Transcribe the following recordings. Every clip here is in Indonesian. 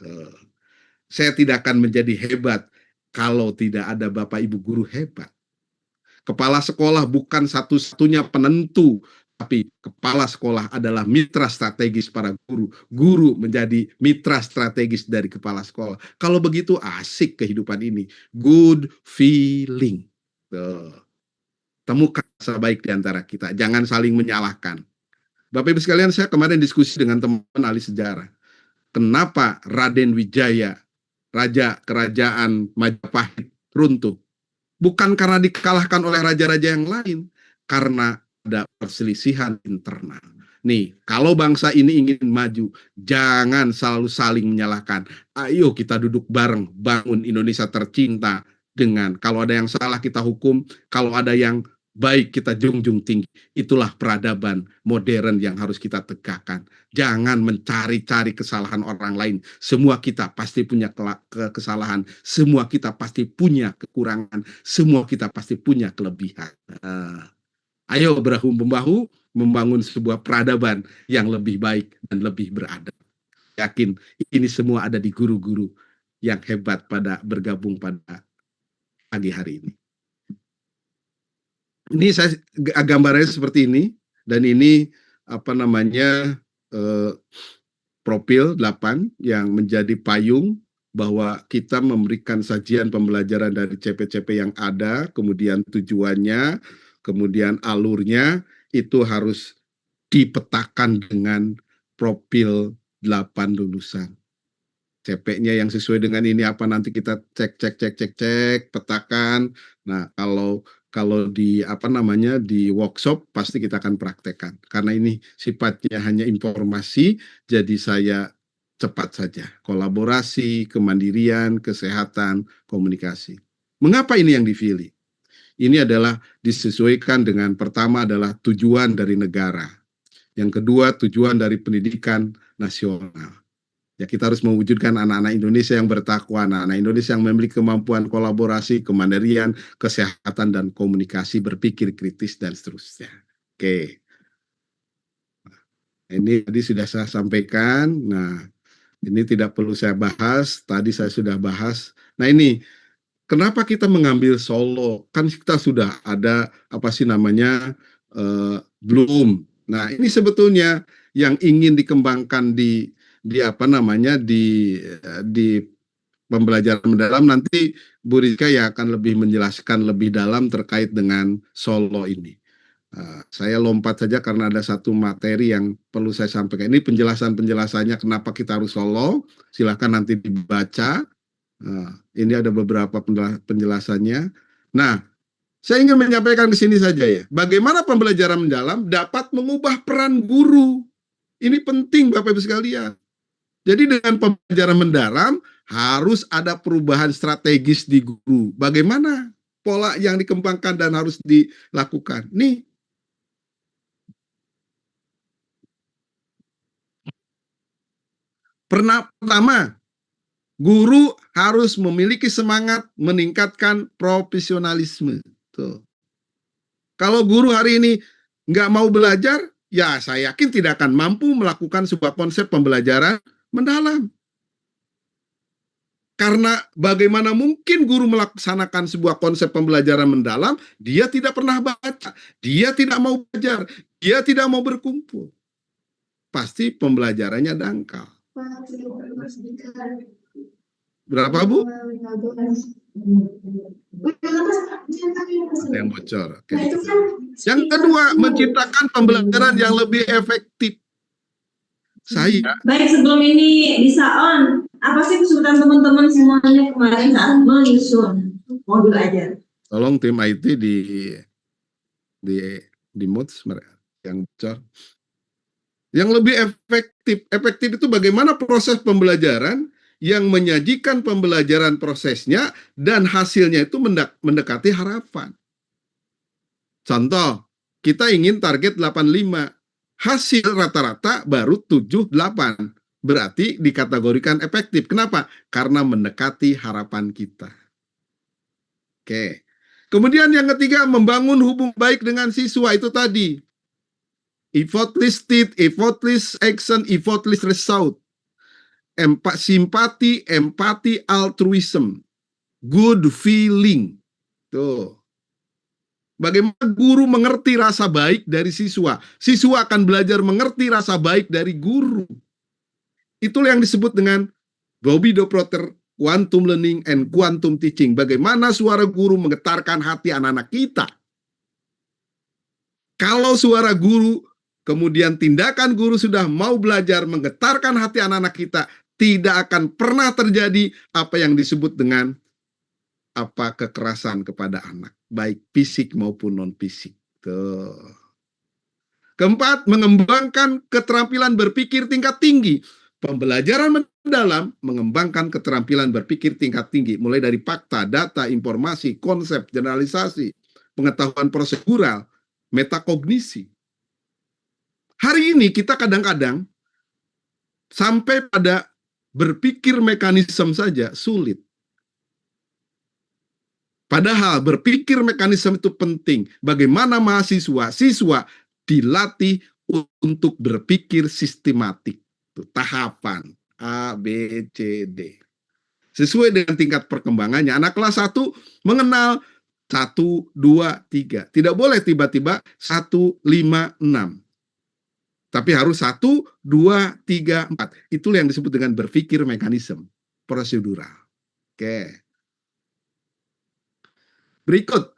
Eh, Saya tidak akan menjadi hebat kalau tidak ada Bapak Ibu guru hebat. Kepala sekolah bukan satu-satunya penentu, tapi kepala sekolah adalah mitra strategis para guru. Guru menjadi mitra strategis dari kepala sekolah. Kalau begitu asik kehidupan ini. Good feeling. Tuh. Temukan rasa baik di antara kita. Jangan saling menyalahkan. Bapak Ibu sekalian, saya kemarin diskusi dengan teman ahli sejarah. Kenapa Raden Wijaya, Raja Kerajaan Majapahit, runtuh? Bukan karena dikalahkan oleh raja-raja yang lain, karena ada perselisihan internal. Nih, kalau bangsa ini ingin maju, jangan selalu saling menyalahkan. Ayo kita duduk bareng, bangun Indonesia tercinta dengan kalau ada yang salah kita hukum, kalau ada yang baik kita junjung tinggi. Itulah peradaban modern yang harus kita tegakkan. Jangan mencari-cari kesalahan orang lain. Semua kita pasti punya kesalahan. Semua kita pasti punya kekurangan. Semua kita pasti punya kelebihan. Ayo bahu-membahu membangun sebuah peradaban yang lebih baik dan lebih beradab. Yakin ini semua ada di guru-guru yang hebat pada bergabung pada pagi hari ini. Ini saya gambarnya seperti ini, dan ini apa namanya profil 8 yang menjadi payung bahwa kita memberikan sajian pembelajaran dari CP-CP yang ada, kemudian tujuannya, kemudian alurnya itu harus dipetakan dengan profil 8 lulusan. CP-nya yang sesuai dengan ini apa, nanti kita cek, petakan. Nah, kalau di apa namanya di workshop pasti kita akan praktekkan. Karena ini sifatnya hanya informasi, jadi saya cepat saja. Kolaborasi, kemandirian, kesehatan, komunikasi. Mengapa ini yang dipilih? Ini adalah disesuaikan dengan pertama adalah tujuan dari negara. Yang kedua, tujuan dari pendidikan nasional. Ya, kita harus mewujudkan anak-anak Indonesia yang bertakwa, anak-anak Indonesia yang memiliki kemampuan kolaborasi, kemandirian, kesehatan, dan komunikasi, berpikir kritis, dan seterusnya. Oke. Ini tadi sudah saya sampaikan. Nah, ini tidak perlu saya bahas. Tadi saya sudah bahas. Nah, ini kenapa kita mengambil Solo? Kan kita sudah ada apa sih namanya Bloom. Nah, ini sebetulnya yang ingin dikembangkan di apa namanya di pembelajaran mendalam. Nanti Bu Rizka yang akan lebih menjelaskan lebih dalam terkait dengan Solo ini. Saya lompat saja karena ada satu materi yang perlu saya sampaikan. Ini penjelasannya kenapa kita harus Solo. Silahkan nanti dibaca. Ini ada beberapa penjelasannya. Nah, saya ingin menyampaikan ke sini saja ya. Bagaimana pembelajaran mendalam dapat mengubah peran guru. Ini penting Bapak Ibu sekalian. Jadi dengan pembelajaran mendalam harus ada perubahan strategis di guru. Bagaimana pola yang dikembangkan dan harus dilakukan. Nih. Pertama, guru harus memiliki semangat meningkatkan profesionalisme. Tuh. Kalau guru hari ini nggak mau belajar, ya saya yakin tidak akan mampu melakukan sebuah konsep pembelajaran mendalam. Karena bagaimana mungkin guru melaksanakan sebuah konsep pembelajaran mendalam, dia tidak pernah baca, dia tidak mau belajar, dia tidak mau berkumpul. Pasti pembelajarannya dangkal. Berapa, Bu? Ada yang bocor. Oke. Yang kedua, menciptakan pembelajaran yang lebih efektif. Baik, sebelum ini bisa on, apa sih kesulitan teman-teman semuanya kemarin saat menyusun modul ajar? Tolong tim IT di mute yang bocor. Yang lebih efektif itu bagaimana proses pembelajaran yang menyajikan pembelajaran prosesnya dan hasilnya itu mendekati harapan. Contoh, kita ingin target 85. Hasil rata-rata baru 78. Berarti dikategorikan efektif. Kenapa? Karena mendekati harapan kita. Oke. Kemudian yang ketiga, membangun hubungan baik dengan siswa itu tadi. Effortless state, effortless action, effortless result. simpati, empati, altruism, good feeling. Tuh. Bagaimana guru mengerti rasa baik dari siswa? Siswa akan belajar mengerti rasa baik dari guru. Itulah yang disebut dengan Bobby Doprotter Quantum Learning and Quantum Teaching. Bagaimana suara guru menggetarkan hati anak-anak kita. Kalau suara guru, kemudian tindakan guru sudah mau belajar menggetarkan hati anak-anak kita, tidak akan pernah terjadi apa yang disebut dengan kekerasan kepada anak, baik fisik maupun non-fisik. Tuh. Keempat, mengembangkan keterampilan berpikir tingkat tinggi. Pembelajaran mendalam mengembangkan keterampilan berpikir tingkat tinggi, mulai dari fakta, data, informasi, konsep, generalisasi, pengetahuan prosedural, metakognisi. Hari ini kita kadang-kadang sampai pada berpikir mekanisme saja sulit. Padahal berpikir mekanisme itu penting. Bagaimana siswa dilatih untuk berpikir sistematik. Tahapan A, B, C, D. Sesuai dengan tingkat perkembangannya. Anak kelas 1 mengenal 1, 2, 3. Tidak boleh tiba-tiba 1, 5, 6. Tapi harus 1, 2, 3, 4. Itulah yang disebut dengan berpikir mekanisme prosedural. Oke. Berikut,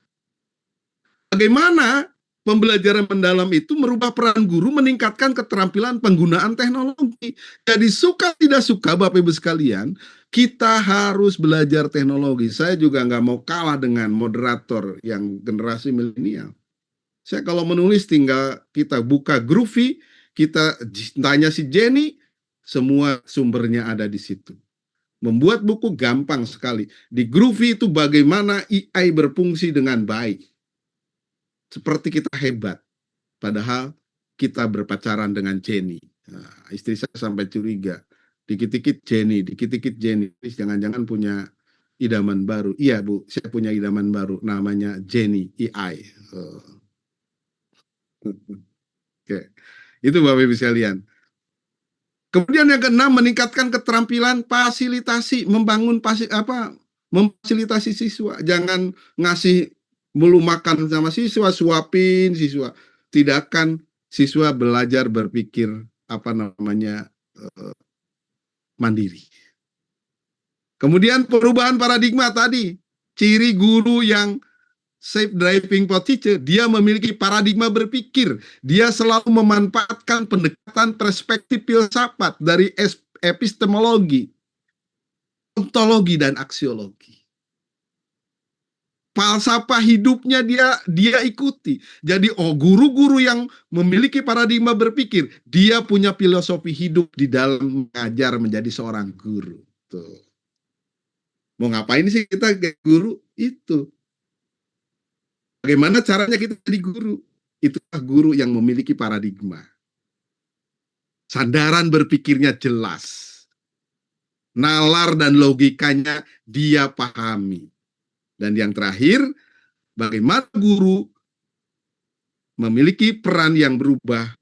bagaimana pembelajaran mendalam itu merubah peran guru meningkatkan keterampilan penggunaan teknologi. Jadi suka tidak suka Bapak Ibu sekalian, kita harus belajar teknologi. Saya juga nggak mau kalah dengan moderator yang generasi milenial. Saya kalau menulis tinggal kita buka Groovy, kita tanya si Jenny, semua sumbernya ada di situ. Membuat buku gampang sekali. Di Groovy itu bagaimana AI berfungsi dengan baik. Seperti kita hebat. Padahal kita berpacaran dengan Jenny. Nah, istri saya sampai curiga. Dikit-dikit Jenny, dikit-dikit Jenny. Jangan-jangan punya idaman baru. Iya Bu, saya punya idaman baru. Namanya Jenny AI. Oke. Itu Bapak Ibu sekalian. Kemudian yang keenam, meningkatkan keterampilan fasilitasi, memfasilitasi siswa. Jangan ngasih mulu makan sama siswa, suapin siswa. Tidakkan siswa belajar berpikir mandiri. Kemudian perubahan paradigma tadi, ciri guru yang safe driving for teacher, dia memiliki paradigma berpikir. Dia selalu memanfaatkan pendekatan perspektif filsafat dari epistemologi, ontologi, dan aksiologi. Falsafah hidupnya dia ikuti. Jadi guru-guru yang memiliki paradigma berpikir, dia punya filosofi hidup di dalam mengajar menjadi seorang guru. Tuh. Mau ngapain sih kita kayak guru? Itu. Bagaimana caranya kita jadi guru? Itulah guru yang memiliki paradigma. Sandaran berpikirnya jelas. Nalar dan logikanya dia pahami. Dan yang terakhir, bagaimana guru memiliki peran yang berubah,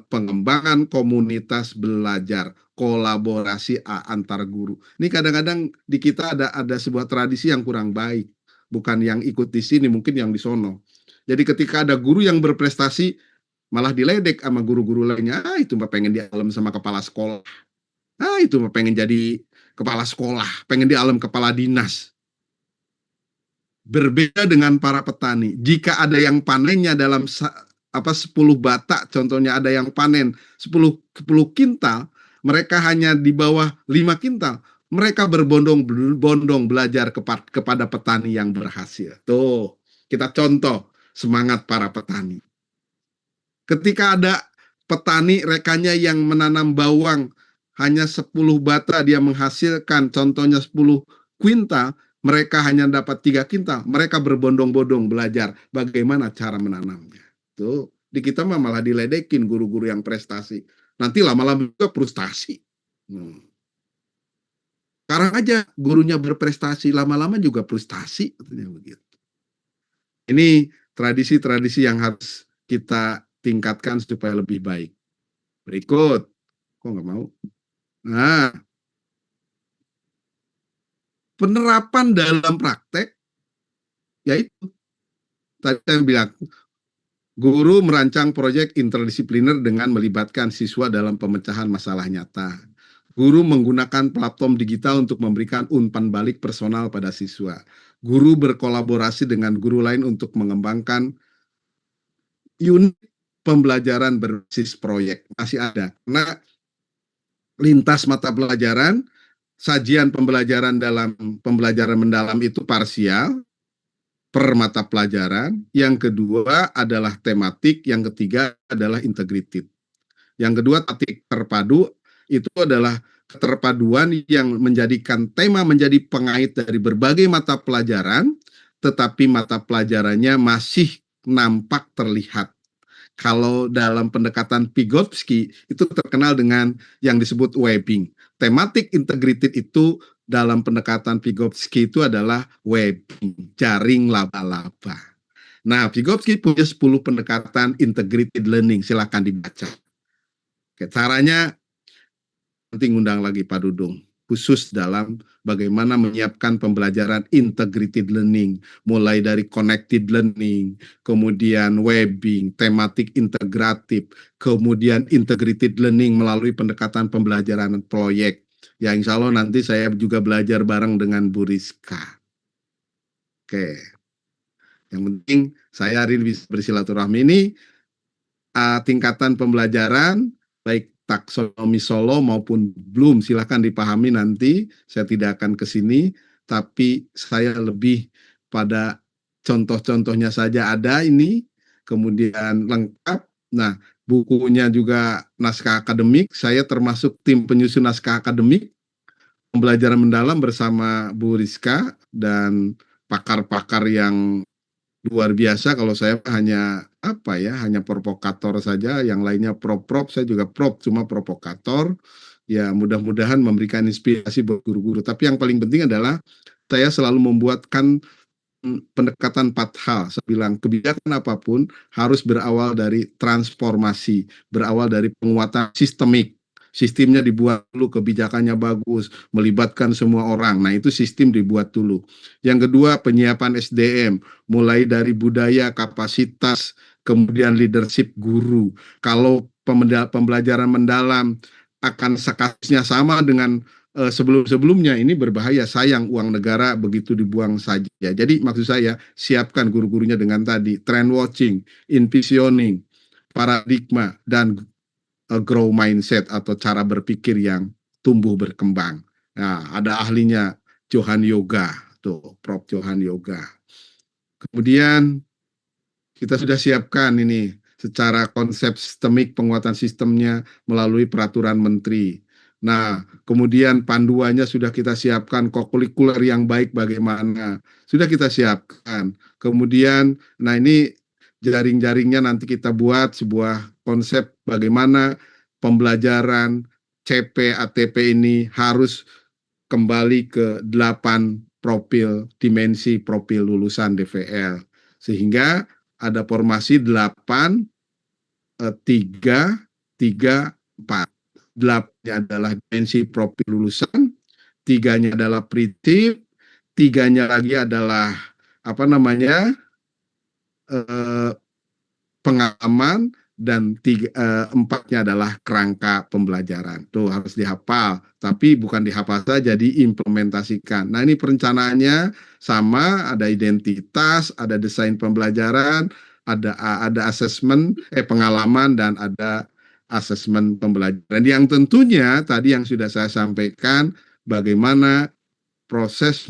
pengembangan komunitas belajar, kolaborasi antar guru. Ini kadang-kadang di kita ada sebuah tradisi yang kurang baik. Bukan yang ikut di sini, mungkin yang di sono. Jadi ketika ada guru yang berprestasi, malah diledek sama guru-guru lainnya. Itu mah pengen di alam sama kepala sekolah. Itu mah pengen jadi kepala sekolah, pengen di alam kepala dinas. Berbeda dengan para petani. Jika ada yang panennya dalam 10 batak, contohnya ada yang panen 10 kintal, mereka hanya di bawah 5 kintal. Mereka berbondong-bondong belajar kepada petani yang berhasil. Tuh, kita contoh semangat para petani. Ketika ada petani rekannya yang menanam bawang hanya 10 bata dia menghasilkan contohnya 10 kuintal, mereka hanya dapat 3 kintal. Mereka berbondong-bondong belajar bagaimana cara menanamnya. Tuh, di kita malah diledekin guru-guru yang prestasi. Nanti lama-lama juga frustasi. Sekarang aja gurunya berprestasi, lama-lama juga frustasi. Begitu. Ini tradisi-tradisi yang harus kita tingkatkan supaya lebih baik. Berikut. Kok nggak mau? Nah, penerapan dalam praktek, yaitu tadi saya bilang, guru merancang proyek interdisipliner dengan melibatkan siswa dalam pemecahan masalah nyata. Guru menggunakan platform digital untuk memberikan umpan balik personal pada siswa. Guru berkolaborasi dengan guru lain untuk mengembangkan unit pembelajaran berbasis proyek. Masih ada. Karena lintas mata pelajaran, sajian pembelajaran dalam pembelajaran mendalam itu parsial, per mata pelajaran, yang kedua adalah tematik, yang ketiga adalah integrated. Yang kedua, tatik terpadu, itu adalah keterpaduan yang menjadikan tema menjadi pengait dari berbagai mata pelajaran, tetapi mata pelajarannya masih nampak terlihat. Kalau dalam pendekatan Vygotsky, itu terkenal dengan yang disebut webbing. Tematik integrated itu dalam pendekatan Vygotsky itu adalah webbing, jaring laba-laba. Nah, Vygotsky punya 10 pendekatan integrated learning, silakan dibaca. Oke, caranya nanti ngundang lagi Pak Dudung, khusus dalam bagaimana menyiapkan pembelajaran integrated learning, mulai dari connected learning, kemudian webbing, tematik integratif, kemudian integrated learning melalui pendekatan pembelajaran proyek. Ya, insya Allah nanti saya juga belajar bareng dengan Bu Rizka. Oke, yang penting saya hari ini bisa bersilaturahmi ini, tingkatan pembelajaran, baik taksonomi Solo maupun belum, silahkan dipahami nanti, saya tidak akan ke sini, tapi saya lebih pada contoh-contohnya saja ada ini, kemudian lengkap. Nah, bukunya juga naskah akademik, saya termasuk tim penyusun naskah akademik, pembelajaran mendalam bersama Bu Rizka, dan pakar-pakar yang luar biasa. Kalau saya hanya hanya provokator saja, yang lainnya prop, saya juga cuma provokator. Ya, mudah-mudahan memberikan inspirasi buat guru-guru. Tapi yang paling penting adalah saya selalu membuatkan pendekatan 4 hal. Saya bilang kebijakan apapun harus berawal dari transformasi, berawal dari penguatan sistemik. Sistemnya dibuat dulu, kebijakannya bagus, melibatkan semua orang. Nah, itu sistem dibuat dulu. Yang kedua, penyiapan SDM, mulai dari budaya, kapasitas, kemudian leadership guru. Kalau pembelajaran mendalam akan kasusnya sama dengan sebelum-sebelumnya, ini berbahaya, sayang uang negara begitu dibuang saja. Jadi maksud saya, siapkan guru-gurunya dengan tadi, trend watching, envisioning, paradigma, dan grow mindset atau cara berpikir yang tumbuh berkembang. Nah, ada ahlinya Johan Yoga, tuh Prof. Johan Yoga. Kemudian kita sudah siapkan ini secara konsep sistemik, penguatan sistemnya melalui peraturan menteri. Nah, kemudian panduannya sudah kita siapkan, kokurikuler yang baik bagaimana, sudah kita siapkan. Kemudian, nah ini jaring-jaringnya nanti kita buat sebuah konsep bagaimana pembelajaran CP ATP ini harus kembali ke 8 dimensi profil lulusan DVL. Sehingga ada formasi 8, 3, 3, 4. 8-nya adalah dimensi profil lulusan, 3-nya adalah prinsip, 3-nya lagi adalah pengalaman, dan 4-nya adalah kerangka pembelajaran. Tuh harus dihafal, tapi bukan dihafal saja, diimplementasikan. Nah, ini perencanaannya sama, ada identitas, ada desain pembelajaran, ada asesmen pengalaman, dan ada asesmen pembelajaran. Yang tentunya tadi yang sudah saya sampaikan, bagaimana proses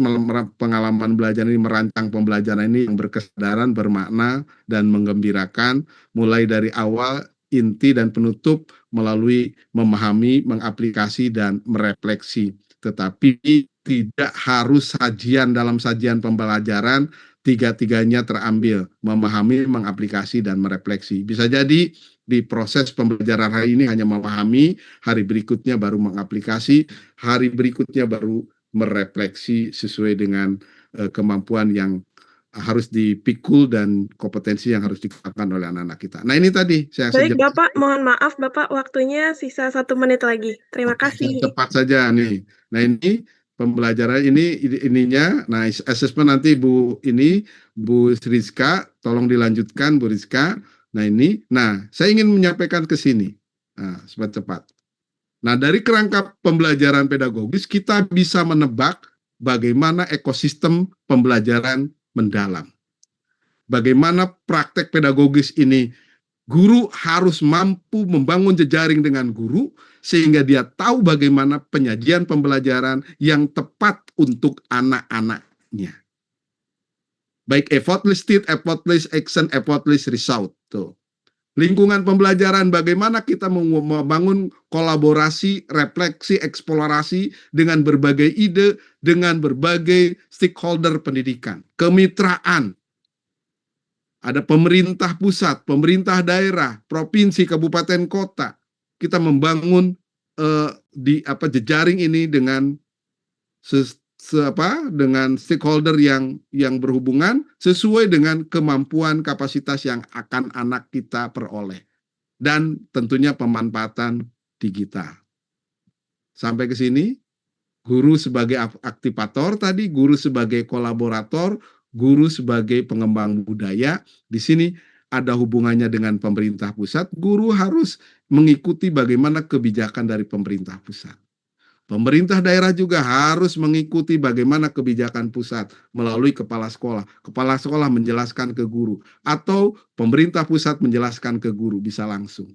pengalaman belajar ini, merancang pembelajaran ini yang berkesadaran, bermakna, dan menggembirakan, mulai dari awal, inti, dan penutup melalui memahami, mengaplikasi, dan merefleksi. Tetapi tidak harus sajian dalam sajian pembelajaran, tiga-tiganya terambil, memahami, mengaplikasi, dan merefleksi. Bisa jadi di proses pembelajaran hari ini hanya memahami, hari berikutnya baru mengaplikasi, hari berikutnya baru merefleksi sesuai dengan kemampuan yang harus dipikul dan kompetensi yang harus dikembangkan oleh anak-anak kita. Nah, ini tadi saya Baik, Bapak, mohon maaf, Bapak, waktunya sisa 1 menit lagi. Terima kasih. cepat saja nih. Nah, ini pembelajaran ini ininya. Nah, assessment nanti Bu Rizka, tolong dilanjutkan Bu Rizka. Nah, ini. Nah, saya ingin menyampaikan ke sini. Nah, cepat-cepat. Nah, dari kerangka pembelajaran pedagogis kita bisa menebak bagaimana ekosistem pembelajaran mendalam. Bagaimana praktek pedagogis ini, guru harus mampu membangun jejaring dengan guru sehingga dia tahu bagaimana penyajian pembelajaran yang tepat untuk anak-anaknya. Baik effortless state, effortless action, effortless result. Tuh. Lingkungan pembelajaran, bagaimana kita membangun kolaborasi, refleksi, eksplorasi dengan berbagai ide, dengan berbagai stakeholder pendidikan. Kemitraan. Ada pemerintah pusat, pemerintah daerah, provinsi, kabupaten, kota. Kita membangun jejaring ini dengan dengan stakeholder yang berhubungan sesuai dengan kemampuan kapasitas yang akan anak kita peroleh dan tentunya pemanfaatan digital. Sampai ke sini, guru sebagai aktivator tadi, guru sebagai kolaborator, guru sebagai pengembang budaya. Di sini ada hubungannya dengan pemerintah pusat. Guru harus mengikuti bagaimana kebijakan dari pemerintah pusat. Pemerintah daerah juga harus mengikuti bagaimana kebijakan pusat melalui kepala sekolah. Kepala sekolah menjelaskan ke guru, atau pemerintah pusat menjelaskan ke guru, bisa langsung.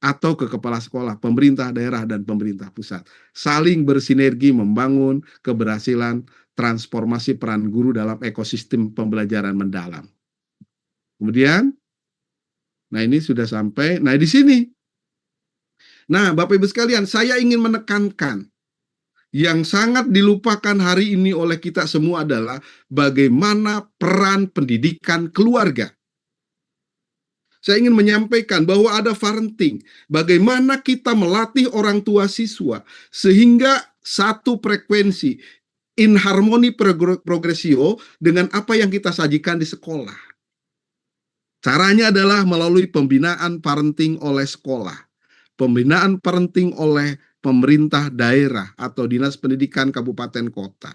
Atau ke kepala sekolah, pemerintah daerah dan pemerintah pusat. Saling bersinergi membangun keberhasilan transformasi peran guru dalam ekosistem pembelajaran mendalam. Kemudian, nah ini sudah sampai, nah di sini. Nah, Bapak Ibu sekalian, saya ingin menekankan yang sangat dilupakan hari ini oleh kita semua adalah bagaimana peran pendidikan keluarga. Saya ingin menyampaikan bahwa ada parenting, bagaimana kita melatih orang tua siswa sehingga satu frekuensi, in harmoni progressio dengan apa yang kita sajikan di sekolah. Caranya adalah melalui pembinaan parenting oleh sekolah, pembinaan parenting oleh pemerintah daerah atau dinas pendidikan kabupaten kota.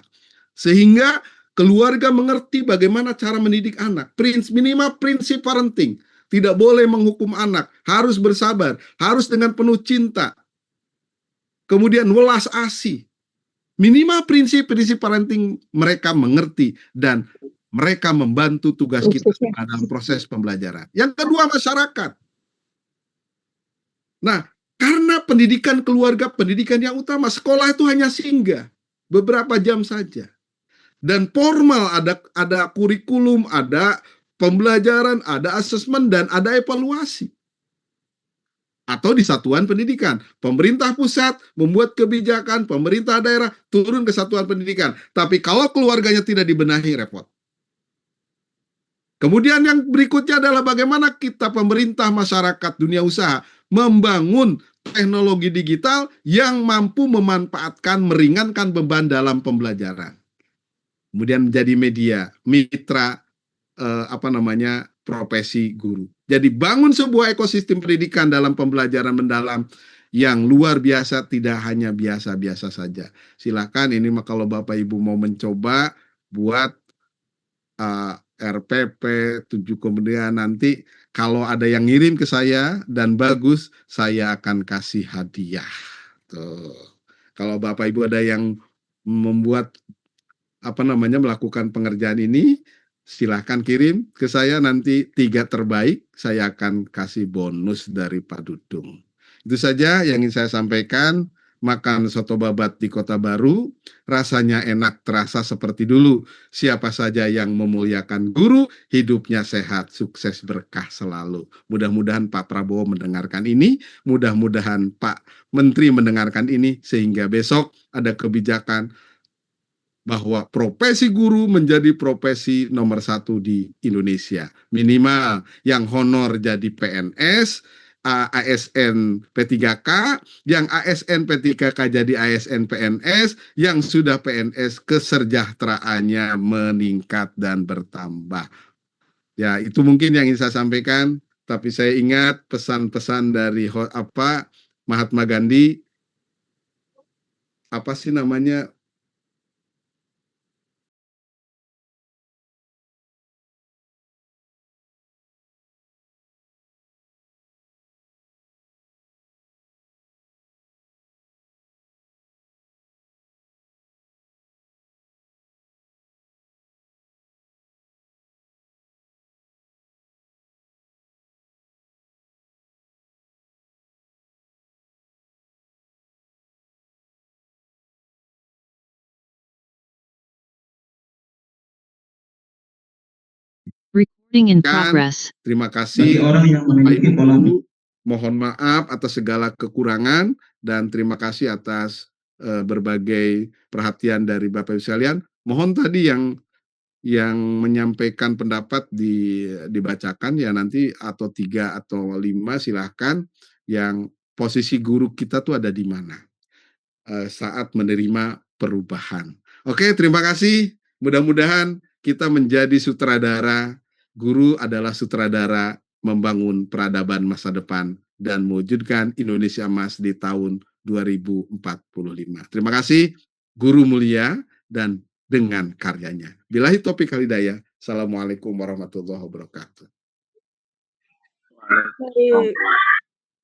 Sehingga keluarga mengerti bagaimana cara mendidik anak. Minimal prinsip parenting. Tidak boleh menghukum anak, harus bersabar, harus dengan penuh cinta. Kemudian welas asih. Minimal prinsip-prinsip parenting mereka mengerti dan mereka membantu tugas kita dalam proses pembelajaran. Yang kedua, masyarakat. Nah, karena pendidikan keluarga, pendidikan yang utama, sekolah itu hanya singgah beberapa jam saja. Dan formal ada kurikulum, ada pembelajaran, ada asesmen, dan ada evaluasi. Atau di satuan pendidikan. Pemerintah pusat membuat kebijakan, pemerintah daerah turun ke satuan pendidikan. Tapi kalau keluarganya tidak dibenahi, repot. Kemudian yang berikutnya adalah bagaimana kita pemerintah, masyarakat, dunia usaha membangun teknologi digital yang mampu memanfaatkan, meringankan beban dalam pembelajaran. Kemudian menjadi media, mitra, profesi guru. Jadi bangun sebuah ekosistem pendidikan dalam pembelajaran mendalam yang luar biasa, tidak hanya biasa-biasa saja. Silakan ini kalau Bapak Ibu mau mencoba buat RPP 7, kemudian nanti kalau ada yang ngirim ke saya dan bagus, saya akan kasih hadiah. Tuh. Kalau Bapak Ibu ada yang membuat melakukan pengerjaan ini, silahkan kirim ke saya, nanti 3 terbaik saya akan kasih bonus dari Pak Dudung. Itu saja yang ingin saya sampaikan. Makan soto babat di Kota Baru, rasanya enak, terasa seperti dulu. Siapa saja yang memuliakan guru, hidupnya sehat, sukses, berkah selalu. Mudah-mudahan Pak Prabowo mendengarkan ini, mudah-mudahan Pak Menteri mendengarkan ini, sehingga besok ada kebijakan bahwa profesi guru menjadi profesi nomor 1 di Indonesia. Minimal yang honor jadi PNS, ASN P3K, yang ASN P3K jadi ASN PNS, yang sudah PNS kesejahteraannya meningkat dan bertambah. Ya, itu mungkin yang ingin saya sampaikan, tapi saya ingat pesan-pesan dari Mahatma Gandhi, In Kan, progress. terima Bagi kasih orang yang Bapak memiliki Ibu pola guru, mohon maaf atas segala kekurangan dan terima kasih atas berbagai perhatian dari Bapak Ibu sekalian. Mohon tadi yang menyampaikan pendapat dibacakan ya nanti, atau 3 atau 5 silahkan, yang posisi guru kita tuh ada di mana saat menerima perubahan. Oke, terima kasih. Mudah-mudahan kita menjadi sutradara. Guru adalah sutradara membangun peradaban masa depan dan mewujudkan Indonesia Emas di tahun 2045. Terima kasih, Guru mulia dan dengan karyanya. Billahi taufiq wal hidayah. Assalamualaikum warahmatullahi wabarakatuh. Baik.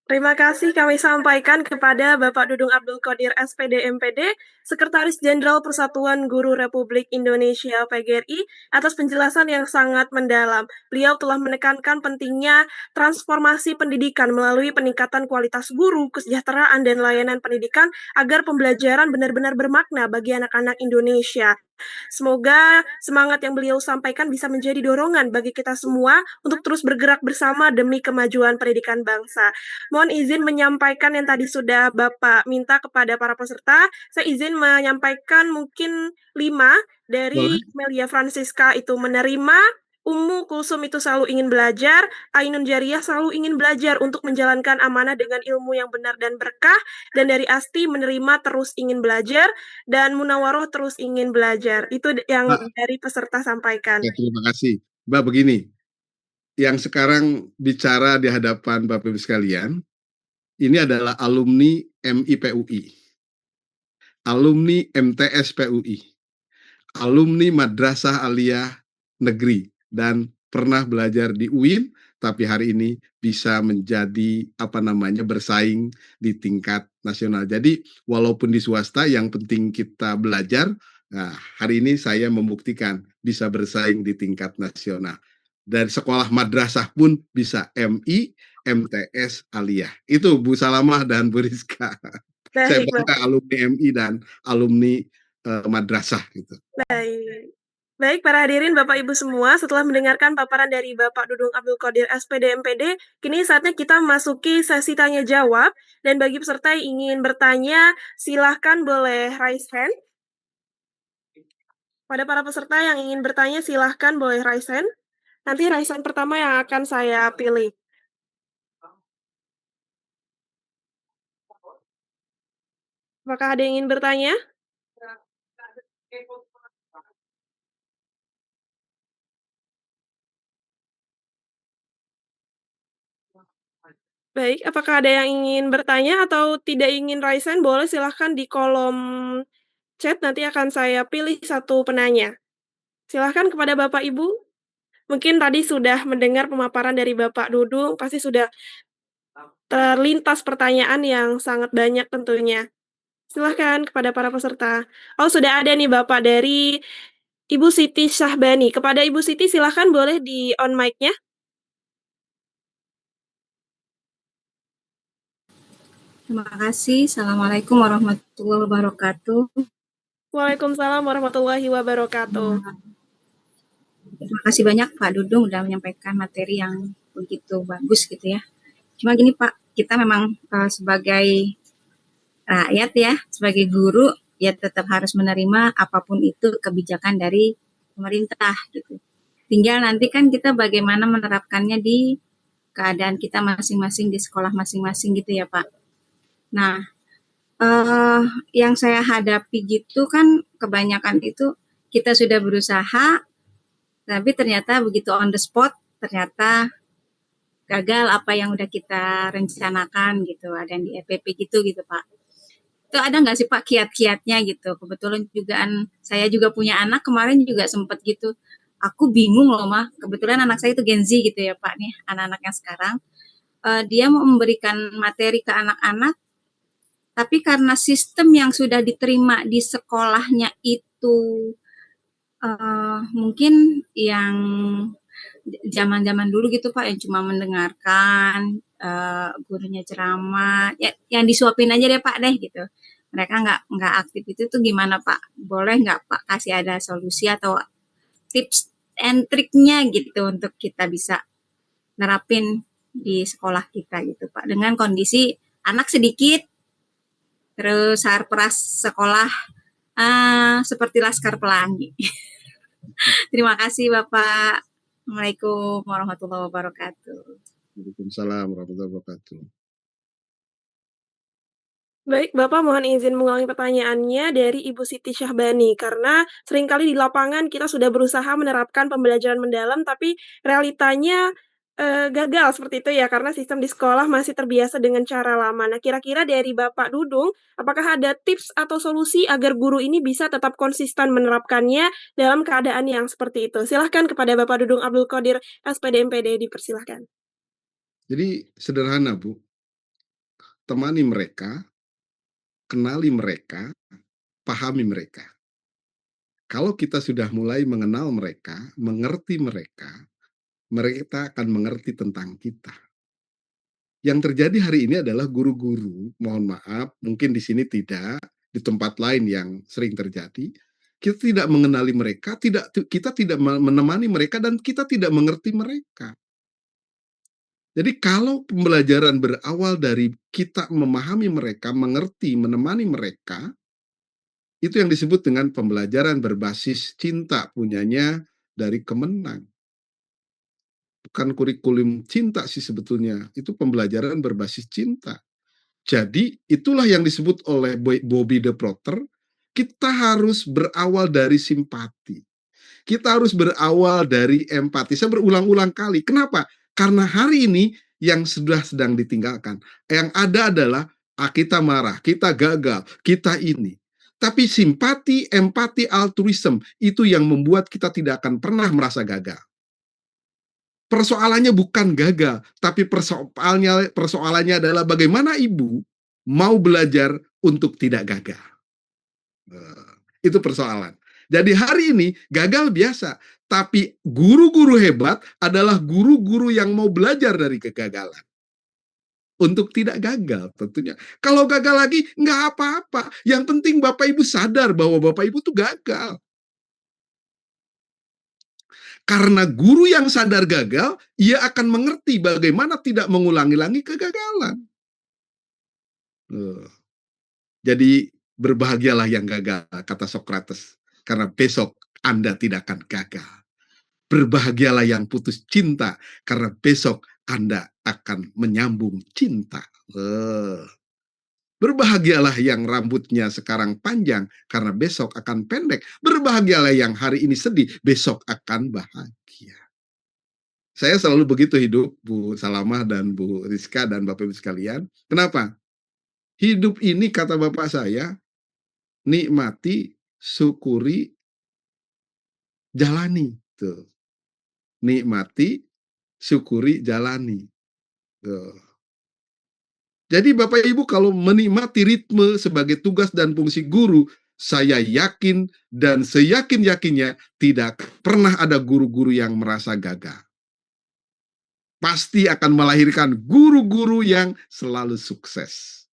Terima kasih kami sampaikan kepada Bapak Dudung Abdul Qadir SPD MPD, Sekretaris Jenderal Persatuan Guru Republik Indonesia PGRI, atas penjelasan yang sangat mendalam. Beliau telah menekankan pentingnya transformasi pendidikan melalui peningkatan kualitas guru, kesejahteraan, dan layanan pendidikan agar pembelajaran benar-benar bermakna bagi anak-anak Indonesia. Semoga semangat yang beliau sampaikan bisa menjadi dorongan bagi kita semua untuk terus bergerak bersama demi kemajuan pendidikan bangsa. Mohon izin menyampaikan yang tadi sudah Bapak minta kepada para peserta. Saya izin menyampaikan mungkin 5 dari Melia Francisca itu menerima, Ummu Kulsum itu selalu ingin belajar, Ainun Jariah selalu ingin belajar untuk menjalankan amanah dengan ilmu yang benar dan berkah, dan dari Asti menerima terus ingin belajar, dan Munawaroh terus ingin belajar. Itu yang dari peserta sampaikan. Ya, terima kasih. Mbak, begini, yang sekarang bicara di hadapan Bapak Ibu sekalian, ini adalah alumni MIPUI, alumni MTS PUI, alumni Madrasah Aliyah Negeri, dan pernah belajar di UIN, tapi hari ini bisa menjadi bersaing di tingkat nasional. Jadi walaupun di swasta, yang penting kita belajar. Nah, hari ini saya membuktikan bisa bersaing di tingkat nasional. Dan sekolah madrasah pun bisa MI, MTS, Aliyah. Itu Bu Salamah dan Bu Rizka. Saya bangga alumni MI dan alumni madrasah gitu. Baik, para hadirin Bapak Ibu semua, setelah mendengarkan paparan dari Bapak Dudung Abdul Qadir SPD MPD, kini saatnya kita memasuki sesi tanya jawab, dan bagi peserta yang ingin bertanya, silahkan boleh raise hand. Pada para peserta yang ingin bertanya, silahkan boleh raise hand. Nanti raise hand pertama yang akan saya pilih. Apakah ada yang ingin bertanya? Baik, apakah ada yang ingin bertanya atau tidak ingin raise hand? Boleh silahkan di kolom chat, nanti akan saya pilih satu penanya. Silahkan kepada Bapak Ibu. Mungkin tadi sudah mendengar pemaparan dari Bapak Dudung, pasti sudah terlintas pertanyaan yang sangat banyak tentunya. Silahkan kepada para peserta. Oh, sudah ada nih Bapak dari Ibu Siti Syahbani. Kepada Ibu Siti silahkan boleh di on mic-nya. Terima kasih. Assalamualaikum warahmatullahi wabarakatuh. Waalaikumsalam warahmatullahi wabarakatuh. Terima kasih banyak Pak Dudung sudah menyampaikan materi yang begitu bagus gitu ya. Cuma gini Pak, kita memang sebagai rakyat ya, sebagai guru ya tetap harus menerima apapun itu kebijakan dari pemerintah gitu. Tinggal nanti kan kita bagaimana menerapkannya di keadaan kita masing-masing di sekolah masing-masing gitu ya Pak. Nah, yang saya hadapi gitu kan kebanyakan itu kita sudah berusaha, tapi ternyata begitu on the spot, ternyata gagal apa yang udah kita rencanakan gitu, ada yang di EPP gitu Pak. Itu ada nggak sih Pak kiat-kiatnya gitu? Kebetulan saya juga punya anak, kemarin juga sempat gitu. Aku bingung loh mah, kebetulan anak saya itu Gen Z gitu ya Pak nih, anak-anak yang sekarang. Dia mau memberikan materi ke anak-anak, tapi karena sistem yang sudah diterima di sekolahnya itu mungkin yang zaman-zaman dulu gitu Pak, yang cuma mendengarkan gurunya ceramah, ya, yang disuapin aja deh Pak deh gitu. Mereka nggak aktif itu tuh gimana Pak? Boleh nggak Pak kasih ada solusi atau tips and triknya gitu untuk kita bisa nerapin di sekolah kita gitu Pak. Dengan kondisi anak sedikit, terus harperas sekolah seperti Laskar Pelangi. Terima kasih Bapak. Assalamualaikum warahmatullahi wabarakatuh. Waalaikumsalam warahmatullahi wabarakatuh. Baik, Bapak mohon izin mengulangi pertanyaannya dari Ibu Siti Syahbani, karena seringkali di lapangan kita sudah berusaha menerapkan pembelajaran mendalam, tapi realitanya gagal seperti itu ya, karena sistem di sekolah masih terbiasa dengan cara lama. Nah, kira-kira dari Bapak Dudung, apakah ada tips atau solusi agar guru ini bisa tetap konsisten menerapkannya dalam keadaan yang seperti itu? Silahkan kepada Bapak Dudung Abdul Qadir, SPD MPD, dipersilahkan. Jadi sederhana Bu, temani mereka, kenali mereka, pahami mereka. Kalau kita sudah mulai mengenal mereka, mengerti mereka, mereka akan mengerti tentang kita. Yang terjadi hari ini adalah guru-guru, mohon maaf, mungkin di sini tidak, di tempat lain yang sering terjadi, kita tidak mengenali mereka, kita tidak menemani mereka, dan kita tidak mengerti mereka. Jadi kalau pembelajaran berawal dari kita memahami mereka, mengerti, menemani mereka, itu yang disebut dengan pembelajaran berbasis cinta, punyanya dari Kemenang. Bukan kurikulum cinta sih sebetulnya, itu pembelajaran berbasis cinta. Jadi itulah yang disebut oleh Bobby de Protter, kita harus berawal dari simpati. Kita harus berawal dari empati. Saya berulang-ulang kali. Kenapa? Karena hari ini yang sudah sedang ditinggalkan. Yang ada adalah kita marah, kita gagal, kita ini. Tapi simpati, empati, altruism itu yang membuat kita tidak akan pernah merasa gagal. Persoalannya bukan gagal, tapi persoalannya adalah bagaimana ibu mau belajar untuk tidak gagal. Itu persoalan. Jadi hari ini gagal biasa, tapi guru-guru hebat adalah guru-guru yang mau belajar dari kegagalan. Untuk tidak gagal tentunya. Kalau gagal lagi, nggak apa-apa. Yang penting Bapak Ibu sadar bahwa Bapak Ibu tuh gagal. Karena guru yang sadar gagal, ia akan mengerti bagaimana tidak mengulangi-langi kegagalan. Jadi berbahagialah yang gagal, kata Socrates. Karena besok Anda tidak akan gagal. Berbahagialah yang putus cinta, karena besok Anda akan menyambung cinta. Berbahagialah yang rambutnya sekarang panjang, karena besok akan pendek. Berbahagialah yang hari ini sedih, besok akan bahagia. Saya selalu begitu hidup, Bu Salamah dan Bu Rizka dan Bapak Ibu sekalian. Kenapa? Hidup ini, kata Bapak saya, nikmati, syukuri, jalani. Tuh. Nikmati, syukuri, jalani. Tuh. Jadi Bapak Ibu kalau menikmati ritme sebagai tugas dan fungsi guru, saya yakin dan seyakin-yakinnya tidak pernah ada guru-guru yang merasa gagal. Pasti akan melahirkan guru-guru yang selalu sukses,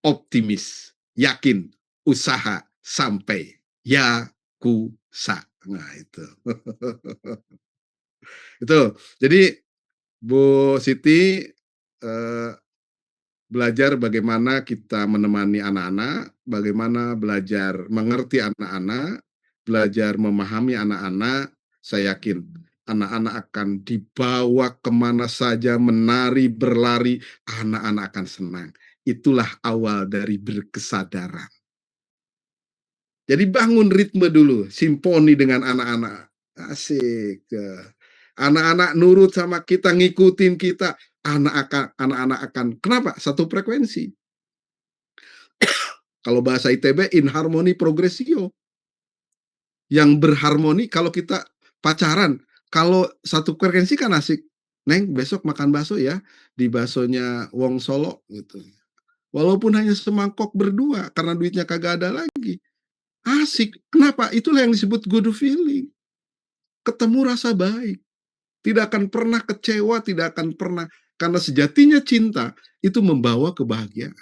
optimis, yakin, usaha, sampai yakusa. Nah itu. Itu. Jadi Bu Siti belajar bagaimana kita menemani anak-anak, bagaimana belajar mengerti anak-anak, belajar memahami anak-anak. Saya yakin anak-anak akan dibawa kemana saja, menari, berlari, anak-anak akan senang. Itulah awal dari berkesadaran. Jadi bangun ritme dulu, simponi dengan anak-anak. Asik. Anak-anak nurut sama kita, ngikutin kita. Anak-anak akan, kenapa? Satu frekuensi. Kalau bahasa ITB, in harmony progressio. Yang berharmoni kalau kita pacaran. Kalau satu frekuensi kan asik. Neng, besok makan bakso ya. Di baksonya Wong Solo gitu. Walaupun hanya semangkok berdua, karena duitnya kagak ada lagi. Asik. Kenapa? Itulah yang disebut good feeling. Ketemu rasa baik. Tidak akan pernah kecewa, tidak akan pernah. Karena sejatinya cinta itu membawa kebahagiaan.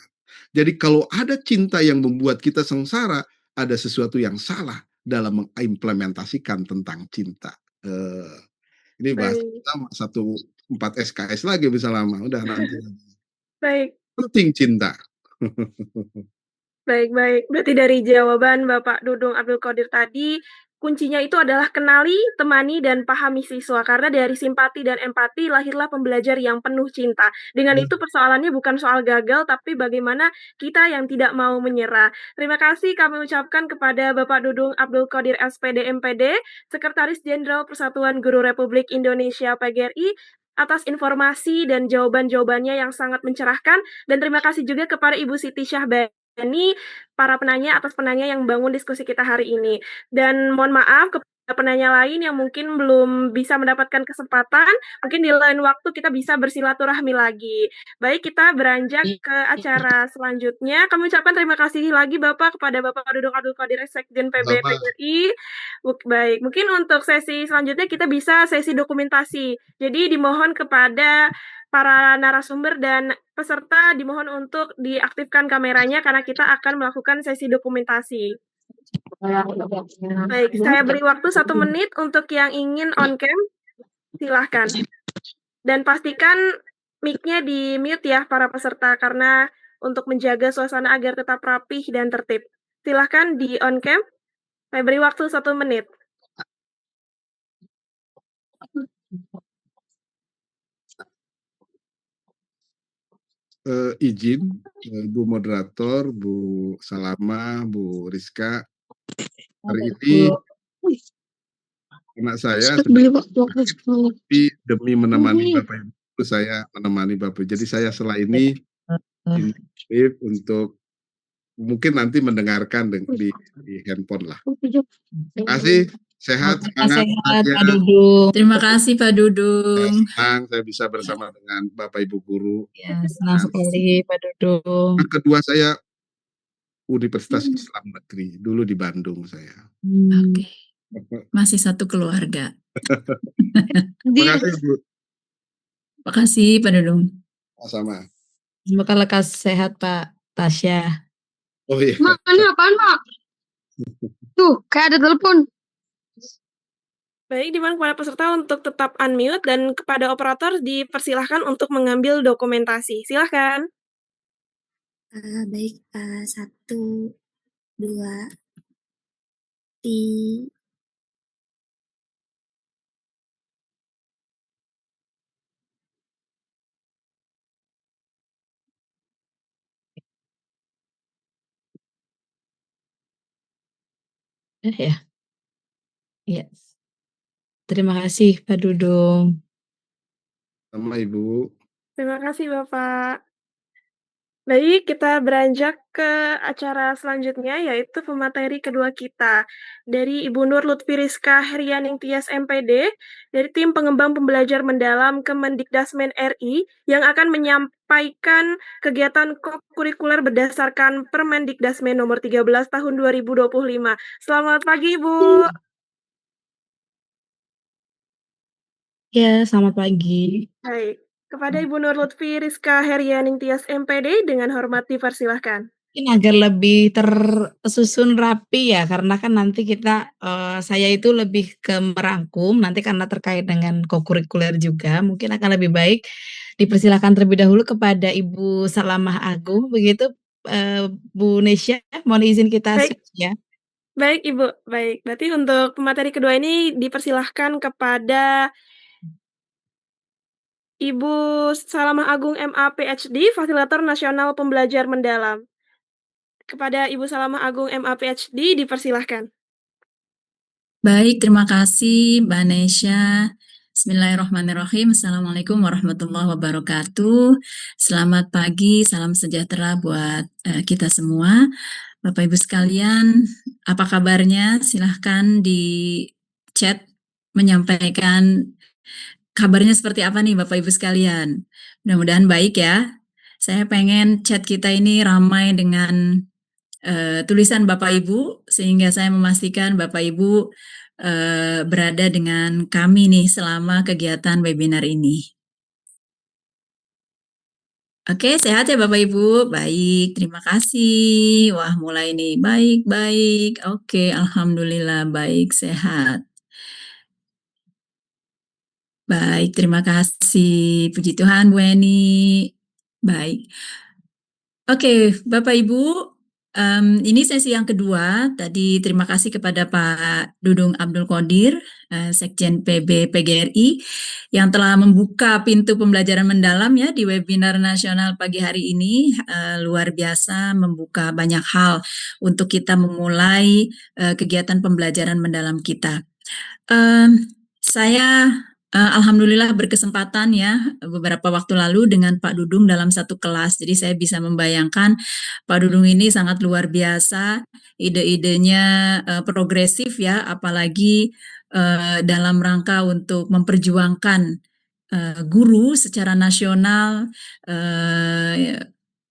Jadi kalau ada cinta yang membuat kita sengsara, ada sesuatu yang salah dalam mengimplementasikan tentang cinta. Eh, ini bahas Baik, sama 4 SKS lagi bisa lama. Udah nanti. baik. Penting cinta. Baik baik. Berarti dari jawaban Bapak Dudung Abdul Qadir tadi, kuncinya itu adalah kenali, temani, dan pahami siswa. Karena dari simpati dan empati lahirlah pembelajar yang penuh cinta. Dengan itu persoalannya bukan soal gagal, tapi bagaimana kita yang tidak mau menyerah. Terima kasih kami ucapkan kepada Bapak Dudung Abdul Qadir SPD MPD, Sekretaris Jenderal Persatuan Guru Republik Indonesia PGRI, atas informasi dan jawaban-jawabannya yang sangat mencerahkan. Dan terima kasih juga kepada Ibu Siti Syahbani, para penanya atas penanya yang membangun diskusi kita hari ini. Dan mohon maaf kepada penanya lain yang mungkin belum bisa mendapatkan kesempatan, mungkin di lain waktu kita bisa bersilaturahmi lagi. Baik, kita beranjak ke acara selanjutnya. Kami ucapkan terima kasih lagi Bapak kepada Bapak Dudung Abdul Qadir Sekjen PB Sama PGRI. Baik, mungkin untuk sesi selanjutnya kita bisa sesi dokumentasi. Jadi dimohon kepada para narasumber dan peserta dimohon untuk diaktifkan kameranya karena kita akan melakukan sesi dokumentasi. Baik, saya beri waktu 1 menit untuk yang ingin on cam, silahkan. Dan pastikan mic-nya di-mute ya para peserta karena untuk menjaga suasana agar tetap rapih dan tertib. Silahkan di on cam, saya beri waktu 1 menit. izin Bu Moderator, Bu Salama, Bu Rizka. Hari ini anak saya tapi demi menemani Bapak Ibu, saya menemani Bapak. Jadi saya setelah ini inisiatif untuk mungkin nanti mendengarkan di handphone lah. Terima kasih, sehat, semangat, Sehat, Pak bahagia. Dudung. Terima kasih Pak Dudung. Senang saya bisa bersama dengan Bapak Ibu guru. Ya, senang sekali Pak Dudung. Yang kedua saya Universitas Islam Negeri, dulu di Bandung saya. Oke. Masih satu keluarga. Terima kasih Bu. Terima kasih Pak Dudung. Sama. Semoga lekas sehat Pak Tasya. Oh iya. Mak, ini apaan, Mak? Tuh, kayak ada telepon. Baik, dimohon kepada peserta untuk tetap unmute dan kepada operator dipersilahkan untuk mengambil dokumentasi. Silahkan. Baik, 1, 2, 3. Ya. Iya. Terima kasih Pak Dudung. Sama Ibu. Terima kasih Bapak. Baik, kita beranjak ke acara selanjutnya, yaitu pemateri kedua kita. Dari Ibu Nur Lutfi Rizka Herianing Tias MPD, dari tim pengembang pembelajar mendalam Kemendikdasmen RI, yang akan menyampaikan kegiatan kurikuler berdasarkan Permendikdasmen nomor 13 tahun 2025. Selamat pagi, Ibu. Ya, selamat pagi. Baik, kepada Ibu Nur Lutfi Rizka Herianing Tias MPD, dengan hormat dipersilahkan. Mungkin agar lebih tersusun rapi ya, karena kan nanti kita, saya itu lebih ke merangkum, nanti karena terkait dengan kokurikuler juga, mungkin akan lebih baik dipersilakan terlebih dahulu kepada Ibu Salamah Agung, begitu, Bu Nesya, mohon izin kita Baik. switch ya. Baik Ibu, baik. Berarti untuk pemateri kedua ini dipersilahkan kepada Ibu Salamah Agung MA PhD, Fasilitator Nasional Pembelajar Mendalam. Kepada Ibu Salamah Agung MA PhD dipersilahkan. Baik, terima kasih Mbak Nesya. Bismillahirrahmanirrahim. Assalamualaikum warahmatullahi wabarakatuh. Selamat pagi, salam sejahtera buat kita semua. Bapak Ibu sekalian, apa kabarnya? Silahkan di chat menyampaikan kabarnya seperti apa nih Bapak Ibu sekalian. Mudah-mudahan baik ya. Saya pengen chat kita ini ramai dengan tulisan Bapak Ibu, sehingga saya memastikan Bapak Ibu berada dengan kami nih selama kegiatan webinar ini. Oke, sehat ya Bapak Ibu? Baik, terima kasih. Wah, mulai nih. Baik. Oke, alhamdulillah baik, sehat. Baik, terima kasih. Puji Tuhan, Bu Eni. Baik. Oke, Bapak Ibu, ini sesi yang kedua. Tadi terima kasih kepada Pak Dudung Abdul Qodir, Sekjen PB PGRI, yang telah membuka pintu pembelajaran mendalam ya di webinar nasional pagi hari ini. Luar biasa, membuka banyak hal untuk kita memulai kegiatan pembelajaran mendalam kita. Saya alhamdulillah berkesempatan ya beberapa waktu lalu dengan Pak Dudung dalam satu kelas. Jadi saya bisa membayangkan Pak Dudung ini sangat luar biasa, ide-idenya progresif ya, apalagi dalam rangka untuk memperjuangkan guru secara nasional.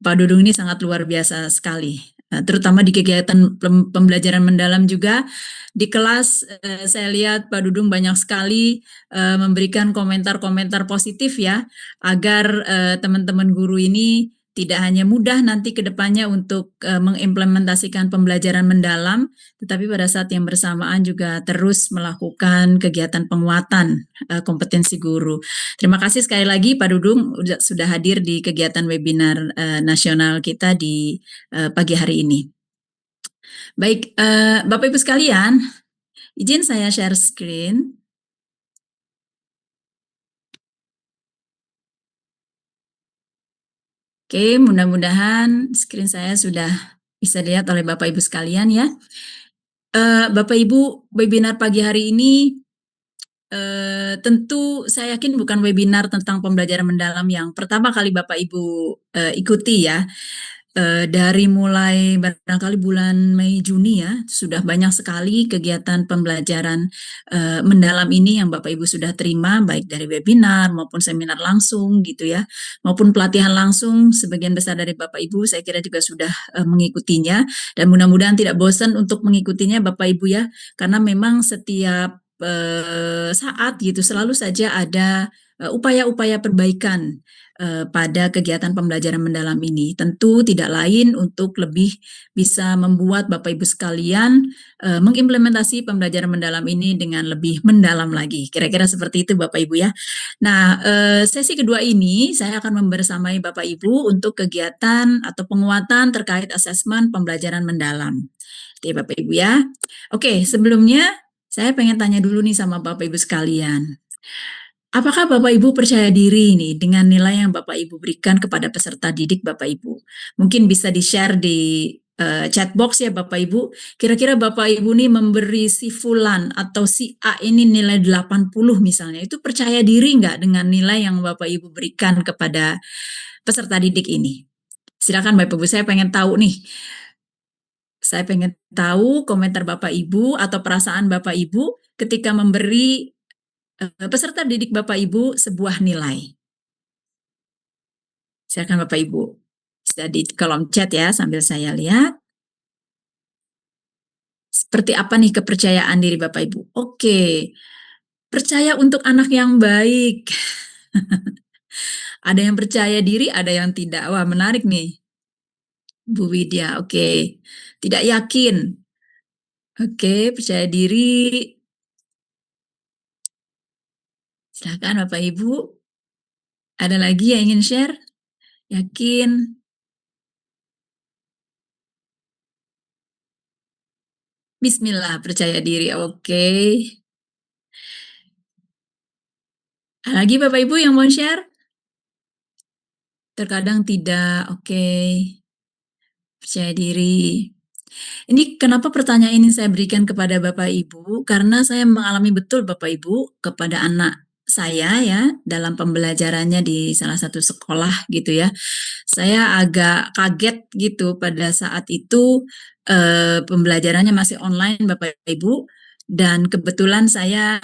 Pak Dudung ini sangat luar biasa sekali. Terutama di kegiatan pembelajaran mendalam juga di kelas saya lihat Pak Dudung banyak sekali memberikan komentar-komentar positif ya agar teman-teman guru ini tidak hanya mudah nanti ke depannya untuk mengimplementasikan pembelajaran mendalam, tetapi pada saat yang bersamaan juga terus melakukan kegiatan penguatan kompetensi guru. Terima kasih sekali lagi Pak Dudung sudah hadir di kegiatan webinar nasional kita di pagi hari ini. Baik, Bapak Ibu sekalian, izin saya share screen. Oke, mudah-mudahan screen saya sudah bisa dilihat oleh Bapak Ibu sekalian ya. Bapak Ibu, webinar pagi hari ini tentu saya yakin bukan webinar tentang pembelajaran mendalam yang pertama kali Bapak Ibu ikuti ya. Dari mulai barangkali bulan Mei Juni ya, sudah banyak sekali kegiatan pembelajaran mendalam ini yang Bapak Ibu sudah terima, baik dari webinar maupun seminar langsung gitu ya, maupun pelatihan langsung. Sebagian besar dari Bapak Ibu saya kira juga sudah mengikutinya, dan mudah-mudahan tidak bosan untuk mengikutinya Bapak Ibu ya, karena memang setiap saat gitu selalu saja ada upaya-upaya perbaikan pada kegiatan pembelajaran mendalam ini. Tentu tidak lain untuk lebih bisa membuat Bapak Ibu sekalian mengimplementasi pembelajaran mendalam ini dengan lebih mendalam lagi. Kira-kira seperti itu Bapak Ibu ya. Nah, sesi kedua ini saya akan membersamai Bapak Ibu untuk kegiatan atau penguatan terkait asesmen pembelajaran mendalam. Oke Bapak Ibu ya. Oke, sebelumnya saya pengen tanya dulu nih sama Bapak Ibu sekalian. Apakah Bapak Ibu percaya diri nih dengan nilai yang Bapak Ibu berikan kepada peserta didik Bapak Ibu? Mungkin bisa di-share di chat box ya Bapak Ibu. Kira-kira Bapak Ibu nih memberi si Fulan atau si A ini nilai 80 misalnya. Itu percaya diri nggak dengan nilai yang Bapak Ibu berikan kepada peserta didik ini? Silakan Bapak Ibu, saya pengen tahu nih. Saya pengen tahu komentar Bapak Ibu atau perasaan Bapak Ibu ketika memberi peserta didik Bapak Ibu sebuah nilai. Silakan Bapak Ibu. Sudah di kolom chat ya sambil saya lihat. Seperti apa nih kepercayaan diri Bapak Ibu? Oke. Percaya untuk anak yang baik. Ada yang percaya diri, ada yang tidak. Wah, menarik nih. Bu Widya, oke. Tidak yakin. Oke, percaya diri. Silakan Bapak Ibu. Ada lagi yang ingin share? Yakin. Bismillah, percaya diri. Oke. Lagi Bapak Ibu yang mau share? Terkadang tidak. Oke. Percaya diri. Ini kenapa pertanyaan ini saya berikan kepada Bapak Ibu? Karena saya mengalami betul Bapak Ibu kepada anak saya ya dalam pembelajarannya di salah satu sekolah gitu ya. Saya agak kaget gitu pada saat itu pembelajarannya masih online Bapak Ibu, dan kebetulan saya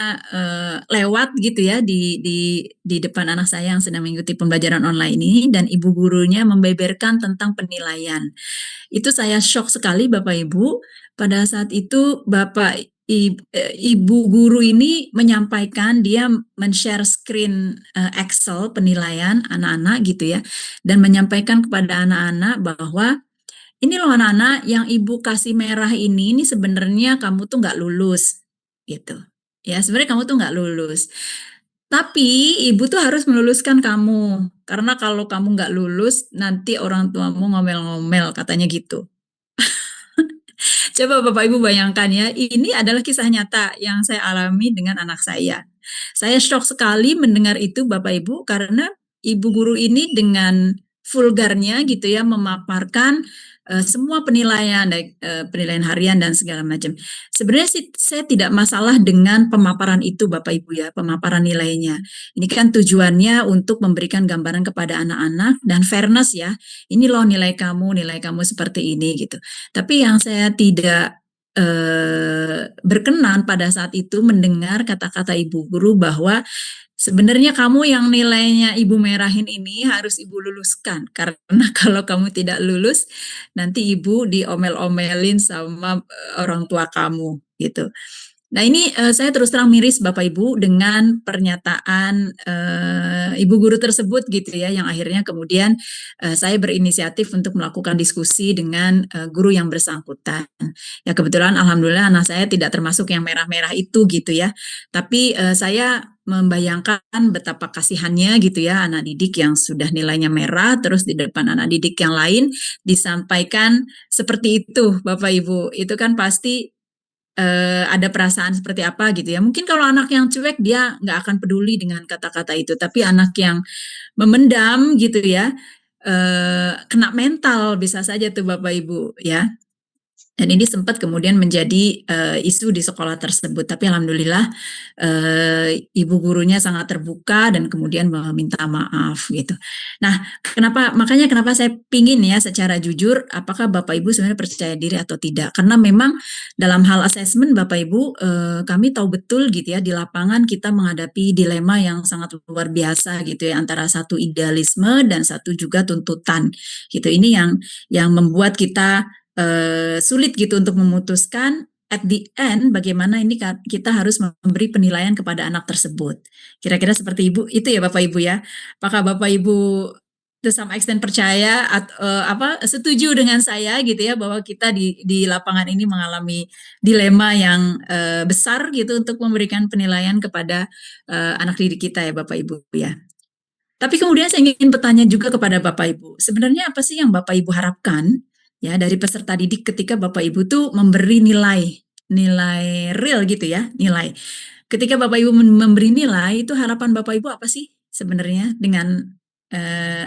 lewat gitu ya di depan anak saya yang sedang mengikuti pembelajaran online ini, dan ibu gurunya membeberkan tentang penilaian. Itu saya shock sekali Bapak Ibu. Pada saat itu Ibu guru ini menyampaikan, dia men-share screen Excel penilaian anak-anak gitu ya, dan menyampaikan kepada anak-anak bahwa ini loh anak-anak yang ibu kasih merah ini sebenarnya kamu tuh nggak lulus gitu ya, sebenarnya kamu tuh nggak lulus. Tapi ibu tuh harus meluluskan kamu, karena kalau kamu nggak lulus, nanti orang tuamu ngomel-ngomel, katanya gitu. Coba Bapak Ibu bayangkan ya, ini adalah kisah nyata yang saya alami dengan anak saya. Saya shock sekali mendengar itu Bapak Ibu, karena ibu guru ini dengan vulgarnya gitu ya, memaparkan semua penilaian, penilaian harian dan segala macam. Sebenarnya sih saya tidak masalah dengan pemaparan itu Bapak Ibu ya, pemaparan nilainya. Ini kan tujuannya untuk memberikan gambaran kepada anak-anak dan fairness ya. Ini loh nilai kamu seperti ini gitu. Tapi yang saya tidak berkenan pada saat itu mendengar kata-kata ibu guru bahwa sebenarnya kamu yang nilainya ibu merahin ini harus ibu luluskan, karena kalau kamu tidak lulus nanti ibu diomel-omelin sama orang tua kamu gitu. Nah ini saya terus terang miris Bapak Ibu dengan pernyataan ibu guru tersebut gitu ya, yang akhirnya kemudian saya berinisiatif untuk melakukan diskusi dengan guru yang bersangkutan. Ya kebetulan alhamdulillah anak saya tidak termasuk yang merah-merah itu gitu ya, tapi saya membayangkan betapa kasihannya gitu ya anak didik yang sudah nilainya merah, terus di depan anak didik yang lain disampaikan seperti itu Bapak Ibu. Itu kan pasti ada perasaan seperti apa gitu ya. Mungkin kalau anak yang cuek dia nggak akan peduli dengan kata-kata itu, tapi anak yang memendam gitu ya, kena mental bisa saja tuh Bapak Ibu ya. Dan ini sempat kemudian menjadi isu di sekolah tersebut. Tapi alhamdulillah ibu gurunya sangat terbuka dan kemudian meminta maaf gitu. Nah, makanya kenapa saya pingin ya secara jujur, apakah Bapak Ibu sebenarnya percaya diri atau tidak? Karena memang dalam hal asesmen Bapak Ibu, kami tahu betul gitu ya, di lapangan kita menghadapi dilema yang sangat luar biasa gitu ya, antara satu idealisme dan satu juga tuntutan gitu. Ini yang membuat kita sulit gitu untuk memutuskan at the end bagaimana ini kita harus memberi penilaian kepada anak tersebut. Kira-kira seperti Ibu itu ya Bapak Ibu ya. Apakah Bapak Ibu to some extent percaya atau setuju dengan saya gitu ya, bahwa kita di lapangan ini mengalami dilema yang besar gitu untuk memberikan penilaian kepada anak didik kita ya Bapak Ibu ya. Tapi kemudian saya ingin bertanya juga kepada Bapak Ibu, sebenarnya apa sih yang Bapak Ibu harapkan ya dari peserta didik ketika Bapak Ibu tuh memberi nilai real gitu ya, nilai. Ketika Bapak Ibu memberi nilai, itu harapan Bapak Ibu apa sih sebenarnya dengan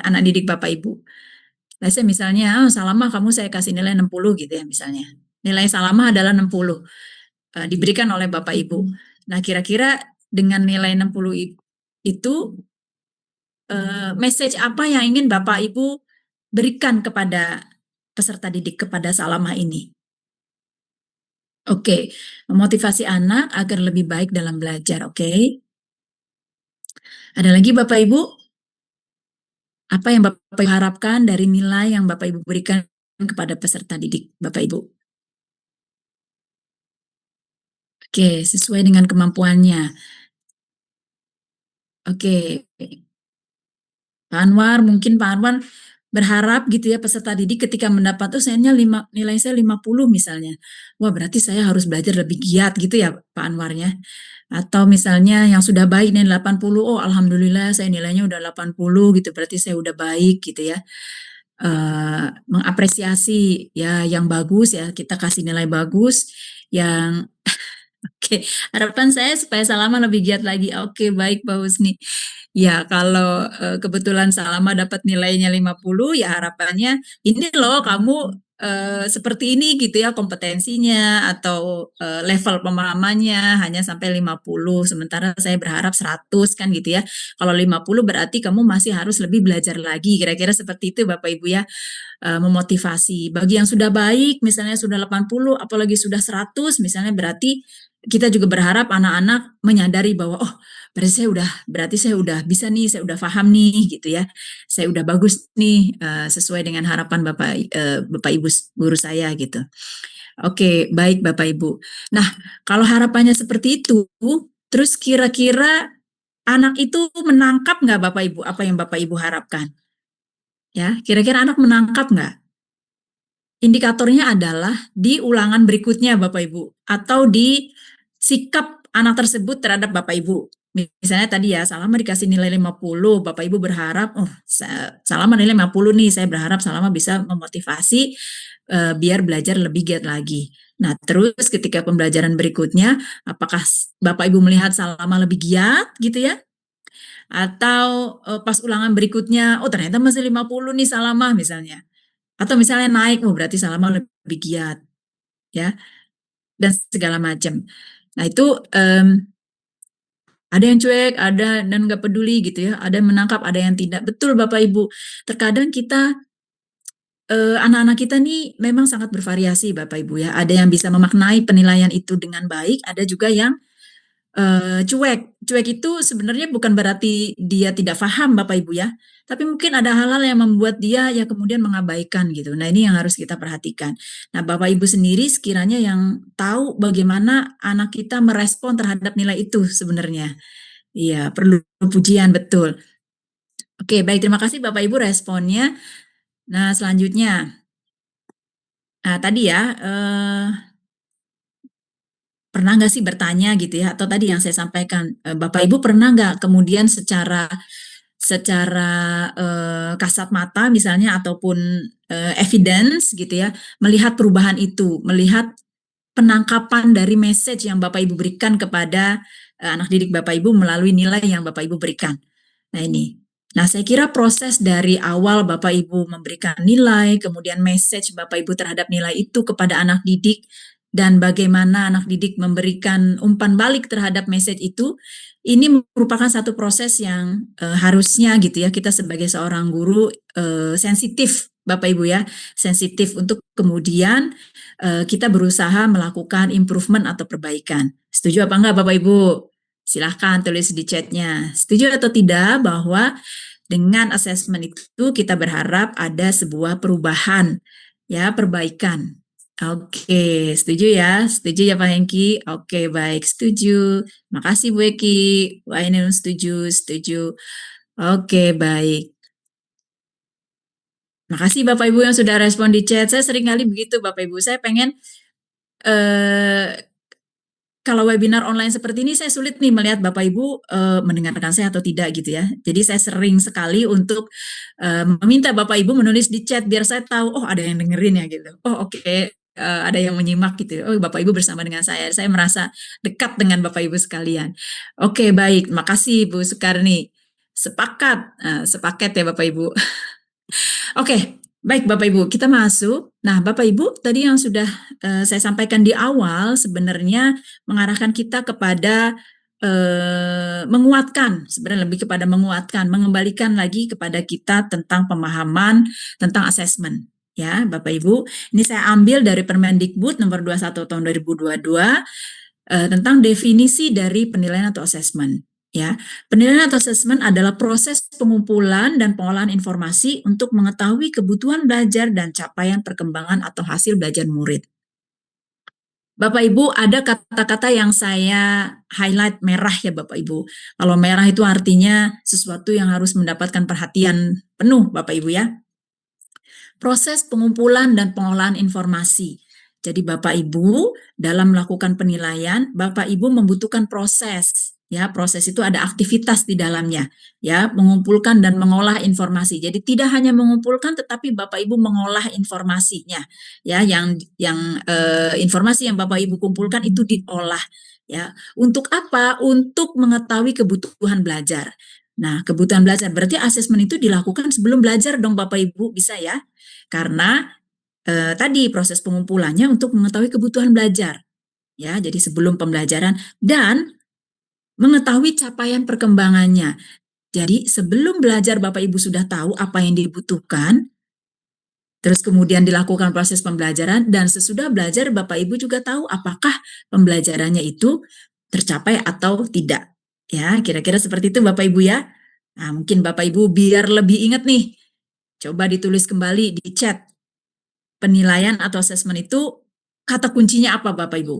anak didik Bapak Ibu? Misalnya, Salamah kamu saya kasih nilai 60 gitu ya misalnya. Nilai Salamah adalah 60, diberikan oleh Bapak Ibu. Nah kira-kira dengan nilai 60 itu message apa yang ingin Bapak Ibu berikan kepada peserta didik, kepada Salamah ini? Oke, memotivasi anak agar lebih baik dalam belajar, oke? Ada lagi Bapak Ibu? Apa yang Bapak Ibu harapkan dari nilai yang Bapak Ibu berikan kepada peserta didik Bapak Ibu? Oke, sesuai dengan kemampuannya. Oke, Pak Anwar, mungkin Pak Anwar berharap gitu ya peserta didik ketika mendapat nilai saya 50 misalnya. Wah, berarti saya harus belajar lebih giat gitu ya Pak Anwarnya. Atau misalnya yang sudah baik nih 80, oh alhamdulillah saya nilainya udah 80 gitu, berarti saya udah baik gitu ya. Mengapresiasi ya yang bagus ya, kita kasih nilai bagus yang Oke, harapan saya supaya Salama lebih giat lagi. Oke, baik Pak Husni. Ya, kalau kebetulan Salama dapat nilainya 50, ya harapannya ini loh kamu seperti ini gitu ya kompetensinya atau level pemahamannya hanya sampai 50. Sementara saya berharap 100 kan gitu ya. Kalau 50 berarti kamu masih harus lebih belajar lagi. Kira-kira seperti itu Bapak Ibu ya. Memotivasi. Bagi yang sudah baik, misalnya sudah 80, apalagi sudah 100, misalnya berarti kita juga berharap anak-anak menyadari bahwa oh berarti saya udah bisa nih, saya udah paham nih gitu ya, saya udah bagus nih sesuai dengan harapan Bapak Ibu guru saya gitu. Oke, baik Bapak Ibu. Nah, kalau harapannya seperti itu, terus kira-kira anak itu menangkap nggak Bapak Ibu apa yang Bapak Ibu harapkan? Ya, kira-kira anak menangkap nggak? Indikatornya adalah di ulangan berikutnya Bapak Ibu, atau di sikap anak tersebut terhadap Bapak Ibu. Misalnya tadi ya, Salama dikasih nilai 50, Bapak Ibu berharap, oh Salama nilai 50 nih, saya berharap Salama bisa memotivasi biar belajar lebih giat lagi. Nah, terus ketika pembelajaran berikutnya, apakah Bapak Ibu melihat Salama lebih giat gitu ya? Atau pas ulangan berikutnya, oh ternyata masih 50 nih Salama misalnya. Atau misalnya naik, oh berarti Salama lebih giat ya, dan segala macam. Nah, itu ada yang cuek, ada dan nggak peduli gitu ya, ada yang menangkap, ada yang tidak. Betul Bapak Ibu, terkadang kita, anak-anak kita nih memang sangat bervariasi Bapak Ibu ya. Ada yang bisa memaknai penilaian itu dengan baik, ada juga yang cuek. Cuek itu sebenarnya bukan berarti dia tidak paham Bapak Ibu ya, tapi mungkin ada hal-hal yang membuat dia ya kemudian mengabaikan gitu. Nah, ini yang harus kita perhatikan. Nah, Bapak Ibu sendiri sekiranya yang tahu bagaimana anak kita merespon terhadap nilai itu sebenarnya. Iya, perlu pujian, betul. Oke, baik, terima kasih Bapak Ibu responnya. Nah, selanjutnya, tadi ya, pernah nggak sih bertanya gitu ya, atau tadi yang saya sampaikan, Bapak Ibu pernah nggak kemudian secara kasat mata misalnya ataupun evidence gitu ya, melihat perubahan itu, melihat penangkapan dari message yang Bapak Ibu berikan kepada anak didik Bapak Ibu melalui nilai yang Bapak Ibu berikan. Nah, ini. Nah, saya kira proses dari awal Bapak Ibu memberikan nilai, kemudian message Bapak Ibu terhadap nilai itu kepada anak didik, dan bagaimana anak didik memberikan umpan balik terhadap message itu, ini merupakan satu proses yang harusnya gitu ya, kita sebagai seorang guru sensitif Bapak Ibu ya, sensitif untuk kemudian kita berusaha melakukan improvement atau perbaikan. Setuju apa enggak Bapak Ibu? Silahkan tulis di chatnya. Setuju atau tidak bahwa dengan assessment itu kita berharap ada sebuah perubahan, ya, perbaikan. Oke, setuju ya? Setuju ya Pak Hengki? Oke, baik, setuju. Makasih Bu Eki. Bu Ainun setuju, setuju. Oke, baik. Makasih Bapak Ibu yang sudah respon di chat. Saya sering kali begitu Bapak Ibu. Saya pengen kalau webinar online seperti ini saya sulit nih melihat Bapak Ibu mendengarkan saya atau tidak gitu ya. Jadi saya sering sekali untuk meminta Bapak Ibu menulis di chat biar saya tahu, oh ada yang dengerin ya gitu. Oh oke, ada yang menyimak gitu. Oh Bapak Ibu bersama dengan saya. Saya merasa dekat dengan Bapak Ibu sekalian. Oke, baik, makasih Bu Sukarni. Sepakat, sepaket ya Bapak Ibu. Oke, baik Bapak Ibu, kita masuk. Nah, Bapak Ibu, tadi yang sudah saya sampaikan di awal sebenarnya mengarahkan kita kepada menguatkan, sebenarnya lebih kepada menguatkan, mengembalikan lagi kepada kita tentang pemahaman tentang asesmen. Ya, Bapak Ibu, ini saya ambil dari Permendikbud nomor 21 tahun 2022 tentang definisi dari penilaian atau asesmen. Ya, penilaian atau asesmen adalah proses pengumpulan dan pengolahan informasi untuk mengetahui kebutuhan belajar dan capaian perkembangan atau hasil belajar murid. Bapak Ibu, ada kata-kata yang saya highlight merah ya Bapak Ibu. Kalau merah itu artinya sesuatu yang harus mendapatkan perhatian penuh Bapak Ibu ya. Proses pengumpulan dan pengolahan informasi. Jadi Bapak Ibu dalam melakukan penilaian, Bapak Ibu membutuhkan proses. Ya, proses itu ada aktivitas di dalamnya, ya, mengumpulkan dan mengolah informasi. Jadi tidak hanya mengumpulkan, tetapi Bapak Ibu mengolah informasinya, ya, yang informasi yang Bapak Ibu kumpulkan itu diolah, ya. Untuk apa? Untuk mengetahui kebutuhan belajar. Nah, kebutuhan belajar berarti asesmen itu dilakukan sebelum belajar dong Bapak Ibu, bisa ya? Karena tadi proses pengumpulannya untuk mengetahui kebutuhan belajar, ya. Jadi sebelum pembelajaran dan mengetahui capaian perkembangannya. Jadi sebelum belajar Bapak Ibu sudah tahu apa yang dibutuhkan, terus kemudian dilakukan proses pembelajaran, dan sesudah belajar Bapak Ibu juga tahu apakah pembelajarannya itu tercapai atau tidak. Ya, kira-kira seperti itu Bapak Ibu ya. Nah, mungkin Bapak Ibu biar lebih ingat nih, coba ditulis kembali di chat. Penilaian atau asesmen itu kata kuncinya apa Bapak Ibu?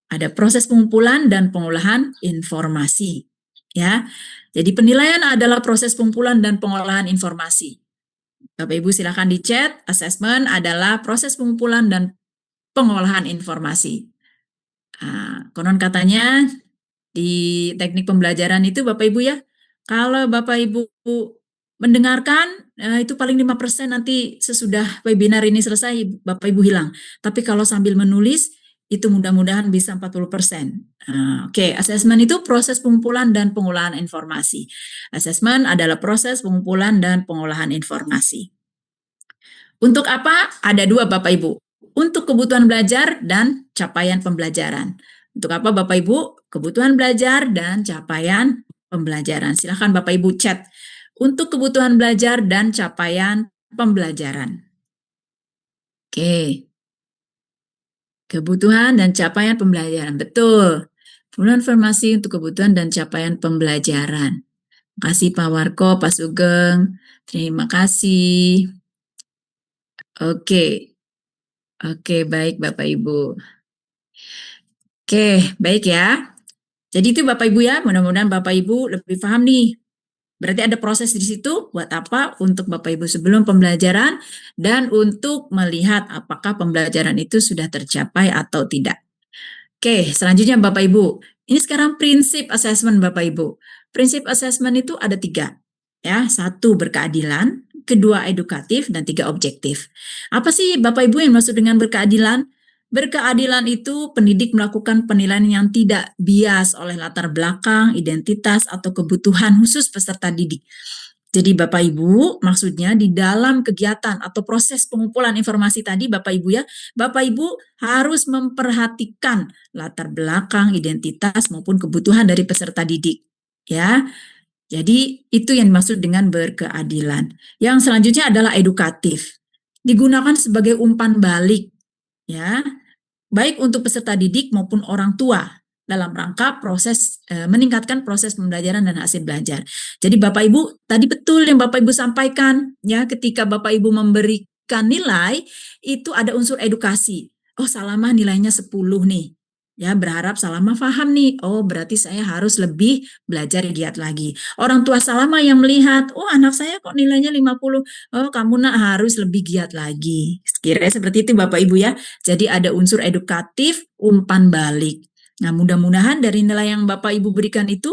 Ada proses pengumpulan dan pengolahan informasi, ya. Jadi penilaian adalah proses pengumpulan dan pengolahan informasi. Bapak Ibu silakan di chat, asesmen adalah proses pengumpulan dan pengolahan informasi. Konon katanya di teknik pembelajaran itu Bapak Ibu ya. Kalau Bapak Ibu mendengarkan, itu paling 5% nanti sesudah webinar ini selesai Bapak Ibu hilang. Tapi kalau sambil menulis, itu mudah-mudahan bisa 40%. Oke, asesmen itu proses pengumpulan dan pengolahan informasi. Asesmen adalah proses pengumpulan dan pengolahan informasi. Untuk apa? Ada dua Bapak Ibu. Untuk kebutuhan belajar dan capaian pembelajaran. Untuk apa Bapak Ibu? Kebutuhan belajar dan capaian pembelajaran. Silakan Bapak Ibu chat. Untuk kebutuhan belajar dan capaian pembelajaran. Oke. Kebutuhan dan capaian pembelajaran. Betul. Pengumpulan informasi untuk kebutuhan dan capaian pembelajaran. Terima kasih Pak Warko, Pak Sugeng. Terima kasih. Oke. Oke, baik Bapak Ibu. Oke, baik ya. Jadi itu Bapak Ibu ya, mudah-mudahan Bapak Ibu lebih paham nih. Berarti ada proses di situ, buat apa? Untuk Bapak Ibu sebelum pembelajaran dan untuk melihat apakah pembelajaran itu sudah tercapai atau tidak. Oke, selanjutnya Bapak Ibu. Ini sekarang prinsip assessment Bapak Ibu. Prinsip assessment itu ada 3. Ya, 1 berkeadilan, 2 edukatif, dan 3 objektif. Apa sih Bapak Ibu yang maksud dengan berkeadilan? Berkeadilan itu pendidik melakukan penilaian yang tidak bias oleh latar belakang, identitas, atau kebutuhan khusus peserta didik. Jadi Bapak Ibu, maksudnya di dalam kegiatan atau proses pengumpulan informasi tadi Bapak Ibu ya, Bapak Ibu harus memperhatikan latar belakang, identitas maupun kebutuhan dari peserta didik. Ya. Jadi itu yang dimaksud dengan berkeadilan. Yang selanjutnya adalah edukatif. Digunakan sebagai umpan balik ya, baik untuk peserta didik maupun orang tua dalam rangka proses meningkatkan proses pembelajaran dan hasil belajar. Jadi Bapak Ibu, tadi betul yang Bapak Ibu sampaikan ya, ketika Bapak Ibu memberikan nilai itu ada unsur edukasi. Oh, Salamah nilainya 10 nih. Ya, berharap Salamah paham nih. Oh, berarti saya harus lebih belajar giat lagi. Orang tua Salamah yang melihat, oh anak saya kok nilainya 50. Oh, kamu nak harus lebih giat lagi. Kira-kira seperti itu Bapak Ibu ya. Jadi ada unsur edukatif, umpan balik. Nah, mudah-mudahan dari nilai yang Bapak Ibu berikan itu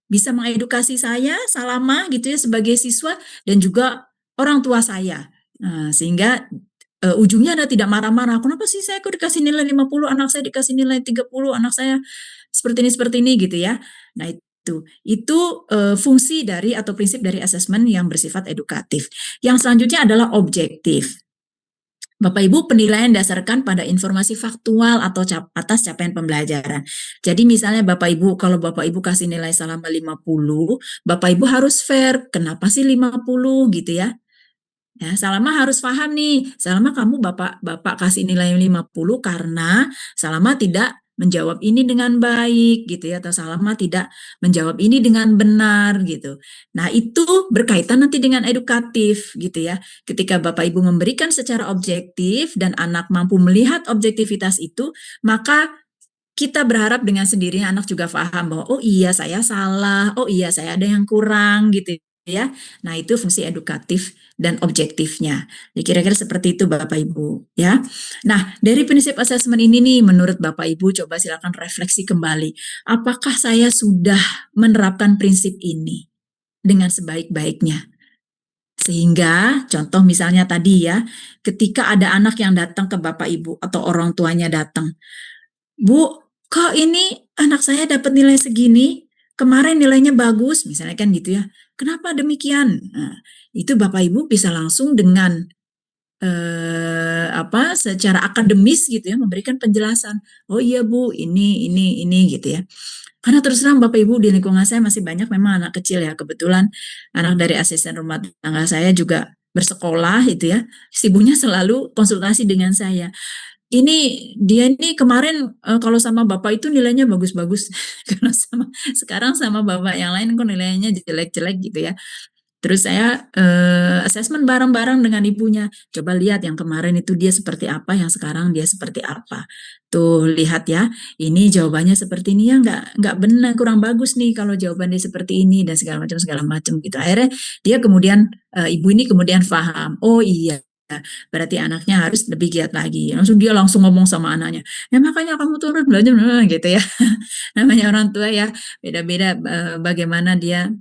bisa mengedukasi saya, Salamah gitu ya, sebagai siswa dan juga orang tua saya. Nah, sehingga ujungnya Anda tidak marah-marah. Kenapa sih saya kok dikasih nilai 50, anak saya dikasih nilai 30, anak saya seperti ini gitu ya. Nah, itu fungsi dari atau prinsip dari asesmen yang bersifat edukatif. Yang selanjutnya adalah objektif. Bapak Ibu, penilaian dasarkan pada informasi faktual atau atas capaian pembelajaran. Jadi misalnya Bapak Ibu, kalau Bapak Ibu kasih nilai Salamah 50, Bapak Ibu harus fair. Kenapa sih 50 gitu ya? Ya, Salamah harus paham nih. Salamah kamu Bapak kasih nilai 50 karena Salamah tidak menjawab ini dengan baik gitu ya, atau Salamah tidak menjawab ini dengan benar gitu. Nah, itu berkaitan nanti dengan edukatif gitu ya. Ketika Bapak Ibu memberikan secara objektif dan anak mampu melihat objektivitas itu, maka kita berharap dengan sendirinya anak juga paham bahwa oh iya saya salah, oh iya saya ada yang kurang gitu ya. Nah, itu fungsi edukatif dan objektifnya. Jadi kira-kira seperti itu Bapak Ibu ya. Nah, dari prinsip assessment ini nih menurut Bapak Ibu coba silakan refleksi kembali. Apakah saya sudah menerapkan prinsip ini dengan sebaik-baiknya? Sehingga contoh misalnya tadi ya, ketika ada anak yang datang ke Bapak Ibu atau orang tuanya datang, Bu, kok ini anak saya dapat nilai segini? Kemarin nilainya bagus, misalnya kan gitu ya. Kenapa demikian? Nah, itu Bapak Ibu bisa langsung dengan secara akademis gitu ya memberikan penjelasan. Oh iya Bu, ini gitu ya. Karena terus terang Bapak Ibu di lingkungan saya masih banyak memang anak kecil ya. Kebetulan anak dari asisten rumah tangga saya juga bersekolah itu ya. Ibunya selalu konsultasi dengan saya. Dia kemarin kalau sama Bapak itu nilainya bagus-bagus. Kalau sekarang sama Bapak yang lain kok nilainya jelek-jelek gitu ya. Terus saya asesmen bareng-bareng dengan ibunya. Coba lihat yang kemarin itu dia seperti apa, yang sekarang dia seperti apa. Tuh lihat ya, ini jawabannya seperti ini ya, nggak benar, kurang bagus nih kalau jawabannya seperti ini dan segala macam gitu. Akhirnya dia kemudian ibu ini kemudian paham. Oh iya, berarti anaknya harus lebih giat lagi. Langsung ngomong sama anaknya, ya makanya kamu turun belajar gitu ya. Namanya orang tua ya, beda-beda bagaimana dia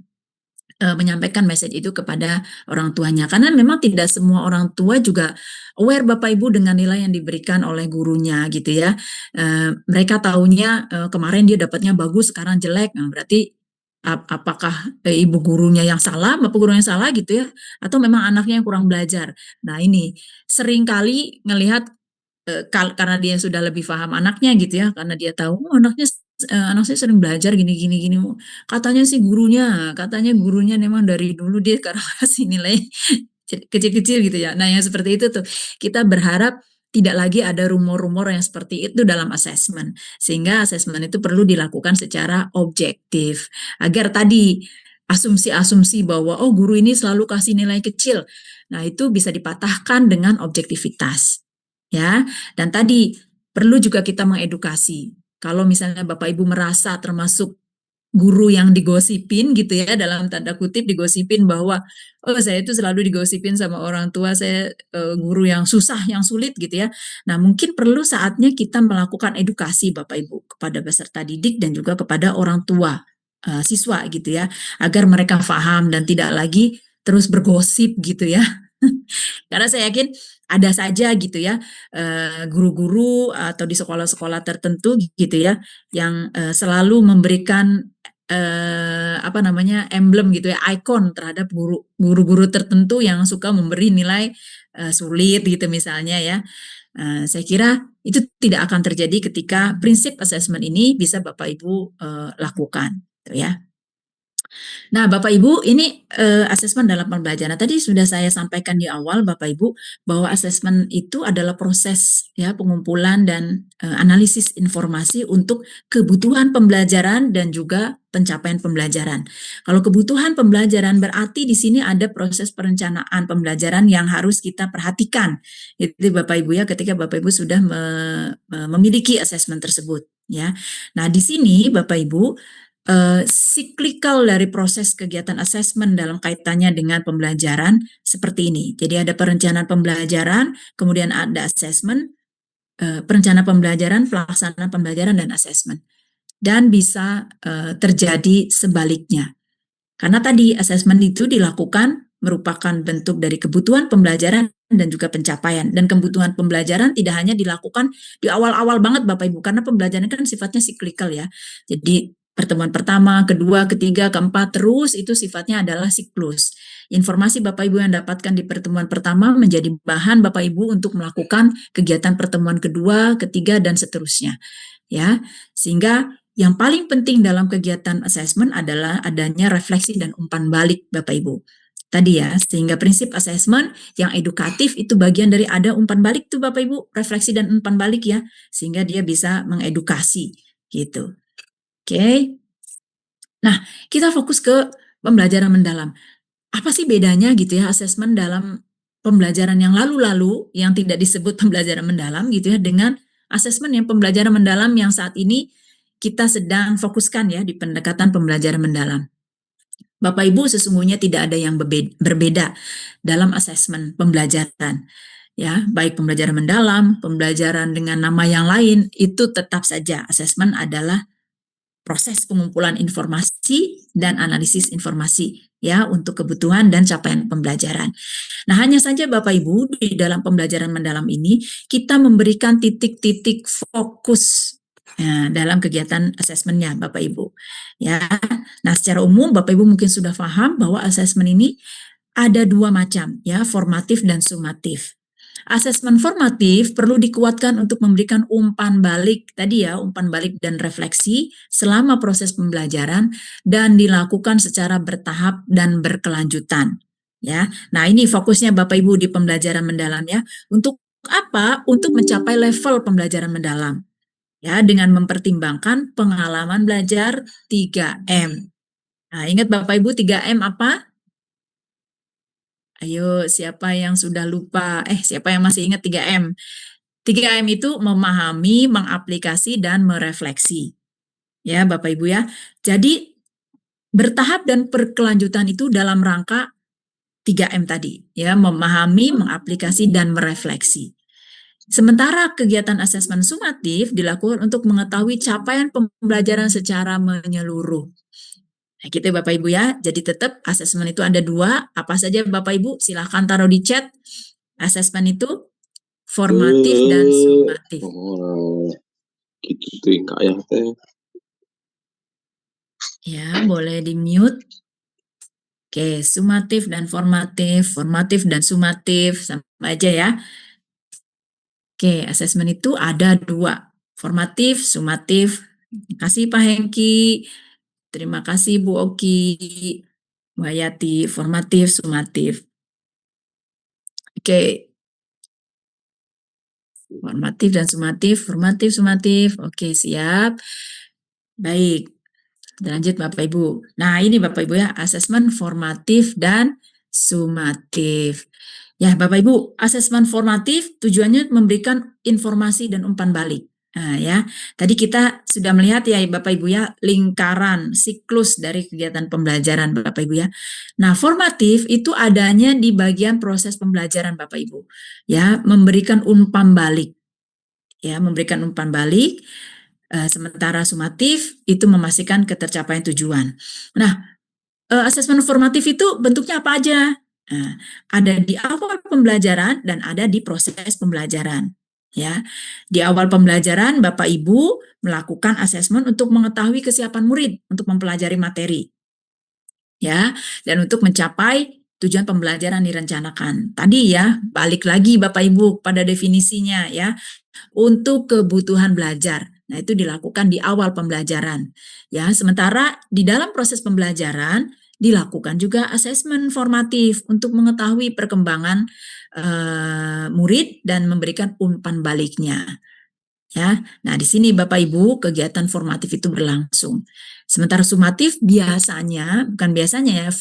menyampaikan message itu kepada orang tuanya. Karena memang tidak semua orang tua juga aware Bapak Ibu dengan nilai yang diberikan oleh gurunya gitu ya. Mereka taunya kemarin dia dapatnya bagus, sekarang jelek. Nah, berarti apakah ibu gurunya yang salah, bapak gurunya yang salah gitu ya, atau memang anaknya yang kurang belajar. Nah ini seringkali ngelihat karena dia sudah lebih paham anaknya gitu ya, karena dia tahu anak saya sering belajar gini gini gini. Katanya gurunya memang dari dulu dia karena kasih nilai kecil-kecil gitu ya. Nah yang seperti itu tuh kita berharap tidak lagi ada rumor-rumor yang seperti itu dalam asesmen, sehingga asesmen itu perlu dilakukan secara objektif agar tadi asumsi-asumsi bahwa oh guru ini selalu kasih nilai kecil, nah itu bisa dipatahkan dengan objektivitas ya. Dan tadi perlu juga kita mengedukasi. Kalau misalnya Bapak Ibu merasa termasuk guru yang digosipin gitu ya, dalam tanda kutip digosipin bahwa oh saya itu selalu digosipin sama orang tua saya guru yang susah, yang sulit gitu ya. Nah mungkin perlu saatnya kita melakukan edukasi Bapak Ibu kepada peserta didik dan juga kepada orang tua siswa gitu ya, agar mereka paham dan tidak lagi terus bergosip gitu ya. Karena saya yakin ada saja gitu ya guru-guru atau di sekolah-sekolah tertentu gitu ya yang selalu memberikan emblem gitu ya, ikon terhadap guru-guru tertentu yang suka memberi nilai sulit gitu misalnya ya. Saya kira itu tidak akan terjadi ketika prinsip assessment ini bisa Bapak Ibu lakukan gitu ya. Nah, Bapak Ibu, ini asesmen dalam pembelajaran. Tadi sudah saya sampaikan di awal, Bapak Ibu, bahwa asesmen itu adalah proses ya pengumpulan dan analisis informasi untuk kebutuhan pembelajaran dan juga pencapaian pembelajaran. Kalau kebutuhan pembelajaran berarti di sini ada proses perencanaan pembelajaran yang harus kita perhatikan. Itu Bapak Ibu ya, ketika Bapak Ibu sudah memiliki asesmen tersebut ya. Nah, di sini Bapak Ibu cyclical dari proses kegiatan asesmen dalam kaitannya dengan pembelajaran seperti ini. Jadi ada perencanaan pembelajaran, kemudian ada asesmen, perencanaan pembelajaran, pelaksanaan pembelajaran, dan asesmen. Dan bisa terjadi sebaliknya. Karena tadi asesmen itu dilakukan merupakan bentuk dari kebutuhan pembelajaran dan juga pencapaian. Dan kebutuhan pembelajaran tidak hanya dilakukan di awal-awal banget Bapak Ibu, karena pembelajaran kan sifatnya cyclical ya. Jadi pertemuan pertama, kedua, ketiga, keempat, terus itu sifatnya adalah siklus. Informasi Bapak Ibu yang dapatkan di pertemuan pertama menjadi bahan Bapak Ibu untuk melakukan kegiatan pertemuan kedua, ketiga, dan seterusnya. Ya, sehingga yang paling penting dalam kegiatan asesmen adalah adanya refleksi dan umpan balik Bapak Ibu. Tadi ya, sehingga prinsip asesmen yang edukatif itu bagian dari ada umpan balik tuh Bapak Ibu, refleksi dan umpan balik ya, sehingga dia bisa mengedukasi gitu. Oke. Nah, kita fokus ke pembelajaran mendalam. Apa sih bedanya gitu ya asesmen dalam pembelajaran yang lalu-lalu yang tidak disebut pembelajaran mendalam gitu ya dengan asesmen yang pembelajaran mendalam yang saat ini kita sedang fokuskan ya di pendekatan pembelajaran mendalam. Bapak Ibu sesungguhnya tidak ada yang berbeda dalam asesmen pembelajaran. Ya, baik pembelajaran mendalam, pembelajaran dengan nama yang lain itu tetap saja asesmen adalah proses pengumpulan informasi dan analisis informasi ya untuk kebutuhan dan capaian pembelajaran. Nah, hanya saja Bapak Ibu di dalam pembelajaran mendalam ini kita memberikan titik-titik fokus ya, dalam kegiatan asesmennya Bapak Ibu. Ya. Nah, secara umum Bapak Ibu mungkin sudah paham bahwa asesmen ini ada dua macam ya, formatif dan sumatif. Asesmen formatif perlu dikuatkan untuk memberikan umpan balik tadi ya, umpan balik dan refleksi selama proses pembelajaran dan dilakukan secara bertahap dan berkelanjutan. Ya, nah ini fokusnya Bapak Ibu di pembelajaran mendalam ya. Untuk apa? Untuk mencapai level pembelajaran mendalam. Ya, dengan mempertimbangkan pengalaman belajar 3M. Nah, ingat Bapak Ibu 3M apa? Ayo, siapa yang sudah lupa? Siapa yang masih ingat 3M? 3M itu memahami, mengaplikasi, dan merefleksi. Ya, Bapak Ibu ya. Jadi, bertahap dan berkelanjutan itu dalam rangka 3M tadi, ya, memahami, mengaplikasi, dan merefleksi. Sementara kegiatan asesmen sumatif dilakukan untuk mengetahui capaian pembelajaran secara menyeluruh. Nah, gitu Bapak Ibu ya. Jadi tetap asesmen itu ada 2. Apa saja Bapak Ibu? Silahkan taruh di chat. Asesmen itu formatif dan sumatif. Oh, gitu tingkah ya teh. Ya, boleh di-mute. Oke, sumatif dan formatif dan sumatif, sama aja ya. Oke, asesmen itu ada 2, formatif, sumatif. Terima kasih Pak Hengki, terima kasih Bu Oki, Bu Hayati, formatif, sumatif. Oke, formatif dan sumatif, formatif, sumatif. Oke, siap. Baik, lanjut Bapak Ibu. Nah, ini Bapak Ibu ya, asesmen formatif dan sumatif. Ya, Bapak Ibu, asesmen formatif tujuannya memberikan informasi dan umpan balik. Nah, ya, tadi kita sudah melihat ya Bapak Ibu ya, lingkaran siklus dari kegiatan pembelajaran Bapak Ibu ya. Nah, formatif itu adanya di bagian proses pembelajaran Bapak Ibu. Ya, memberikan umpan balik. Ya, memberikan umpan balik. Sementara sumatif itu memastikan ketercapaian tujuan. Nah, asesmen formatif itu bentuknya apa aja? Nah, ada di awal pembelajaran dan ada di proses pembelajaran. Ya, di awal pembelajaran Bapak Ibu melakukan asesmen untuk mengetahui kesiapan murid untuk mempelajari materi. Ya, dan untuk mencapai tujuan pembelajaran direncanakan. Tadi ya, balik lagi Bapak Ibu pada definisinya ya. Untuk kebutuhan belajar. Nah, itu dilakukan di awal pembelajaran. Ya, sementara di dalam proses pembelajaran dilakukan juga asesmen formatif untuk mengetahui perkembangan murid dan memberikan umpan baliknya. Ya, nah di sini Bapak Ibu kegiatan formatif itu berlangsung. Sementara sumatif biasanya, bukan biasanya ya,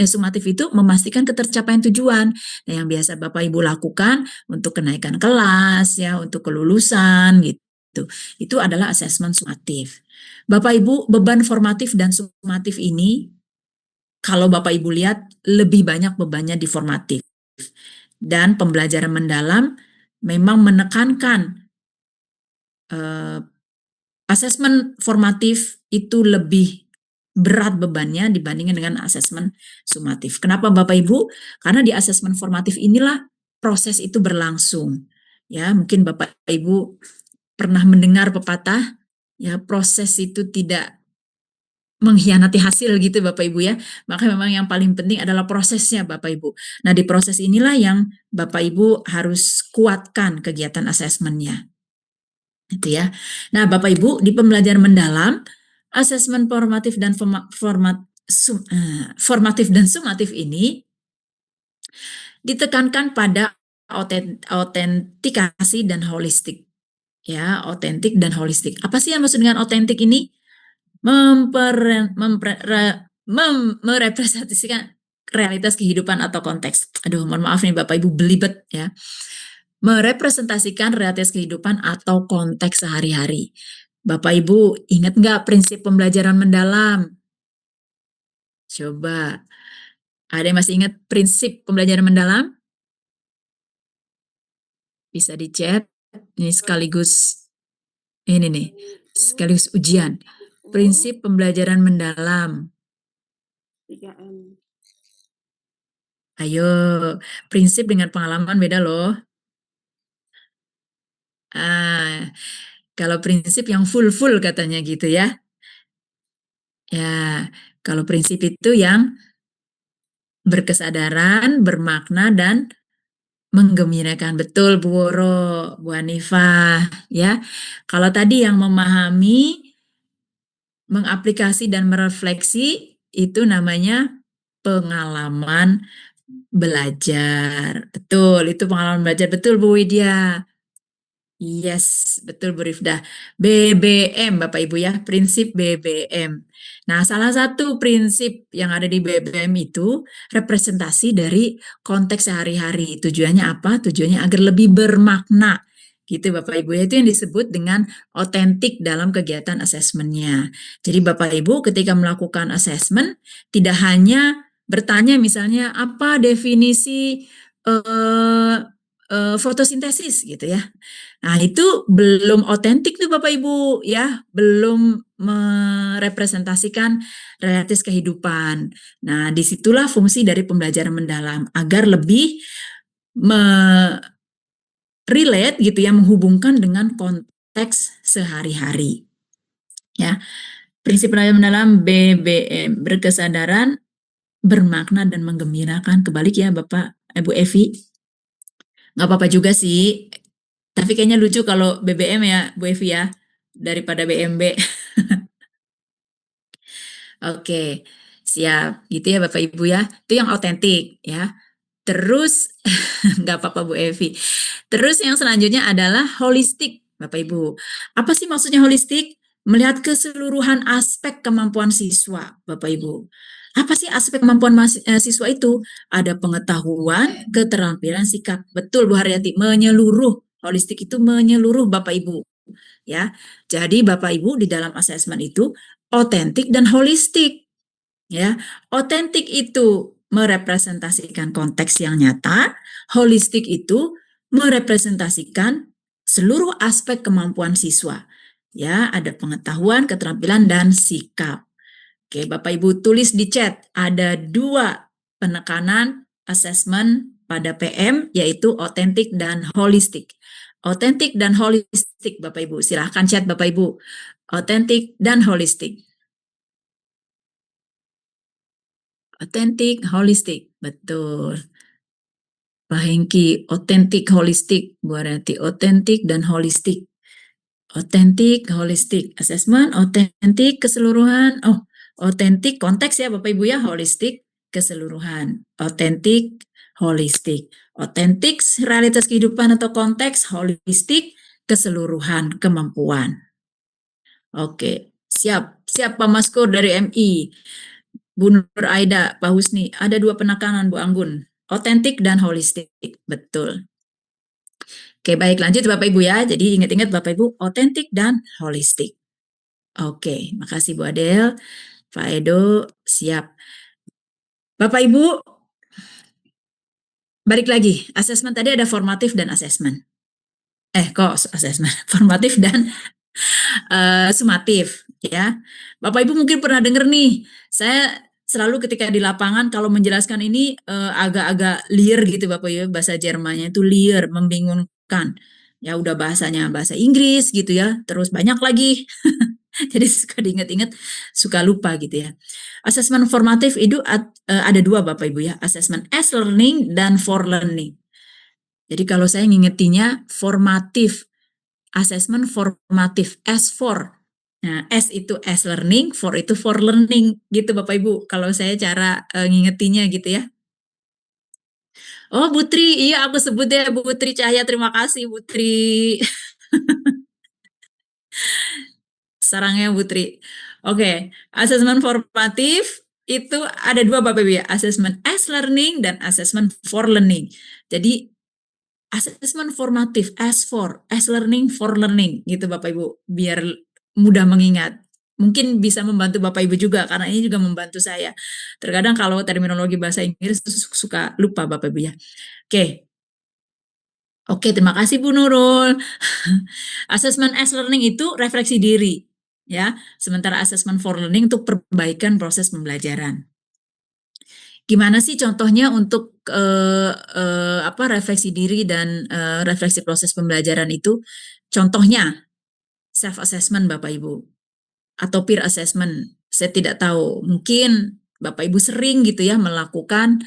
sumatif itu memastikan ketercapaian tujuan. Nah, yang biasa Bapak Ibu lakukan untuk kenaikan kelas ya, untuk kelulusan gitu. Itu adalah asesmen sumatif. Bapak Ibu, beban formatif dan sumatif ini kalau Bapak Ibu lihat lebih banyak bebannya di formatif. Dan pembelajaran mendalam memang menekankan asesmen formatif itu lebih berat bebannya dibandingkan dengan asesmen sumatif. Kenapa Bapak Ibu? Karena di asesmen formatif inilah proses itu berlangsung. Ya, mungkin Bapak Ibu pernah mendengar pepatah, ya proses itu tidak mengkhianati hasil gitu Bapak Ibu ya. Maka memang yang paling penting adalah prosesnya Bapak Ibu. Nah, di proses inilah yang Bapak Ibu harus kuatkan kegiatan asesmennya. Itu ya. Nah, Bapak Ibu, di pembelajaran mendalam, asesmen formatif dan formatif dan sumatif ini ditekankan pada autentikasi dan holistik. Ya, otentik dan holistik. Apa sih yang maksud dengan otentik ini? Merepresentasikan realitas kehidupan atau konteks. Aduh, mohon maaf nih Bapak Ibu belibet ya. Merepresentasikan realitas kehidupan atau konteks sehari-hari. Bapak Ibu ingat nggak prinsip pembelajaran mendalam? Coba, ada yang masih ingat prinsip pembelajaran mendalam? Bisa di chat, ini sekaligus ujian. Prinsip pembelajaran mendalam. 3M. Ayo, prinsip dengan pengalaman beda loh. Kalau prinsip yang full katanya gitu ya. Ya, kalau prinsip itu yang berkesadaran, bermakna, dan menggembirakan. Betul Bu Woro, Bu Hanifah ya. Kalau tadi yang memahami, mengaplikasi dan merefleksi itu namanya pengalaman belajar. Betul, itu pengalaman belajar. Betul Bu Widya. Yes, betul Bu Rifdah. BBM Bapak Ibu ya, prinsip BBM. Nah, salah satu prinsip yang ada di BBM itu representasi dari konteks sehari-hari. Tujuannya apa? Tujuannya agar lebih bermakna. Gitu Bapak Ibu, itu yang disebut dengan otentik dalam kegiatan asesmennya. Jadi Bapak Ibu ketika melakukan asesmen tidak hanya bertanya misalnya apa definisi fotosintesis gitu ya. Nah, itu belum otentik tuh Bapak Ibu ya, belum merepresentasikan realitas kehidupan. Nah, disitulah fungsi dari pembelajaran mendalam agar lebih relate gitu ya, menghubungkan dengan konteks sehari-hari. Ya, prinsip pembelajaran mendalam BBM, berkesadaran, bermakna dan menggembirakan. Kebalik ya Bapak Ibu Evi. Nggak apa-apa juga sih. Tapi kayaknya lucu kalau BBM ya Bu Evi ya, daripada BMB. Oke, siap. Gitu ya Bapak Ibu ya. Itu yang otentik ya. Terus, nggak apa-apa Bu Evi. Terus yang selanjutnya adalah holistik Bapak Ibu. Apa sih maksudnya holistik? Melihat keseluruhan aspek kemampuan siswa Bapak Ibu. Apa sih aspek kemampuan siswa itu? Ada pengetahuan, keterampilan, sikap. Betul Bu Haryati, menyeluruh. Holistik itu menyeluruh Bapak Ibu. Ya, jadi Bapak Ibu di dalam asesmen itu otentik dan holistik. Ya, otentik itu merepresentasikan konteks yang nyata, holistik itu merepresentasikan seluruh aspek kemampuan siswa. Ya, ada pengetahuan, keterampilan, dan sikap. Oke, Bapak Ibu tulis di chat, ada 2 penekanan asesmen pada PM, yaitu otentik dan holistik. Otentik dan holistik, Bapak Ibu. Silahkan chat, Bapak Ibu. Otentik dan holistik. Otentik, holistik. Betul. Pak Hengki, otentik, holistik. Berarti otentik dan holistik. Otentik, holistik. Assessment, otentik, keseluruhan. Oh, otentik, konteks ya Bapak Ibu ya. Holistik, keseluruhan. Otentik, holistik. Otentik, realitas kehidupan atau konteks. Holistik, keseluruhan kemampuan. Oke, siap. Siap Pak Maskur dari MI. Bu Nur Aida, Pak Husni, ada 2 penekanan Bu Anggun, otentik dan holistik, betul. Oke, baik lanjut Bapak Ibu ya, jadi ingat-ingat Bapak Ibu, otentik dan holistik. Oke, makasih Bu Adel, Pak Edo, siap. Bapak Ibu, balik lagi, asesmen tadi ada formatif dan asesmen. Kok asesmen, formatif dan sumatif ya. Bapak Ibu mungkin pernah dengar nih, saya selalu ketika di lapangan kalau menjelaskan ini agak-agak liar gitu Bapak Ibu, bahasa Jermannya itu liar, membingungkan. Ya udah bahasanya bahasa Inggris gitu ya, terus banyak lagi. Jadi suka diingat-ingat, suka lupa gitu ya. Asesmen formatif itu ada 2 Bapak Ibu ya, asesmen as learning dan for learning. Jadi kalau saya ngingetinya formatif, asesmen formatif, as for. Nah, S itu as learning, for itu for learning gitu Bapak Ibu. Kalau saya cara ngingetinya gitu ya. Oh, Putri, iya aku sebut ya Bu Putri Cahaya. Terima kasih Putri. Sarangnya Putri. Oke, asesmen formatif itu ada 2 Bapak Ibu ya, asesmen as learning dan asesmen for learning. Jadi asesmen formatif as learning for learning gitu Bapak Ibu, biar mudah mengingat. Mungkin bisa membantu Bapak Ibu juga karena ini juga membantu saya. Terkadang kalau terminologi bahasa Inggris suka lupa Bapak Ibu ya. Oke, terima kasih Bu Nurul. Asesmen as learning itu refleksi diri ya, sementara asesmen for learning itu perbaikan proses pembelajaran. Gimana sih contohnya untuk refleksi diri dan refleksi proses pembelajaran itu? Contohnya self assessment Bapak Ibu atau peer assessment. Saya tidak tahu, mungkin Bapak Ibu sering gitu ya melakukan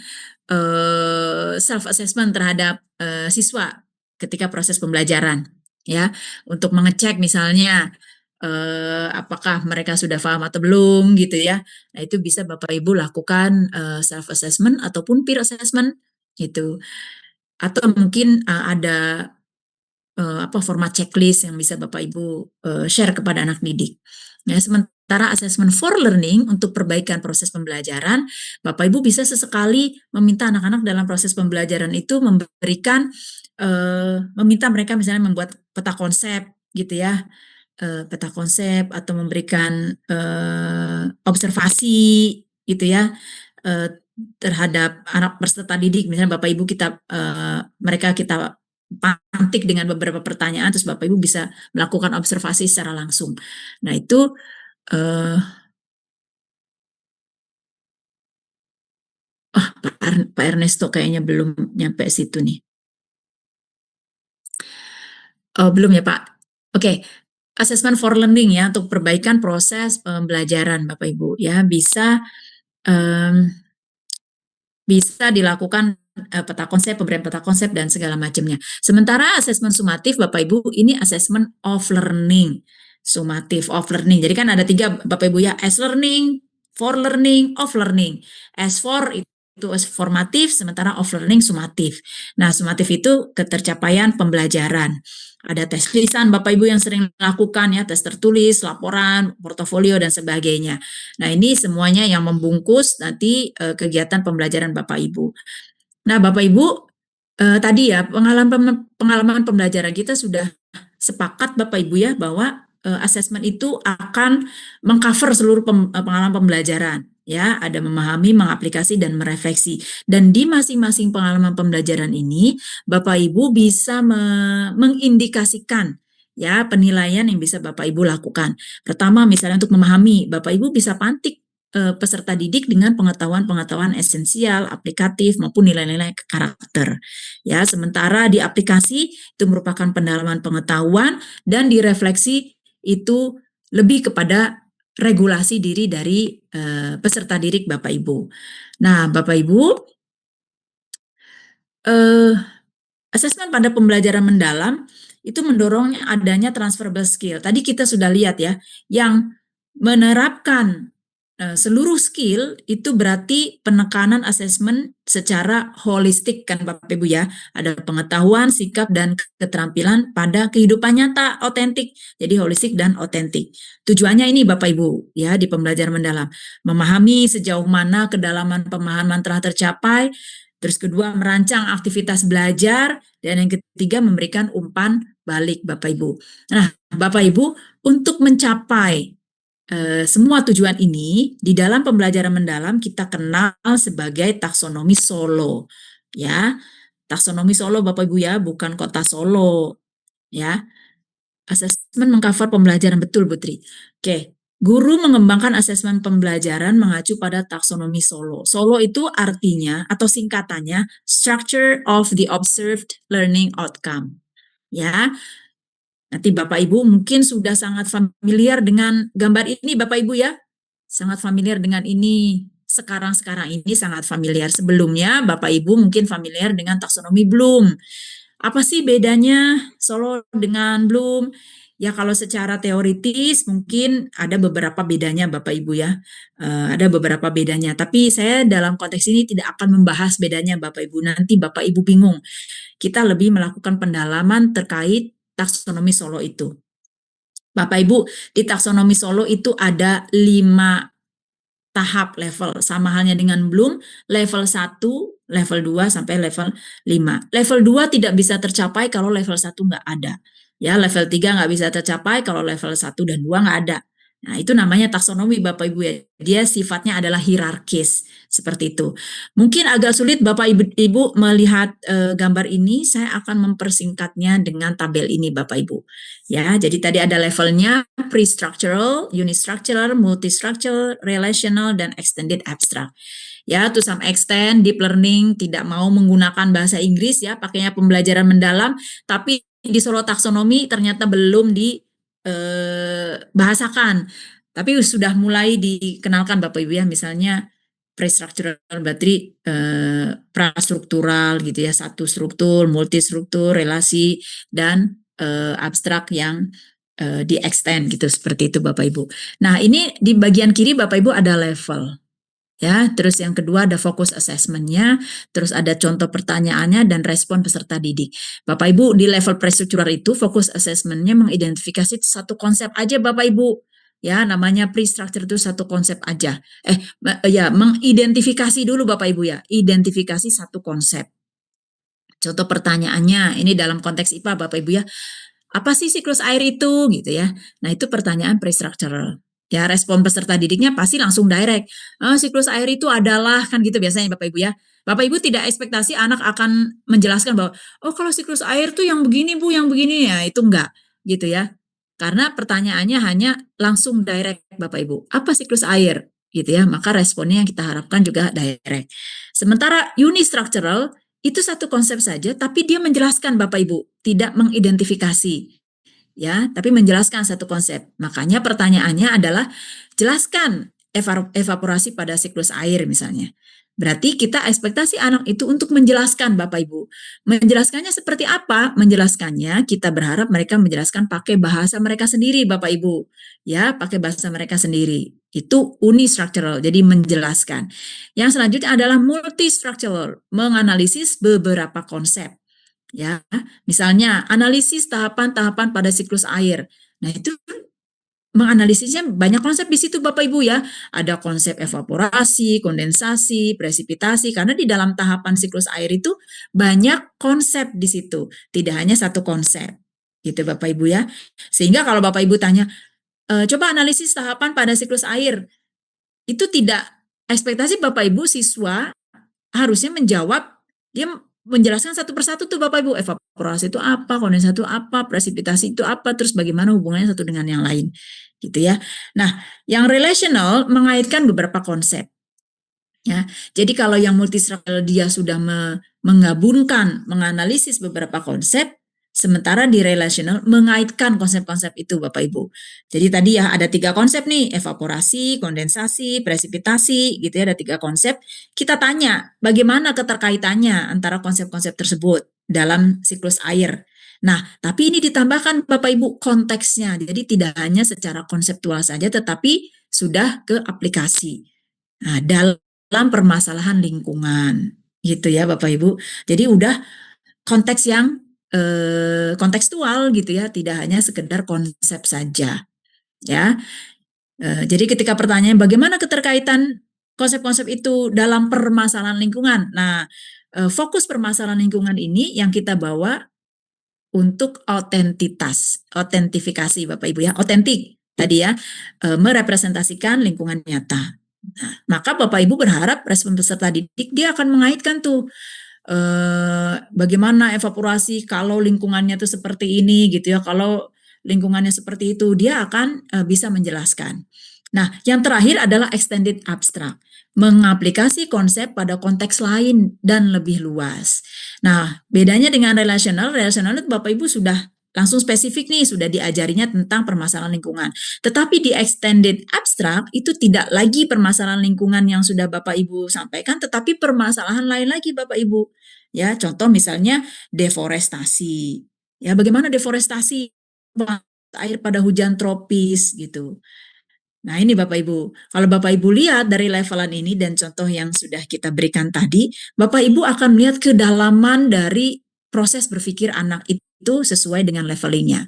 self assessment terhadap siswa ketika proses pembelajaran ya, untuk mengecek misalnya apakah mereka sudah paham atau belum gitu ya. Nah, itu bisa Bapak Ibu lakukan self assessment ataupun peer assessment gitu. Atau mungkin ada format checklist yang bisa Bapak Ibu share kepada anak didik. Ya, sementara assessment for learning untuk perbaikan proses pembelajaran, Bapak Ibu bisa sesekali meminta anak-anak dalam proses pembelajaran itu meminta mereka misalnya membuat peta konsep gitu ya, peta konsep atau memberikan observasi gitu ya, terhadap anak peserta didik, misalnya Bapak Ibu mereka kita pantik dengan beberapa pertanyaan, terus Bapak Ibu bisa melakukan observasi secara langsung. Nah itu Pak Ernesto kayaknya belum nyampe situ nih. Oh, belum ya Pak? Oke. Assessment for learning ya, untuk perbaikan proses pembelajaran Bapak Ibu ya, bisa dilakukan peta konsep, pemberian peta konsep dan segala macamnya. Sementara asesmen sumatif Bapak Ibu ini asesmen of learning. Sumatif of learning. Jadi kan ada 3 Bapak Ibu ya, as learning, for learning, of learning. As for itu formatif, sementara of learning sumatif. Nah, sumatif itu ketercapaian pembelajaran. Ada tes lisan Bapak Ibu yang sering lakukan ya, tes tertulis, laporan, portofolio dan sebagainya. Nah, ini semuanya yang membungkus nanti kegiatan pembelajaran Bapak Ibu. Nah, Bapak Ibu tadi ya pengalaman pembelajaran kita sudah sepakat Bapak Ibu ya bahwa asesmen itu akan mengcover seluruh pengalaman pembelajaran ya, ada memahami, mengaplikasi dan merefleksi. Dan di masing-masing pengalaman pembelajaran ini Bapak Ibu bisa mengindikasikan ya penilaian yang bisa Bapak Ibu lakukan. Pertama misalnya untuk memahami, Bapak Ibu bisa pantik peserta didik dengan pengetahuan-pengetahuan esensial, aplikatif maupun nilai-nilai karakter. Ya, sementara di aplikasi itu merupakan pendalaman pengetahuan dan direfleksi itu lebih kepada regulasi diri dari peserta didik Bapak Ibu. Nah, Bapak Ibu, asesmen pada pembelajaran mendalam itu mendorong adanya transferable skill. Tadi kita sudah lihat ya, yang menerapkan seluruh skill itu berarti penekanan asesmen secara holistik kan Bapak Ibu ya. Ada pengetahuan, sikap, dan keterampilan pada kehidupan nyata, otentik. Jadi holistik dan otentik. Tujuannya ini Bapak Ibu ya di pembelajaran mendalam. Memahami sejauh mana kedalaman pemahaman telah tercapai. Terus kedua merancang aktivitas belajar. Dan yang ketiga memberikan umpan balik Bapak Ibu. Nah Bapak Ibu untuk mencapai semua tujuan ini di dalam pembelajaran mendalam kita kenal sebagai taksonomi Solo ya. Taksonomi Solo Bapak Ibu ya, bukan kota Solo ya. Asesmen mengcover pembelajaran betul Putri. Oke, guru mengembangkan asesmen pembelajaran mengacu pada taksonomi Solo. Solo itu artinya atau singkatannya Structure of the Observed Learning Outcome. Ya, nanti Bapak Ibu mungkin sudah sangat familiar dengan gambar ini Bapak Ibu ya. Sangat familiar dengan ini. Sekarang ini sangat familiar. Sebelumnya Bapak Ibu mungkin familiar dengan taksonomi Bloom. Apa sih bedanya Solo dengan Bloom? Ya kalau secara teoritis mungkin ada beberapa bedanya Bapak Ibu ya. Ada beberapa bedanya. Tapi saya dalam konteks ini tidak akan membahas bedanya Bapak Ibu. Nanti Bapak Ibu bingung. Kita lebih melakukan pendalaman terkait taksonomi Solo itu. Bapak Ibu, di taksonomi Solo itu ada 5 tahap level, sama halnya dengan Bloom, level 1, level 2, sampai level 5. Level 2 tidak bisa tercapai kalau level 1 nggak ada. Ya, level 3 nggak bisa tercapai kalau level 1 dan 2 nggak ada. Nah, itu namanya taksonomi Bapak Ibu ya. Dia sifatnya adalah hierarkis, seperti itu. Mungkin agak sulit Bapak Ibu melihat gambar ini, saya akan mempersingkatnya dengan tabel ini Bapak Ibu. Ya, jadi tadi ada levelnya pre-structural, unistructural, multistructural, relational, dan extended abstract. Ya, to some extent deep learning tidak mau menggunakan bahasa Inggris ya, pakainya pembelajaran mendalam, tapi di Solo taksonomi ternyata belum bahasakan, tapi sudah mulai dikenalkan Bapak Ibu ya, misalnya pre-structural berarti prastruktural gitu ya, satu struktur, multistruktur, relasi, dan abstrak yang di-extend gitu, seperti itu Bapak Ibu. Nah ini di bagian kiri Bapak Ibu ada level. Ya, terus yang kedua ada fokus assessment-nya, terus ada contoh pertanyaannya dan respon peserta didik. Bapak Ibu di level prestruktural itu fokus assessment-nya mengidentifikasi satu konsep aja Bapak Ibu. Ya, namanya pre-structure itu satu konsep aja. Mengidentifikasi dulu Bapak Ibu ya, identifikasi satu konsep. Contoh pertanyaannya ini dalam konteks IPA Bapak Ibu ya. Apa sih siklus air itu gitu ya. Nah, itu pertanyaan pre-structural. Ya, respon peserta didiknya pasti langsung direct. Siklus air itu adalah, kan gitu biasanya Bapak Ibu ya. Bapak Ibu tidak ekspektasi anak akan menjelaskan bahwa, oh kalau siklus air tuh yang begini Bu, yang begini ya, itu enggak gitu ya. Karena pertanyaannya hanya langsung direct Bapak Ibu. Apa siklus air? Gitu ya, maka responnya yang kita harapkan juga direct. Sementara unistructural itu satu konsep saja, tapi dia menjelaskan Bapak Ibu, tidak mengidentifikasi. Ya, tapi menjelaskan satu konsep. Makanya pertanyaannya adalah jelaskan evaporasi pada siklus air misalnya. Berarti kita ekspektasi anak itu untuk menjelaskan Bapak Ibu. Menjelaskannya seperti apa? Menjelaskannya kita berharap mereka menjelaskan pakai bahasa mereka sendiri Bapak Ibu. Ya, pakai bahasa mereka sendiri. Itu unistructural, jadi menjelaskan. Yang selanjutnya adalah multistructural, menganalisis beberapa konsep. Ya, misalnya analisis tahapan-tahapan pada siklus air. Nah, itu menganalisisnya banyak konsep di situ Bapak Ibu ya. Ada konsep evaporasi, kondensasi, presipitasi, karena di dalam tahapan siklus air itu banyak konsep di situ, tidak hanya satu konsep. Gitu Bapak Ibu ya. Sehingga kalau Bapak Ibu tanya, coba analisis tahapan pada siklus air. Itu tidak ekspektasi Bapak Ibu siswa harusnya menjawab, dia menjelaskan satu persatu tuh Bapak Ibu, evaporasi itu apa, kondensasi itu apa, presipitasi itu apa, terus bagaimana hubungannya satu dengan yang lain, gitu ya. Nah, yang relational mengaitkan beberapa konsep. Ya, jadi kalau yang multistructural dia sudah menggabungkan, menganalisis beberapa konsep, sementara di relational mengaitkan konsep-konsep itu Bapak Ibu. Jadi tadi ya ada 3 konsep nih, evaporasi, kondensasi, presipitasi gitu ya, ada 3 konsep. Kita tanya bagaimana keterkaitannya antara konsep-konsep tersebut dalam siklus air. Nah, tapi ini ditambahkan Bapak Ibu konteksnya. Jadi tidak hanya secara konseptual saja tetapi sudah ke aplikasi. Nah, dalam permasalahan lingkungan gitu ya Bapak Ibu. Jadi udah konteks yang kontekstual gitu ya, tidak hanya sekedar konsep saja ya. Jadi ketika pertanyaan bagaimana keterkaitan konsep-konsep itu dalam permasalahan lingkungan. Nah, fokus permasalahan lingkungan ini yang kita bawa untuk autentifikasi Bapak Ibu ya, otentik tadi ya, merepresentasikan lingkungan nyata. Nah, maka Bapak Ibu berharap respon peserta didik dia akan mengaitkan tuh bagaimana evaporasi kalau lingkungannya tuh seperti ini gitu ya, kalau lingkungannya seperti itu dia akan bisa menjelaskan. Nah, yang terakhir adalah extended abstract, mengaplikasi konsep pada konteks lain dan lebih luas. Nah, bedanya dengan relational itu Bapak Ibu sudah langsung spesifik nih, sudah diajarinya tentang permasalahan lingkungan. Tetapi di extended abstract itu tidak lagi permasalahan lingkungan yang sudah Bapak Ibu sampaikan, tetapi permasalahan lain lagi Bapak Ibu. Ya, contoh misalnya deforestasi. Ya, bagaimana deforestasi air pada hujan tropis gitu. Nah ini Bapak Ibu, kalau Bapak Ibu lihat dari levelan ini dan contoh yang sudah kita berikan tadi, Bapak Ibu akan melihat kedalaman dari proses berpikir anak itu sesuai dengan levelingnya.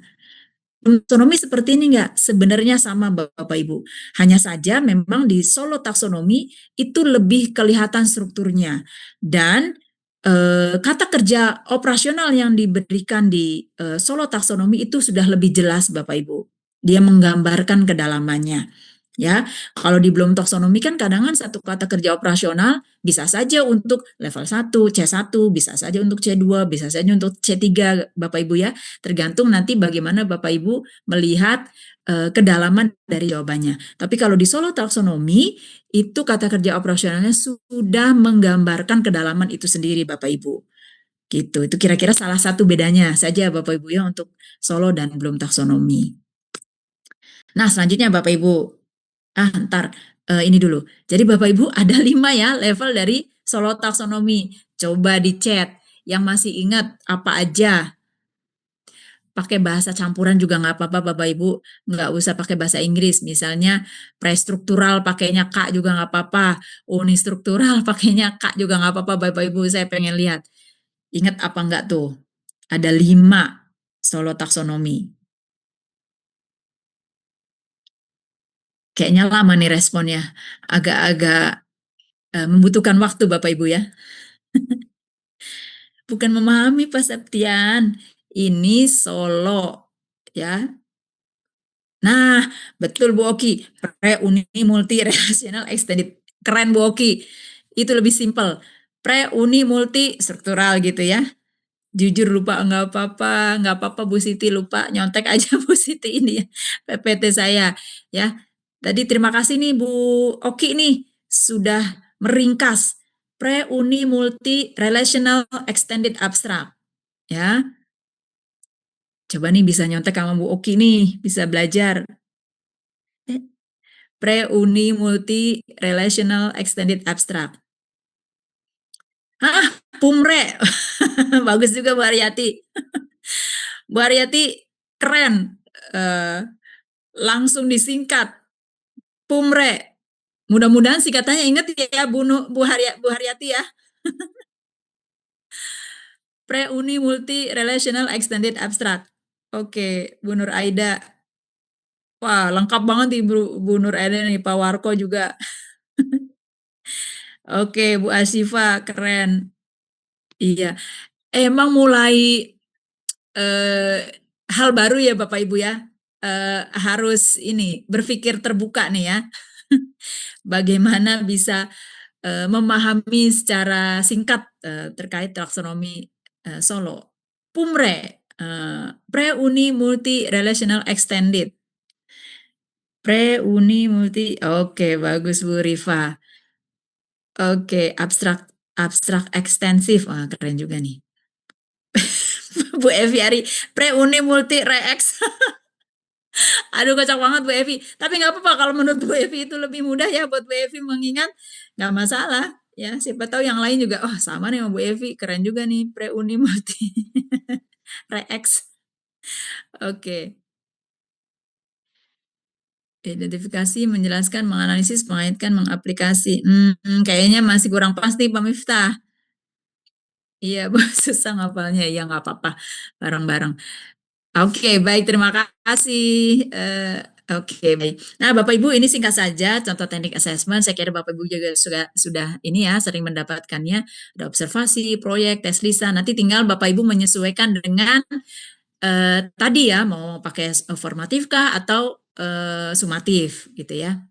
Taksonomi seperti ini enggak? Sebenarnya sama Bapak Ibu. Hanya saja memang di Solo taksonomi itu lebih kelihatan strukturnya. Dan kata kerja operasional yang diberikan di Solo taksonomi itu sudah lebih jelas Bapak Ibu. Dia menggambarkan kedalamannya. Ya, kalau di belum taksonomi kan kadang satu kata kerja operasional bisa saja untuk level 1, C1, bisa saja untuk C2, bisa saja untuk C3 Bapak Ibu ya. Tergantung nanti bagaimana Bapak Ibu melihat kedalaman dari jawabannya. Tapi kalau di Solo taksonomi itu kata kerja operasionalnya sudah menggambarkan kedalaman itu sendiri Bapak Ibu. Gitu. Itu kira-kira salah satu bedanya saja Bapak Ibu ya untuk Solo dan belum taksonomi. Nah, selanjutnya Bapak Ibu. Ntar ini dulu. Jadi Bapak Ibu ada 5 ya level dari Solo taksonomi. Coba di chat. Yang masih ingat apa aja. Pakai bahasa campuran juga nggak apa-apa Bapak Ibu. Nggak usah pakai bahasa Inggris. Misalnya prestruktural pakainya K juga nggak apa-apa. Unistruktural pakainya K juga nggak apa-apa Bapak Ibu. Saya pengen lihat. Ingat apa enggak tuh? Ada 5 Solo taksonomi. Kayaknya lama nih responnya. Agak-agak membutuhkan waktu Bapak Ibu ya. Bukan memahami Pak Septian. Ini Solo ya. Nah, betul Bu Oki, pre-uni multi relational extended. Keren Bu Oki. Itu lebih simpel. Pre-uni multi struktural gitu ya. Jujur lupa, nggak apa-apa Bu Siti, lupa nyontek aja Bu Siti ini ya, PPT saya ya. Tadi terima kasih nih Bu Oki nih sudah meringkas pre-uni multi relational extended abstract ya. Coba nih bisa nyontek sama Bu Oki nih, bisa belajar. Pre-uni multi relational extended abstract. Pumre. Bagus juga Bu Haryati. Bu Haryati keren. Langsung disingkat. Pumre. Mudah-mudahan singkatannya ingat ya Bu Haryati ya. Pre-uni multi relational extended abstract. Oke, Bu Nur Aida. Wah, lengkap banget nih Bu Nur Aida nih, Pak Warko juga. Oke, Bu Asifa, keren. Iya, emang mulai hal baru ya Bapak Ibu ya. Harus ini berpikir terbuka nih ya. Bagaimana bisa memahami secara singkat terkait taksonomi Solo. Pumre, pre-uni multi relational extended. Pre-uni multi, oke bagus Bu Rifa. Oke, abstrak ekstensif, wah keren juga nih. Bu Evi Ari, pre-uni multi re-ex. Aduh kocak banget Bu Evi. Tapi nggak apa-apa kalau menurut Bu Evi itu lebih mudah ya buat Bu Evi mengingat, nggak masalah. Ya, siapa tahu yang lain juga, oh sama nih sama Bu Evi, keren juga nih pre-uni multi re-ex. Oke. Identifikasi, menjelaskan, menganalisis, mengaitkan, mengaplikasi. Kayaknya masih kurang pasti Pak Miftah. Iya, Bu, susah ngapalnya. Ya nggak apa-apa, bareng-bareng. Oke, baik, terima kasih. Oke, baik. Nah, Bapak Ibu, ini singkat saja contoh teknik assessment. Saya kira Bapak Ibu juga sudah ini ya sering mendapatkannya. Ada observasi, proyek, tes lisan. Nanti tinggal Bapak Ibu menyesuaikan dengan tadi ya mau pakai formatif kah atau sumatif gitu ya.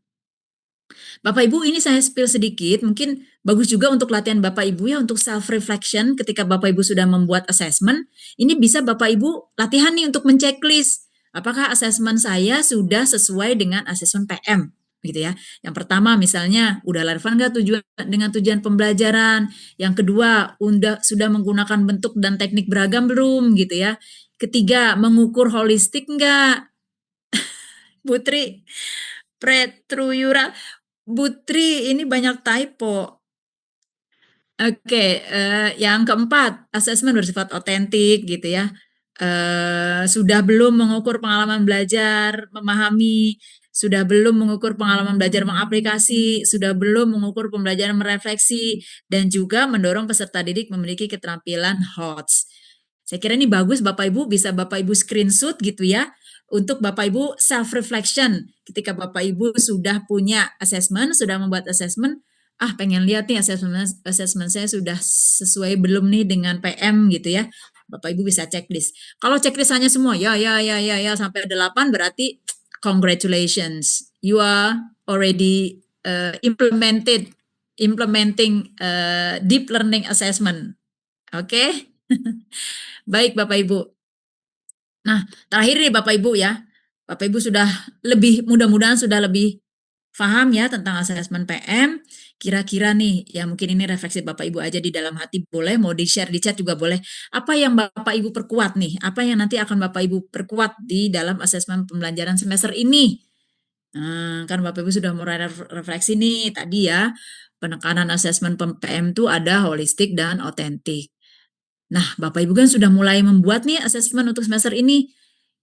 Bapak Ibu, ini saya spill sedikit, mungkin bagus juga untuk latihan Bapak Ibu ya untuk self reflection ketika Bapak Ibu sudah membuat assessment. Ini bisa Bapak Ibu latihan nih untuk menceklis apakah assessment saya sudah sesuai dengan assessment PM gitu ya. Yang pertama misalnya udah relevan nggak dengan tujuan pembelajaran. Yang kedua sudah menggunakan bentuk dan teknik beragam belum gitu ya. Ketiga, mengukur holistik nggak? Putri, Pretruyura, Putri ini banyak typo. Oke, yang keempat, asesmen bersifat otentik gitu ya. Sudah belum mengukur pengalaman belajar, memahami, sudah belum mengukur pengalaman belajar mengaplikasi, sudah belum mengukur pembelajaran merefleksi, dan juga mendorong peserta didik memiliki keterampilan HOTS. Saya kira ini bagus Bapak Ibu, bisa Bapak Ibu screenshot gitu ya, untuk Bapak Ibu self reflection ketika Bapak Ibu sudah punya assessment, sudah membuat assessment, pengen lihat nih assessment saya sudah sesuai belum nih dengan PM gitu ya. Bapak Ibu bisa checklist. Kalau checklistannya semua ya sampai 8 berarti congratulations, you are already implementing deep learning assessment. Oke. Baik Bapak Ibu. Nah, terakhir nih Bapak Ibu ya. Bapak Ibu sudah mudah-mudahan sudah lebih paham ya tentang asesmen PM. Kira-kira nih, ya mungkin ini refleksi Bapak Ibu aja di dalam hati boleh, mau di-share di chat juga boleh. Apa yang Bapak Ibu perkuat nih? Apa yang nanti akan Bapak Ibu perkuat di dalam asesmen pembelajaran semester ini? Kan Bapak Ibu sudah mulai refleksi nih tadi ya, penekanan asesmen PM itu ada holistik dan otentik. Nah, Bapak Ibu kan sudah mulai membuat nih asesmen untuk semester ini.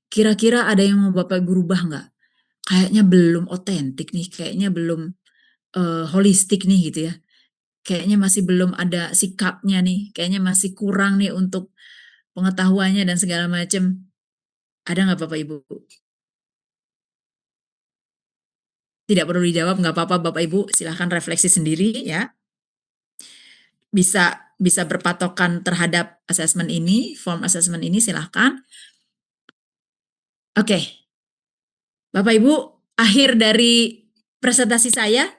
Kira-kira ada yang mau Bapak Ibu rubah nggak? Kayaknya belum otentik nih, kayaknya belum holistik nih gitu ya. Kayaknya masih belum ada sikapnya nih, kayaknya masih kurang nih untuk pengetahuannya dan segala macam. Ada nggak Bapak Ibu? Tidak perlu dijawab, nggak apa-apa Bapak Ibu, silahkan refleksi sendiri ya. Bisa berpatokan terhadap asesmen ini, form asesmen ini silahkan. Oke. Bapak Ibu, akhir dari presentasi saya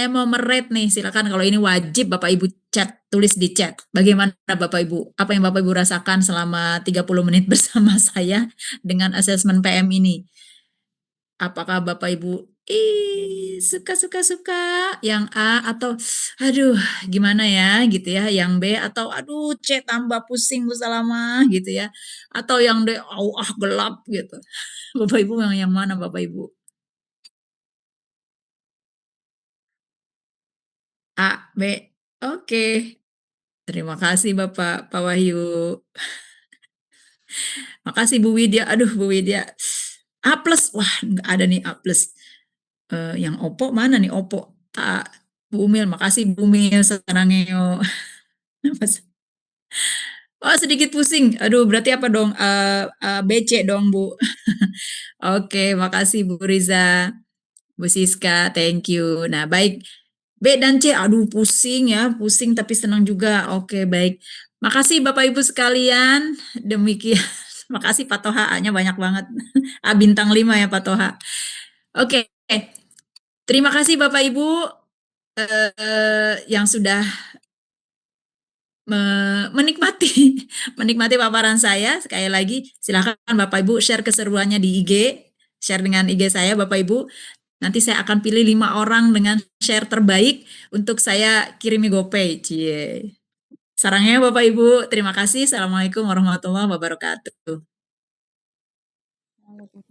mau merate nih, silakan kalau ini wajib Bapak Ibu tulis di chat. Bagaimana Bapak Ibu? Apa yang Bapak Ibu rasakan selama 30 menit bersama saya dengan asesmen PM ini? Apakah Bapak Ibu suka yang A atau aduh gimana ya gitu ya, yang B atau aduh C tambah pusing Bu Salamah gitu ya, atau yang D gelap gitu. Bapak Ibu yang mana Bapak Ibu? A, B. Oke. Terima kasih Bapak, Pak Wahyu. Makasih Bu Widya. Aduh Bu Widya. A+. Wah, nggak ada nih A+. Yang Oppo mana nih Oppo? Bu Umil, makasih Bu Umil Sarangeo. Oh, sedikit pusing. Aduh, berarti apa dong? BC dong, Bu. Oke, makasih Bu Riza. Bu Siska, thank you. Nah, baik. B dan C, aduh pusing ya, pusing tapi senang juga. Oke, baik. Makasih Bapak Ibu sekalian. Demikian. Makasih Pak Toha, A-nya banyak banget. A bintang 5 ya Pak Toha. Oke. Terima kasih Bapak Ibu yang sudah menikmati paparan saya. Sekali lagi silakan Bapak Ibu share keseruannya di IG, share dengan IG saya Bapak Ibu. Nanti saya akan pilih 5 orang dengan share terbaik untuk saya kirimi GoPay. Cie. Sarangnya Bapak Ibu, terima kasih. Assalamualaikum warahmatullahi wabarakatuh.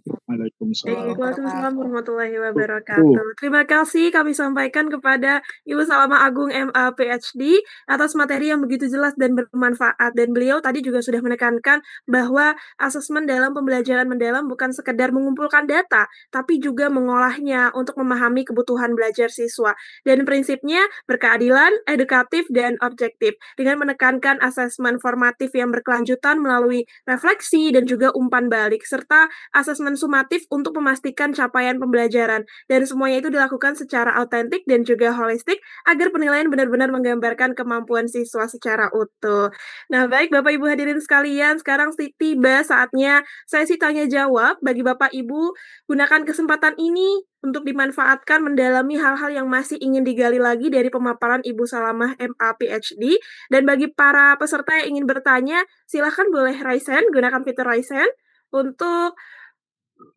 Waalaikumsalam warahmatullahi wabarakatuh. Terima kasih kami sampaikan kepada Ibu Salamah Agung MA PhD atas materi yang begitu jelas dan bermanfaat. Dan beliau tadi juga sudah menekankan bahwa asesmen dalam pembelajaran mendalam bukan sekedar mengumpulkan data, tapi juga mengolahnya untuk memahami kebutuhan belajar siswa. Dan prinsipnya berkeadilan, edukatif, dan objektif. Dengan menekankan asesmen formatif yang berkelanjutan melalui refleksi dan juga umpan balik, serta asesmen sumatif untuk memastikan capaian pembelajaran. Dan semuanya itu dilakukan secara autentik dan juga holistik agar penilaian benar-benar menggambarkan kemampuan siswa secara utuh. Nah, baik Bapak Ibu hadirin sekalian, sekarang tiba saatnya sesi tanya jawab. Bagi Bapak Ibu, gunakan kesempatan ini untuk dimanfaatkan mendalami hal-hal yang masih ingin digali lagi dari pemaparan Ibu Salamah MA PhD. Dan bagi para peserta yang ingin bertanya, silahkan boleh raise hand, gunakan fitur raise hand untuk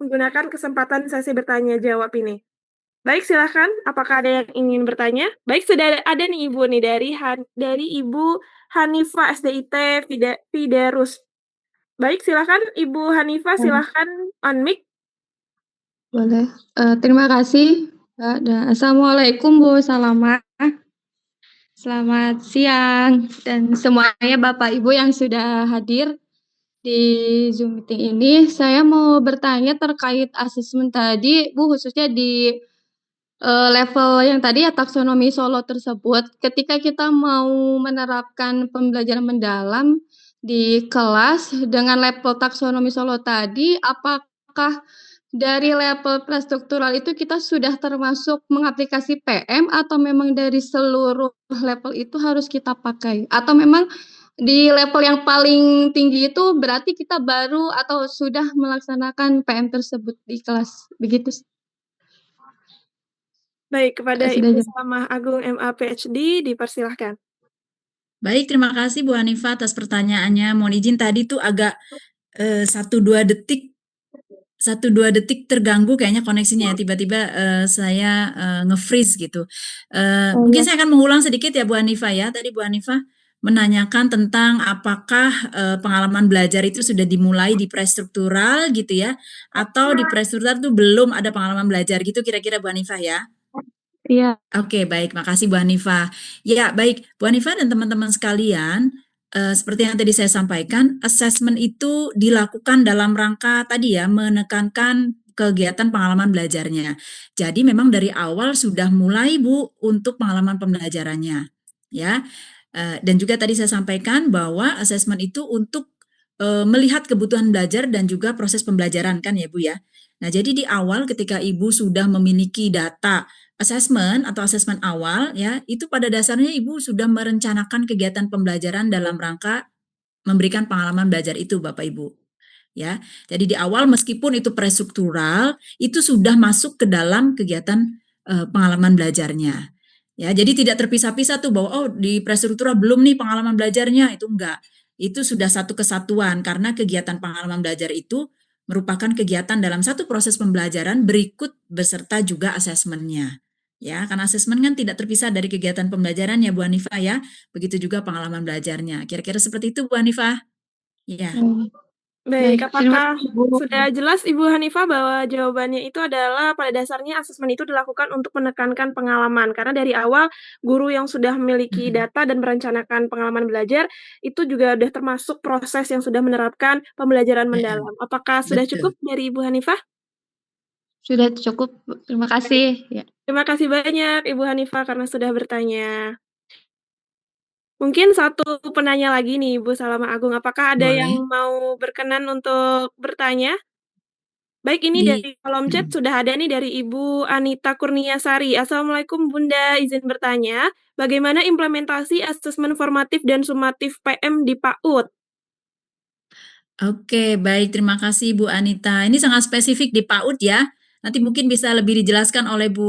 menggunakan kesempatan sesi bertanya jawab ini. Baik, silahkan. Apakah ada yang ingin bertanya? Baik, sudah ada nih Ibu nih dari Ibu Hanifa SDIT Fiderus. Baik, silahkan Ibu Hanifa, silahkan unmic. Boleh. Terima kasih, Mbak. Dan Assalamualaikum Bu Salamah. Selamat siang dan semuanya Bapak Ibu yang sudah hadir di Zoom meeting ini. Saya mau bertanya terkait asesmen tadi, Bu, khususnya di level yang tadi ya taksonomi Solo tersebut. Ketika kita mau menerapkan pembelajaran mendalam di kelas dengan level taksonomi Solo tadi, apakah dari level prastruktural itu kita sudah termasuk mengaplikasi PM atau memang dari seluruh level itu harus kita pakai? Atau memang di level yang paling tinggi itu berarti kita baru atau sudah melaksanakan PM tersebut di kelas, begitu? Baik, kepada Sudah Ibu jawab. Salamah Agung MA PhD, dipersilahkan. Baik, terima kasih Bu Hanifah atas pertanyaannya. Mohon izin tadi tuh agak 1-2 detik terganggu kayaknya koneksinya ya. Tiba-tiba saya nge-freeze gitu. Mungkin saya akan mengulang sedikit ya Bu Hanifah ya. Tadi Bu Hanifah menanyakan tentang apakah pengalaman belajar itu sudah dimulai di prestruktural gitu ya, atau di prestruktural itu belum ada pengalaman belajar gitu kira-kira Bu Hanifah ya. Iya. Oke, baik. Makasih Bu Hanifah. Ya, baik. Bu Hanifah dan teman-teman sekalian, seperti yang tadi saya sampaikan, assessment itu dilakukan dalam rangka tadi ya, menekankan kegiatan pengalaman belajarnya. Jadi memang dari awal sudah mulai Bu untuk pengalaman pembelajarannya. Ya, dan juga tadi saya sampaikan bahwa assessment itu untuk melihat kebutuhan belajar dan juga proses pembelajaran kan ya Bu ya. Nah, jadi di awal ketika Ibu sudah memiliki data assessment atau asesmen awal ya, itu pada dasarnya Ibu sudah merencanakan kegiatan pembelajaran dalam rangka memberikan pengalaman belajar itu Bapak Ibu. ya. Jadi di awal meskipun itu prestruktural, itu sudah masuk ke dalam kegiatan pengalaman belajarnya. Ya, jadi tidak terpisah-pisah tuh bahwa oh di prestruktural belum nih pengalaman belajarnya, itu enggak. Itu sudah satu kesatuan karena kegiatan pengalaman belajar itu merupakan kegiatan dalam satu proses pembelajaran berikut beserta juga asesmennya. Ya, karena asesmen kan tidak terpisah dari kegiatan pembelajaran ya Bu Hanifah ya. Begitu juga pengalaman belajarnya. Kira-kira seperti itu Bu Hanifah. Ya. Baik, Baik, terima apakah kasih Bu. sudah jelas Ibu Hanifah bahwa jawabannya itu adalah pada dasarnya asesmen itu dilakukan untuk menekankan pengalaman? Karena dari awal guru yang sudah memiliki data dan merencanakan pengalaman belajar itu juga sudah termasuk proses yang sudah menerapkan pembelajaran mendalam. Apakah sudah Betul. cukup dari Ibu Hanifah? Sudah cukup, Bu. Terima kasih. Ya. Terima kasih banyak Ibu Hanifah karena sudah bertanya. Mungkin satu penanya lagi nih Ibu Salamah Agung, apakah ada yang Boleh. mau berkenan untuk bertanya? Baik, ini Di dari kolom chat sudah ada nih dari Ibu Anita Kurniasari. Assalamualaikum Bunda, izin bertanya, bagaimana implementasi asesmen formatif dan sumatif PM di PAUD? Oke, baik. Terima kasih Bu Anita. Ini sangat spesifik di PAUD ya. Nanti mungkin bisa lebih dijelaskan oleh Bu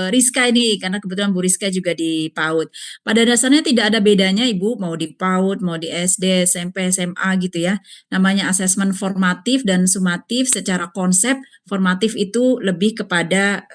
Rizka ini, karena kebetulan Bu Rizka juga di PAUD. Pada dasarnya tidak ada bedanya Ibu, mau di PAUD, mau di SD, SMP, SMA gitu ya. Namanya asesmen formatif dan sumatif secara konsep. Formatif itu lebih kepada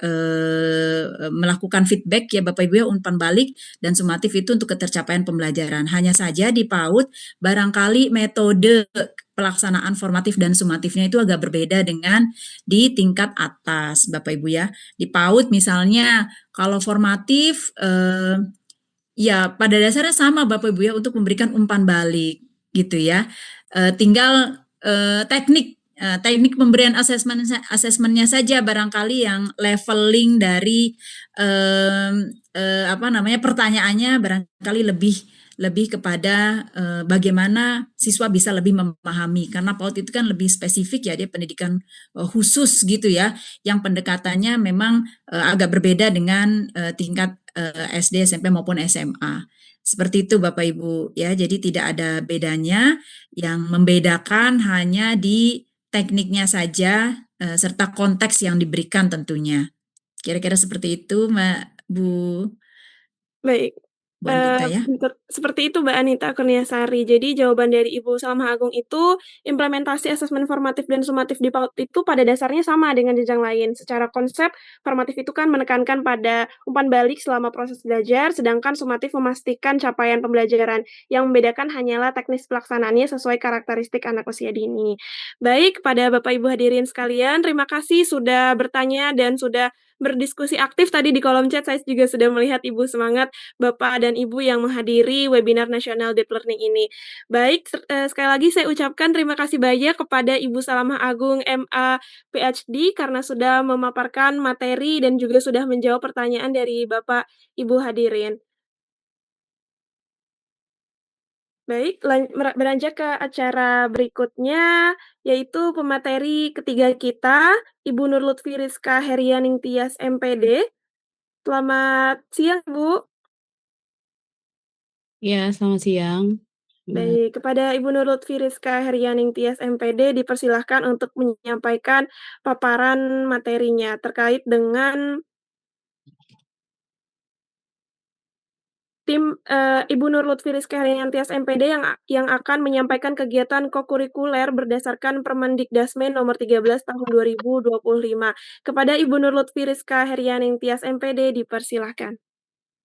melakukan feedback ya Bapak Ibu ya, umpan balik, dan sumatif itu untuk ketercapaian pembelajaran. Hanya saja di PAUD barangkali metode pelaksanaan formatif dan sumatifnya itu agak berbeda dengan di tingkat atas Bapak Ibu ya. Di PAUD misalnya kalau formatif ya pada dasarnya sama Bapak Ibu ya untuk memberikan umpan balik gitu ya. Tinggal teknik pemberian asesmennya saja barangkali yang leveling dari pertanyaannya barangkali lebih kepada bagaimana siswa bisa lebih memahami, karena PAUD itu kan lebih spesifik ya, dia pendidikan khusus gitu ya, yang pendekatannya memang agak berbeda dengan tingkat SD, SMP maupun SMA. Seperti itu Bapak Ibu ya, jadi tidak ada bedanya, yang membedakan hanya di tekniknya saja serta konteks yang diberikan tentunya. Kira-kira seperti itu Mbak Baik. Bu Anita ya. Seperti itu Mbak Anita Kurniasari. Jadi jawaban dari Ibu Salamah Agung itu, implementasi asesmen formatif dan sumatif di PAUD itu pada dasarnya sama dengan jenjang lain. Secara konsep, formatif itu kan menekankan pada umpan balik selama proses belajar, sedangkan sumatif memastikan capaian pembelajaran. Yang membedakan hanyalah teknis pelaksanaannya sesuai karakteristik anak usia dini. Baik, pada Bapak Ibu hadirin sekalian, terima kasih sudah bertanya dan sudah berdiskusi aktif tadi di kolom chat. Saya juga sudah melihat Ibu semangat, Bapak dan Ibu yang menghadiri webinar nasional Deep Learning ini. Baik, sekali lagi saya ucapkan terima kasih banyak kepada Ibu Salamah Agung MA PhD karena sudah memaparkan materi dan juga sudah menjawab pertanyaan dari Bapak Ibu hadirin. Baik, beranjak ke acara berikutnya, yaitu pemateri ketiga kita, Ibu Nur Lutfi Rizka Herianing Tias MPD. Selamat siang, Bu. Ya, selamat siang. Baik, kepada Ibu Nur Lutfi Rizka Herianing Tias MPD dipersilahkan untuk menyampaikan paparan materinya terkait dengan Ibu Nur Lutfi Rizka Herianing Tias MPD yang akan menyampaikan kegiatan kokurikuler berdasarkan Permendikdasmen nomor 13 tahun 2025. Kepada Ibu Nur Lutfi Rizka Herianing Tias MPD dipersilahkan.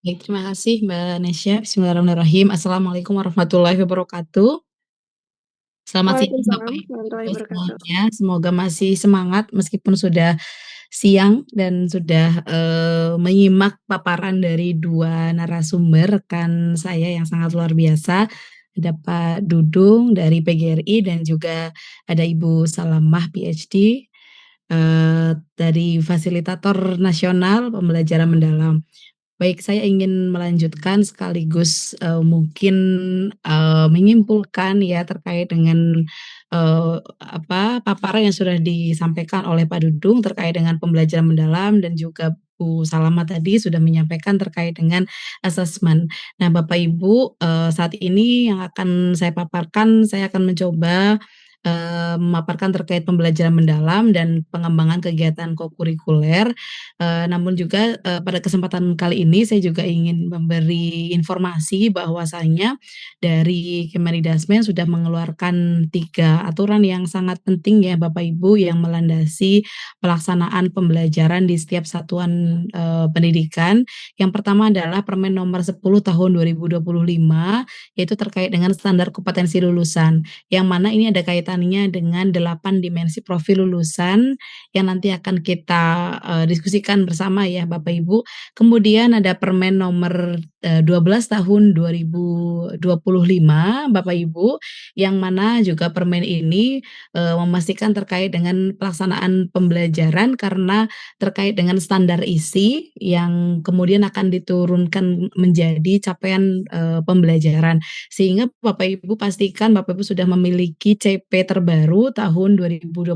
Baik, terima kasih Mbak Nesya. Bismillahirrahmanirrahim. Assalamualaikum warahmatullahi wabarakatuh. Selamat siang Bapak Waalaikumsalam Ibu warahmatullahi wabarakatuh. semuanya. Semoga masih semangat meskipun sudah siang dan sudah menyimak paparan dari dua narasumber rekan saya yang sangat luar biasa. Ada Pak Dudung dari PGRI dan juga ada Ibu Salamah PhD dari Fasilitator Nasional Pembelajaran Mendalam. Baik, saya ingin melanjutkan sekaligus mungkin menyimpulkan ya terkait dengan paparan yang sudah disampaikan oleh Pak Dudung terkait dengan pembelajaran mendalam dan juga Bu Salama tadi sudah menyampaikan terkait dengan asesmen. Nah, Bapak Ibu, saat ini yang akan saya paparkan, saya akan mencoba memaparkan terkait pembelajaran mendalam dan pengembangan kegiatan kokurikuler. Namun juga, pada kesempatan kali ini saya juga ingin memberi informasi bahwasanya dari Kemendikbud sudah mengeluarkan 3 aturan yang sangat penting ya Bapak Ibu, yang melandasi pelaksanaan pembelajaran di setiap satuan, pendidikan. Yang pertama adalah Permen Nomor 10 Tahun 2025, yaitu terkait dengan standar kompetensi lulusan, yang mana ini ada kaitannya dengan 8 dimensi profil lulusan yang nanti akan kita, diskusikan bersama ya Bapak Ibu. Kemudian ada Permen Nomor, 12 Tahun 2025 Bapak Ibu, yang mana juga permen ini, memastikan terkait dengan pelaksanaan pembelajaran karena terkait dengan standar isi yang kemudian akan diturunkan menjadi capaian, pembelajaran. Sehingga Bapak Ibu pastikan Bapak Ibu sudah memiliki CP terbaru tahun 2025,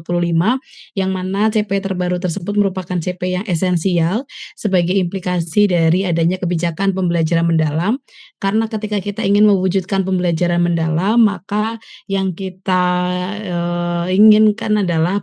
yang mana CP terbaru tersebut merupakan CP yang esensial sebagai implikasi dari adanya kebijakan pembelajaran mendalam. Karena ketika kita ingin mewujudkan pembelajaran mendalam, maka yang kita, inginkan adalah,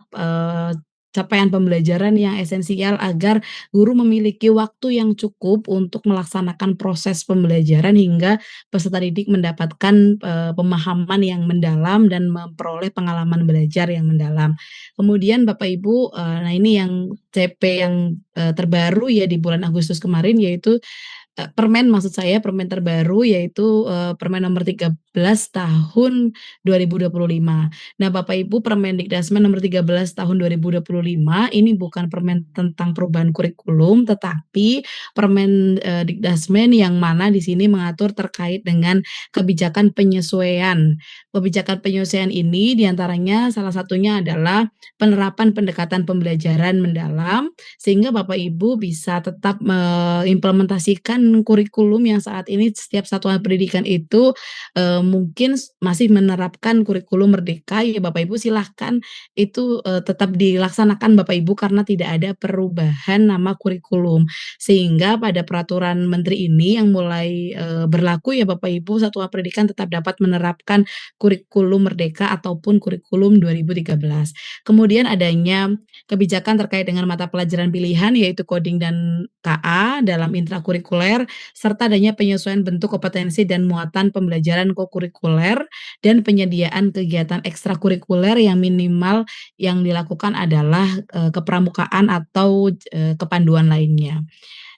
capaian pembelajaran yang esensial agar guru memiliki waktu yang cukup untuk melaksanakan proses pembelajaran hingga peserta didik mendapatkan, pemahaman yang mendalam dan memperoleh pengalaman belajar yang mendalam. Kemudian Bapak Ibu, nah ini yang CP yang, terbaru ya di bulan Agustus kemarin, yaitu permen maksud saya, permen terbaru yaitu, Permen Nomor 13 Tahun 2025. Nah Bapak Ibu, Permendikbud Nomor 13 Tahun 2025 ini bukan permen tentang perubahan kurikulum, tetapi permen, Dikdasmen yang mana di sini mengatur terkait dengan kebijakan penyesuaian. Kebijakan penyesuaian ini diantaranya salah satunya adalah penerapan pendekatan pembelajaran mendalam, sehingga Bapak Ibu bisa tetap mengimplementasikan kurikulum yang saat ini setiap satuan pendidikan itu, mungkin masih menerapkan kurikulum merdeka, ya Bapak Ibu silahkan itu, tetap dilaksanakan Bapak Ibu karena tidak ada perubahan nama kurikulum. Sehingga pada peraturan menteri ini yang mulai, berlaku ya Bapak Ibu, satuan pendidikan tetap dapat menerapkan kurikulum merdeka ataupun kurikulum 2013. Kemudian adanya kebijakan terkait dengan mata pelajaran pilihan yaitu coding dan KA dalam intrakurikuler, serta adanya penyesuaian bentuk kompetensi dan muatan pembelajaran kokurikuler dan penyediaan kegiatan ekstrakurikuler yang minimal yang dilakukan adalah, kepramukaan atau, kepanduan lainnya.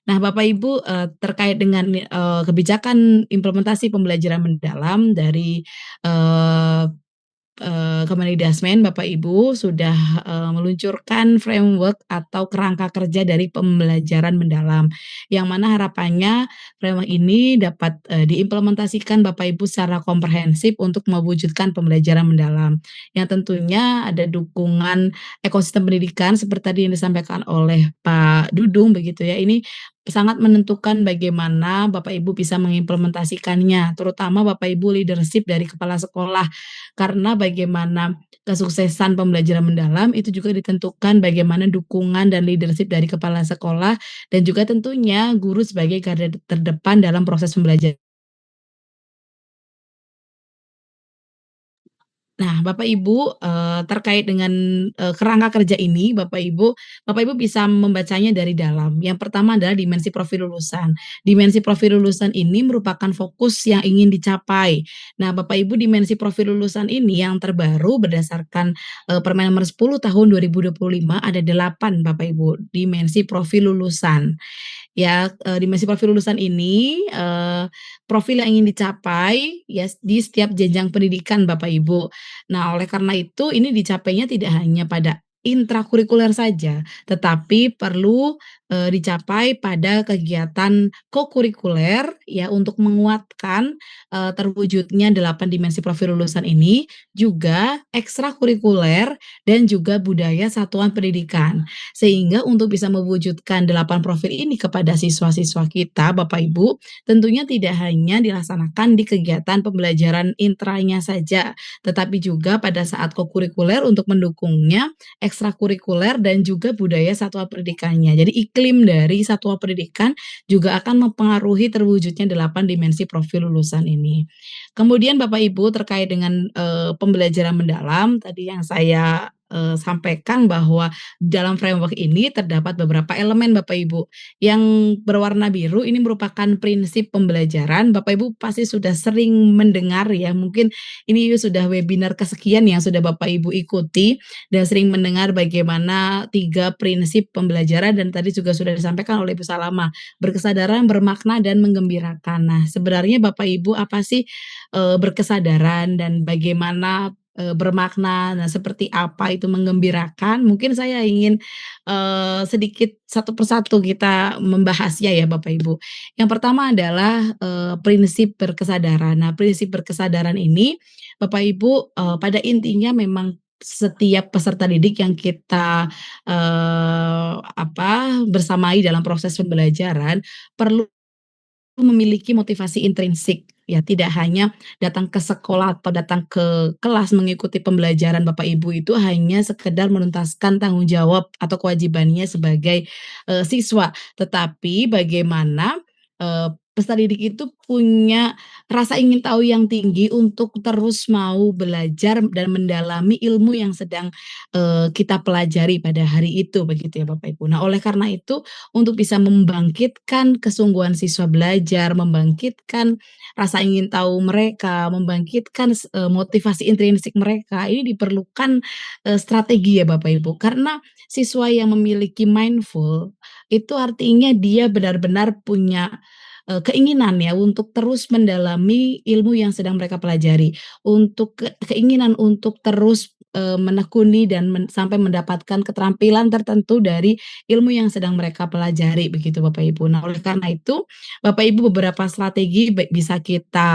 Nah Bapak Ibu, terkait dengan, kebijakan implementasi pembelajaran mendalam dari, eee Kemendikbud Bapak Ibu sudah, meluncurkan framework atau kerangka kerja dari pembelajaran mendalam, yang mana harapannya framework ini dapat, diimplementasikan Bapak Ibu secara komprehensif untuk mewujudkan pembelajaran mendalam, yang tentunya ada dukungan ekosistem pendidikan seperti tadi yang disampaikan oleh Pak Dudung begitu ya, ini sangat menentukan bagaimana Bapak Ibu bisa mengimplementasikannya, terutama Bapak Ibu leadership dari kepala sekolah. Karena bagaimana kesuksesan pembelajaran mendalam itu juga ditentukan bagaimana dukungan dan leadership dari kepala sekolah dan juga tentunya guru sebagai garda terdepan dalam proses pembelajaran. Nah, Bapak Ibu, terkait dengan, kerangka kerja ini, Bapak Ibu bisa membacanya dari dalam. Yang pertama adalah dimensi profil lulusan. Dimensi profil lulusan ini merupakan fokus yang ingin dicapai. Nah, Bapak Ibu, dimensi profil lulusan ini yang terbaru berdasarkan, Permen Nomor 10 Tahun 2025 ada 8 Bapak Ibu, dimensi profil lulusan. Ya, dimensi profil lulusan ini, profil yang ingin dicapai ya di setiap jenjang pendidikan Bapak Ibu. Nah, oleh karena itu ini dicapainya tidak hanya pada intrakurikuler saja, tetapi perlu, dicapai pada kegiatan kokurikuler ya untuk menguatkan, terwujudnya 8 dimensi profil lulusan ini, juga ekstrakurikuler dan juga budaya satuan pendidikan. Sehingga untuk bisa mewujudkan 8 profil ini kepada siswa-siswa kita Bapak Ibu, tentunya tidak hanya dilaksanakan di kegiatan pembelajaran intranya saja, tetapi juga pada saat kokurikuler untuk mendukungnya, ekstrakurikuler dan juga budaya satuan pendidikannya. Jadi iklim dari satuan pendidikan juga akan mempengaruhi terwujudnya 8 dimensi profil lulusan ini. Kemudian Bapak Ibu terkait dengan, pembelajaran mendalam tadi yang saya, sampaikan bahwa dalam framework ini terdapat beberapa elemen Bapak Ibu. Yang berwarna biru ini merupakan prinsip pembelajaran, Bapak Ibu pasti sudah sering mendengar ya, mungkin ini sudah webinar kesekian yang sudah Bapak Ibu ikuti dan sering mendengar bagaimana 3 prinsip pembelajaran dan tadi juga sudah disampaikan oleh Ibu Salama, berkesadaran, bermakna, dan menggembirakan. Nah, sebenarnya Bapak Ibu apa sih, berkesadaran dan bagaimana, bermakna, nah seperti apa itu menggembirakan? Mungkin saya ingin, sedikit satu persatu kita membahasnya ya Bapak Ibu. Yang pertama adalah, prinsip berkesadaran. Nah, prinsip berkesadaran ini Bapak Ibu, pada intinya memang setiap peserta didik yang kita, bersamai dalam proses pembelajaran perlu memiliki motivasi intrinsik, ya tidak hanya datang ke sekolah atau datang ke kelas mengikuti pembelajaran Bapak Ibu itu hanya sekedar menuntaskan tanggung jawab atau kewajibannya sebagai, siswa, tetapi bagaimana, peserta didik itu punya rasa ingin tahu yang tinggi untuk terus mau belajar dan mendalami ilmu yang sedang, kita pelajari pada hari itu, begitu ya Bapak Ibu. Nah, oleh karena itu untuk bisa membangkitkan kesungguhan siswa belajar, membangkitkan rasa ingin tahu mereka, membangkitkan motivasi intrinsik mereka, ini diperlukan, strategi ya Bapak Ibu. Karena siswa yang memiliki mindful, itu artinya dia benar-benar punya, keinginan ya untuk terus mendalami ilmu yang sedang mereka pelajari, untuk keinginan untuk terus, menekuni dan sampai mendapatkan keterampilan tertentu dari ilmu yang sedang mereka pelajari begitu Bapak Ibu. Nah oleh karena itu, Bapak Ibu beberapa strategi bisa kita,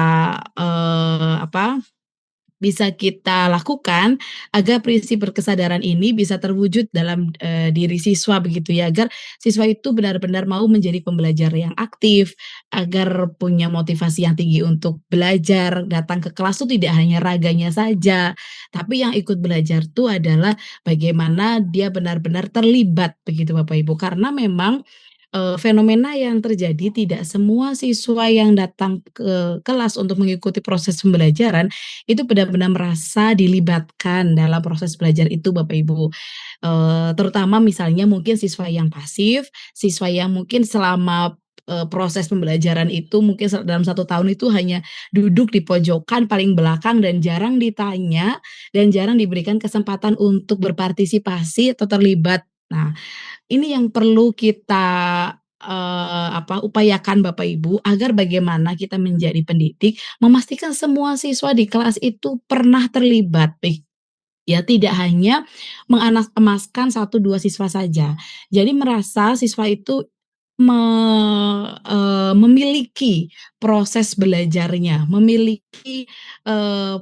bisa kita lakukan agar prinsip berkesadaran ini bisa terwujud dalam, diri siswa begitu ya, agar siswa itu benar-benar mau menjadi pembelajar yang aktif, agar punya motivasi yang tinggi untuk belajar, datang ke kelas tuh tidak hanya raganya saja, tapi yang ikut belajar tuh adalah bagaimana dia benar-benar terlibat begitu Bapak Ibu. Karena memang, fenomena yang terjadi tidak semua siswa yang datang ke kelas untuk mengikuti proses pembelajaran itu benar-benar merasa dilibatkan dalam proses belajar itu Bapak Ibu. Terutama misalnya mungkin siswa yang pasif, siswa yang mungkin selama, proses pembelajaran itu mungkin dalam 1 tahun itu hanya duduk di pojokan paling belakang dan jarang ditanya, dan jarang diberikan kesempatan untuk berpartisipasi atau terlibat. Nah, ini yang perlu kita, upayakan Bapak Ibu agar bagaimana kita menjadi pendidik, memastikan semua siswa di kelas itu pernah terlibat ya tidak hanya emaskan 1, 2 siswa saja. Jadi merasa siswa itu memiliki proses belajarnya, memiliki, eee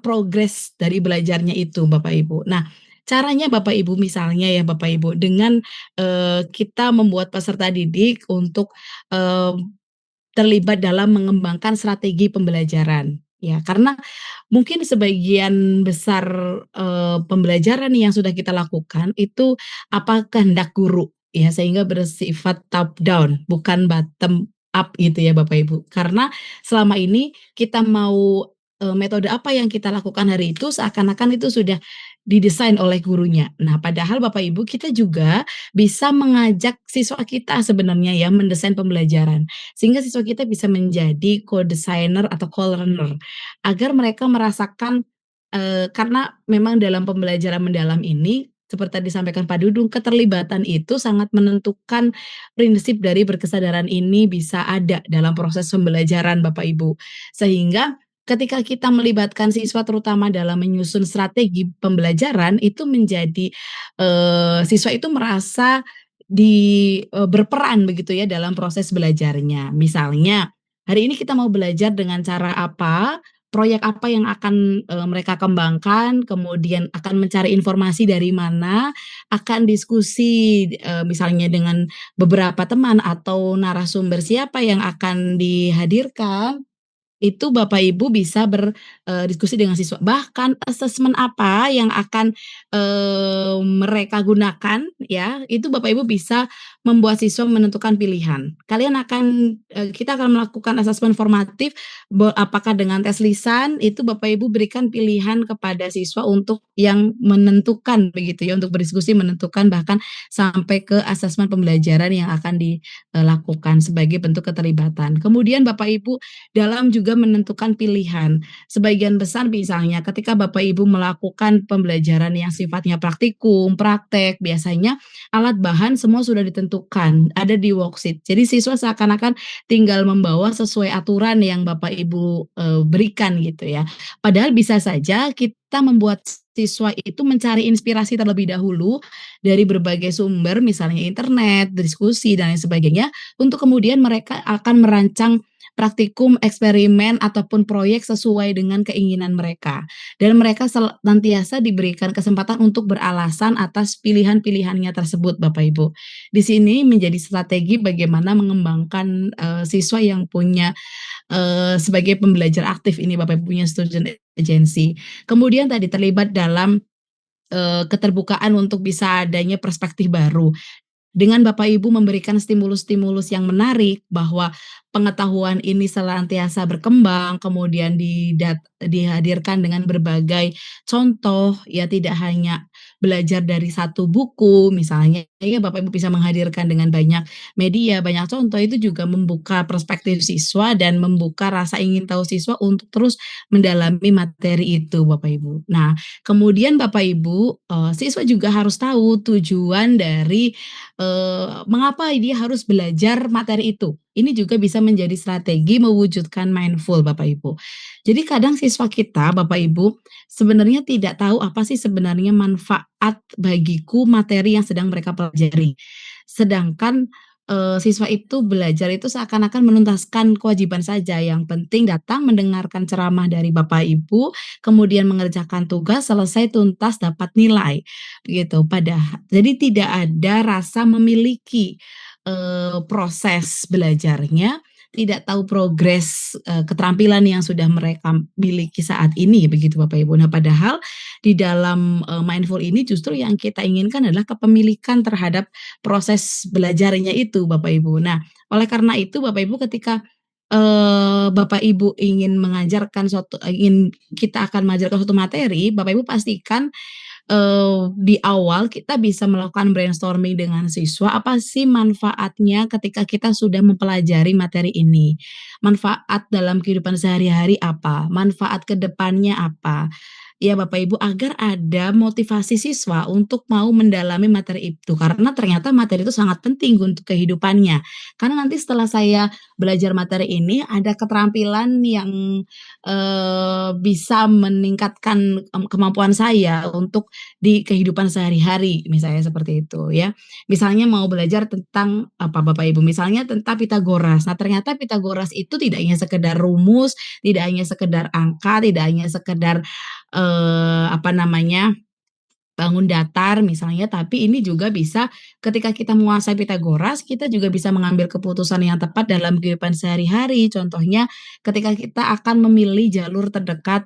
progres dari belajarnya itu Bapak Ibu. Nah, caranya Bapak Ibu misalnya ya Bapak Ibu dengan, kita membuat peserta didik untuk, eee, terlibat dalam mengembangkan strategi pembelajaran, ya. Karena mungkin sebagian besar, pembelajaran yang sudah kita lakukan itu kehendak guru, ya, sehingga bersifat top down, bukan bottom up gitu ya Bapak Ibu. Karena selama ini kita mau, metode apa yang kita lakukan hari itu seakan-akan itu sudah didesain oleh gurunya. Nah, padahal Bapak Ibu kita juga bisa mengajak siswa kita sebenarnya ya mendesain pembelajaran. Sehingga siswa kita bisa menjadi co-designer atau co-learner, agar mereka merasakan, karena memang dalam pembelajaran mendalam ini, seperti tadi disampaikan Pak Dudung, keterlibatan itu sangat menentukan prinsip dari berkesadaran ini bisa ada dalam proses pembelajaran Bapak Ibu. Sehingga ketika kita melibatkan siswa terutama dalam menyusun strategi pembelajaran, itu menjadi, siswa itu merasa berperan begitu ya dalam proses belajarnya. Misalnya, hari ini kita mau belajar dengan cara apa, proyek apa yang akan, mereka kembangkan, kemudian akan mencari informasi dari mana, akan diskusi, misalnya dengan beberapa teman atau narasumber siapa yang akan dihadirkan. itu Bapak Ibu bisa diskusi dengan siswa. Bahkan asesmen apa yang akan, mereka gunakan ya, itu Bapak Ibu bisa membuat siswa menentukan pilihan. Kita akan melakukan asesmen formatif, apakah dengan tes lisan, itu Bapak Ibu berikan pilihan kepada siswa untuk yang menentukan begitu ya, untuk berdiskusi menentukan bahkan sampai ke asesmen pembelajaran yang akan dilakukan sebagai bentuk keterlibatan. Kemudian Bapak Ibu dalam juga menentukan pilihan. Sebagian besar misalnya ketika Bapak Ibu melakukan pembelajaran yang sifatnya praktikum, praktek, biasanya alat bahan semua sudah ditentukan, ada di worksheet. Jadi siswa seakan-akan tinggal membawa sesuai aturan yang Bapak Ibu berikan gitu ya. Padahal bisa saja kita membuat siswa itu mencari inspirasi terlebih dahulu dari berbagai sumber, misalnya internet, diskusi, dan lain sebagainya, untuk kemudian mereka akan merancang praktikum, eksperimen, ataupun proyek sesuai dengan keinginan mereka. Dan mereka senantiasa diberikan kesempatan untuk beralasan atas pilihan-pilihannya tersebut, Bapak Ibu. Di sini menjadi strategi bagaimana mengembangkan siswa yang punya sebagai pembelajar aktif ini, Bapak Ibu, punya student agency. Kemudian tadi terlibat dalam keterbukaan untuk bisa adanya perspektif baru. Dengan Bapak Ibu memberikan stimulus-stimulus yang menarik bahwa pengetahuan ini senantiasa berkembang, kemudian dihadirkan dengan berbagai contoh, ya tidak hanya belajar dari satu buku misalnya, ya Bapak Ibu bisa menghadirkan dengan banyak media, banyak contoh, itu juga membuka perspektif siswa dan membuka rasa ingin tahu siswa untuk terus mendalami materi itu, Bapak Ibu. Nah, kemudian Bapak Ibu, siswa juga harus tahu tujuan dari mengapa dia harus belajar materi itu. Ini juga bisa menjadi strategi mewujudkan mindful, Bapak Ibu. Jadi kadang siswa kita, Bapak Ibu, sebenarnya tidak tahu apa sih sebenarnya manfaat bagiku materi yang sedang mereka pelajari. Sedangkan siswa itu belajar itu seakan-akan menuntaskan kewajiban saja, yang penting datang mendengarkan ceramah dari Bapak Ibu, kemudian mengerjakan tugas, selesai tuntas dapat nilai, gitu. Jadi tidak ada rasa memiliki, proses belajarnya, tidak tahu progres, keterampilan yang sudah mereka miliki saat ini, begitu Bapak Ibu. Nah, padahal di dalam, mindful ini justru yang kita inginkan adalah kepemilikan terhadap proses belajarnya itu, Bapak Ibu. Nah, oleh karena itu Bapak Ibu ketika, Bapak Ibu ingin kita akan mengajarkan suatu materi, Bapak Ibu pastikan di awal kita bisa melakukan brainstorming dengan siswa, apa sih manfaatnya ketika kita sudah mempelajari materi ini? Manfaat dalam kehidupan sehari-hari apa? Manfaat ke depannya apa? Ya Bapak Ibu, agar ada motivasi siswa untuk mau mendalami materi itu, karena ternyata materi itu sangat penting untuk kehidupannya. Karena nanti setelah saya belajar materi ini, ada keterampilan yang bisa meningkatkan kemampuan saya untuk di kehidupan sehari-hari, misalnya seperti itu ya. Misalnya mau belajar tentang apa Bapak Ibu, misalnya tentang Pitagoras. Nah, ternyata Pitagoras itu tidak hanya sekedar rumus, tidak hanya sekedar angka, tidak hanya sekedar bangun datar misalnya, tapi ini juga bisa ketika kita menguasai Pitagoras, kita juga bisa mengambil keputusan yang tepat dalam kehidupan sehari-hari. Contohnya ketika kita akan memilih jalur terdekat,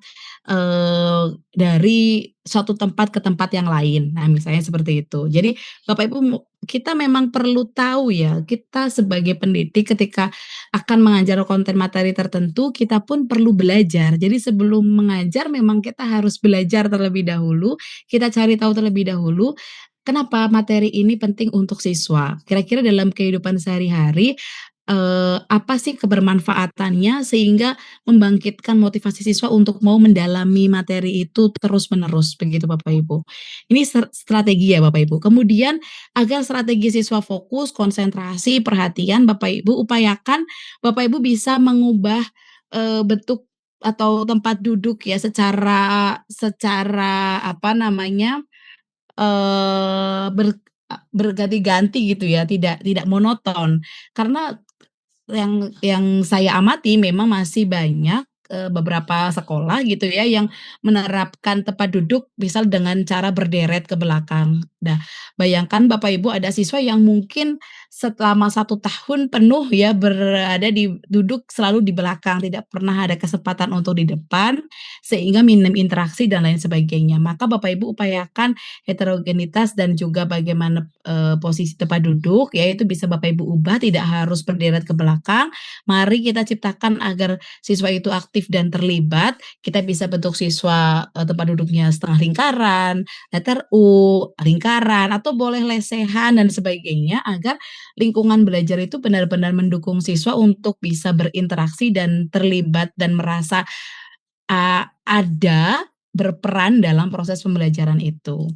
dari suatu tempat ke tempat yang lain. Nah, misalnya seperti itu. Jadi Bapak Ibu kita memang perlu tahu ya, kita sebagai pendidik ketika akan mengajar konten materi tertentu, kita pun perlu belajar. Jadi sebelum mengajar memang kita harus belajar terlebih dahulu, kita cari tahu terlebih dahulu, kenapa materi ini penting untuk siswa. Kira-kira dalam kehidupan sehari-hari, apa sih kebermanfaatannya sehingga membangkitkan motivasi siswa untuk mau mendalami materi itu terus-menerus, begitu Bapak Ibu. Ini strategi ya Bapak Ibu. Kemudian agar strategi siswa fokus, konsentrasi, perhatian, Bapak Ibu upayakan Bapak Ibu bisa mengubah, bentuk atau tempat duduk ya secara apa namanya, berganti-ganti gitu ya, tidak monoton. Karena yang saya amati memang masih banyak, beberapa sekolah gitu ya yang menerapkan tempat duduk misal dengan cara berderet ke belakang. Nah, bayangkan Bapak Ibu ada siswa yang mungkin selama 1 tahun penuh ya berada duduk selalu di belakang, tidak pernah ada kesempatan untuk di depan, sehingga minim interaksi dan lain sebagainya. Maka Bapak Ibu upayakan heterogenitas dan juga bagaimana, posisi tempat duduk ya itu bisa Bapak Ibu ubah, tidak harus berderet ke belakang. Mari kita ciptakan agar siswa itu aktif dan terlibat, kita bisa bentuk siswa, tempat duduknya setengah lingkaran, letter U, lingkaran, atau boleh lesehan dan sebagainya agar lingkungan belajar itu benar-benar mendukung siswa untuk bisa berinteraksi dan terlibat dan merasa, ada, berperan dalam proses pembelajaran itu.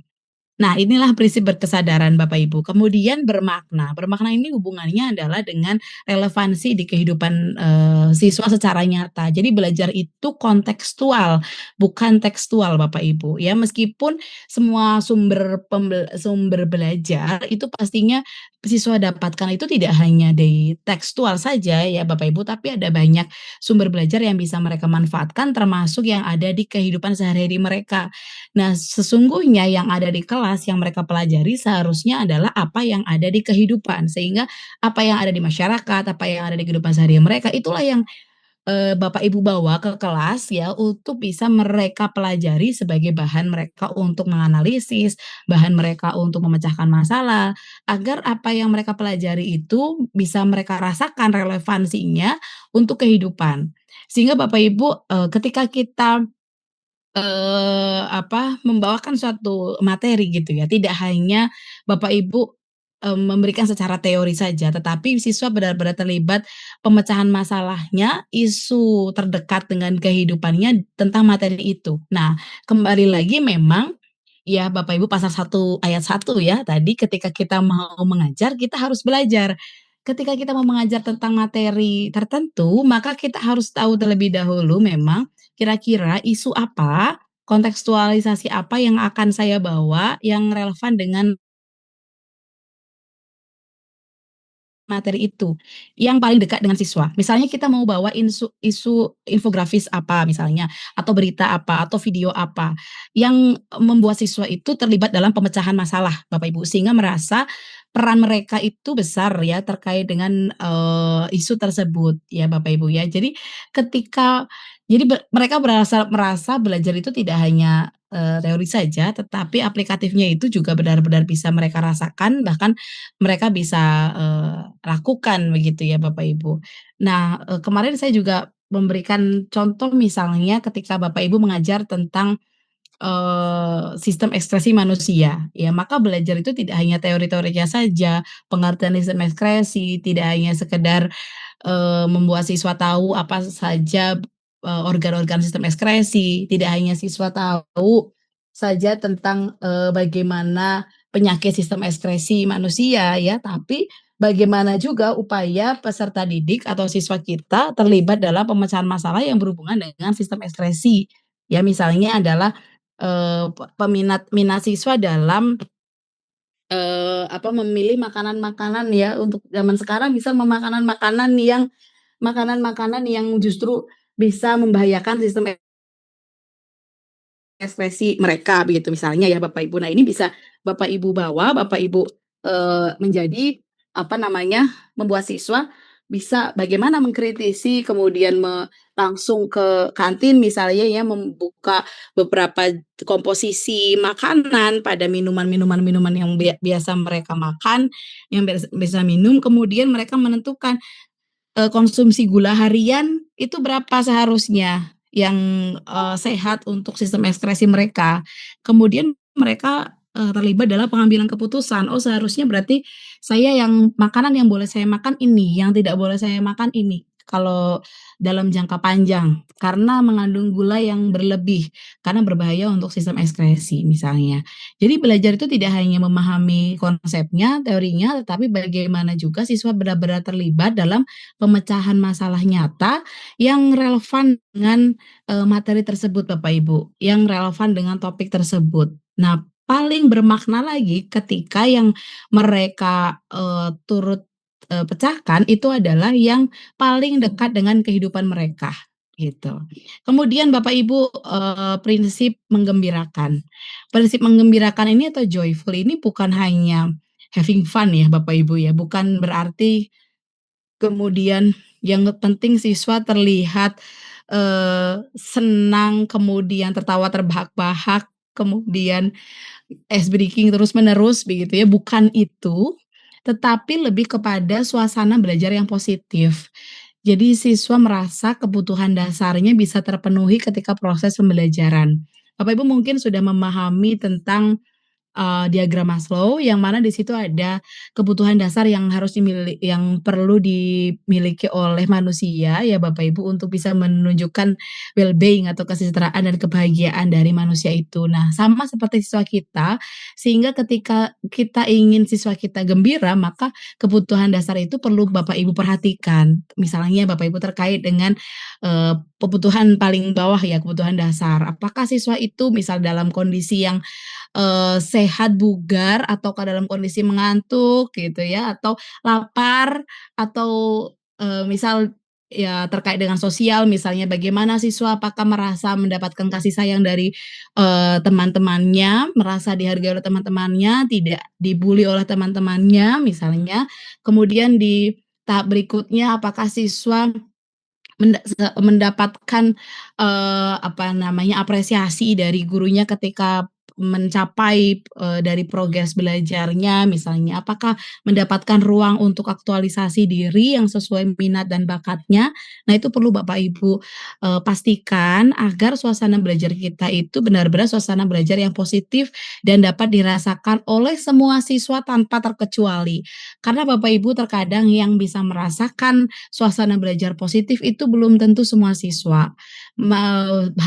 Nah, inilah prinsip berkesadaran Bapak Ibu. Kemudian bermakna. Bermakna ini hubungannya adalah dengan relevansi di kehidupan, siswa secara nyata. Jadi belajar itu kontekstual, bukan tekstual Bapak Ibu, ya. Meskipun semua sumber belajar itu pastinya siswa dapatkan itu tidak hanya dari tekstual saja ya Bapak Ibu, tapi ada banyak sumber belajar yang bisa mereka manfaatkan termasuk yang ada di kehidupan sehari-hari mereka. Nah, sesungguhnya yang ada di kelas yang mereka pelajari seharusnya adalah apa yang ada di kehidupan, sehingga apa yang ada di masyarakat, apa yang ada di kehidupan sehari mereka, itulah yang, Bapak Ibu bawa ke kelas ya untuk bisa mereka pelajari sebagai bahan mereka untuk menganalisis, bahan mereka untuk memecahkan masalah, agar apa yang mereka pelajari itu bisa mereka rasakan relevansinya untuk kehidupan. Sehingga Bapak Ibu, ketika kita membawakan suatu materi gitu ya, tidak hanya Bapak Ibu, memberikan secara teori saja, tetapi siswa benar-benar terlibat pemecahan masalahnya, isu terdekat dengan kehidupannya tentang materi itu. Nah, kembali lagi memang ya Bapak Ibu pasal 1 ayat 1 ya, tadi ketika kita mau mengajar, kita harus belajar. Ketika kita mau mengajar tentang materi tertentu, maka kita harus tahu terlebih dahulu memang kira-kira isu apa, kontekstualisasi apa yang akan saya bawa yang relevan dengan materi itu, yang paling dekat dengan siswa. Misalnya kita mau bawa isu infografis apa misalnya, atau berita apa, atau video apa, yang membuat siswa itu terlibat dalam pemecahan masalah, Bapak Ibu, sehingga merasa peran mereka itu besar ya terkait dengan, isu tersebut ya Bapak Ibu ya. Jadi ketika mereka merasa belajar itu tidak hanya, teori saja, tetapi aplikatifnya itu juga benar-benar bisa mereka rasakan, bahkan mereka bisa, lakukan begitu ya Bapak Ibu. Nah, kemarin saya juga memberikan contoh misalnya ketika Bapak Ibu mengajar tentang, sistem ekspresi manusia, ya maka belajar itu tidak hanya teori-teorinya saja, pengertian sistem ekspresi, tidak hanya sekedar, membuat siswa tahu apa saja, organ-organ sistem ekspresi, tidak hanya siswa tahu saja tentang, bagaimana penyakit sistem ekspresi manusia ya, tapi bagaimana juga upaya peserta didik atau siswa kita terlibat dalam pemecahan masalah yang berhubungan dengan sistem ekspresi. Ya misalnya adalah, minat siswa dalam, memilih makanan-makanan ya untuk zaman sekarang misal makanan-makanan yang justru bisa membahayakan sistem ekspresi mereka begitu misalnya ya Bapak Ibu. Nah ini bisa Bapak Ibu bawa, Bapak Ibu, menjadi membuat siswa bisa bagaimana mengkritisi kemudian langsung ke kantin misalnya ya membuka beberapa komposisi makanan pada minuman-minuman yang biasa mereka makan, yang biasa minum, kemudian mereka menentukan konsumsi gula harian itu berapa seharusnya yang, sehat untuk sistem ekspresi mereka. Kemudian mereka, terlibat dalam pengambilan keputusan, "Oh seharusnya berarti makanan yang boleh saya makan ini, yang tidak boleh saya makan ini." Kalau dalam jangka panjang, karena mengandung gula yang berlebih, karena berbahaya untuk sistem ekspresi misalnya. Jadi belajar itu tidak hanya memahami konsepnya, teorinya, tetapi bagaimana juga siswa benar-benar terlibat dalam pemecahan masalah nyata yang relevan dengan, materi tersebut Bapak Ibu, yang relevan dengan topik tersebut. Nah, paling bermakna lagi ketika yang mereka, turut, pecahkan itu adalah yang paling dekat dengan kehidupan mereka, gitu. Kemudian Bapak Ibu, prinsip menggembirakan. Prinsip menggembirakan ini atau joyful ini bukan hanya having fun ya Bapak Ibu ya, bukan berarti kemudian yang penting siswa terlihat, senang, kemudian tertawa terbahak-bahak, kemudian ice breaking terus-menerus begitu ya, bukan itu, tetapi lebih kepada suasana belajar yang positif. Jadi siswa merasa kebutuhan dasarnya bisa terpenuhi ketika proses pembelajaran. Bapak Ibu mungkin sudah memahami tentang diagram Maslow yang mana di situ ada kebutuhan dasar yang perlu dimiliki oleh manusia ya Bapak Ibu untuk bisa menunjukkan well-being atau kesejahteraan dan kebahagiaan dari manusia itu. Nah, sama seperti siswa kita, sehingga ketika kita ingin siswa kita gembira, maka kebutuhan dasar itu perlu Bapak Ibu perhatikan. Misalnya Bapak Ibu terkait dengan, kebutuhan paling bawah ya, kebutuhan dasar. Apakah siswa itu misal dalam kondisi yang sehat, bugar, ataukah dalam kondisi mengantuk gitu ya, atau lapar, atau, misal ya terkait dengan sosial misalnya bagaimana siswa apakah merasa mendapatkan kasih sayang dari, teman-temannya, merasa dihargai oleh teman-temannya, tidak dibully oleh teman-temannya misalnya. Kemudian di tahap berikutnya apakah siswa mendapatkan, apa namanya, apresiasi dari gurunya ketika mencapai, dari progres belajarnya misalnya, apakah mendapatkan ruang untuk aktualisasi diri yang sesuai minat dan bakatnya. Nah, itu perlu Bapak Ibu, pastikan agar suasana belajar kita itu benar-benar suasana belajar yang positif dan dapat dirasakan oleh semua siswa tanpa terkecuali. Karena Bapak Ibu terkadang yang bisa merasakan suasana belajar positif itu belum tentu semua siswa.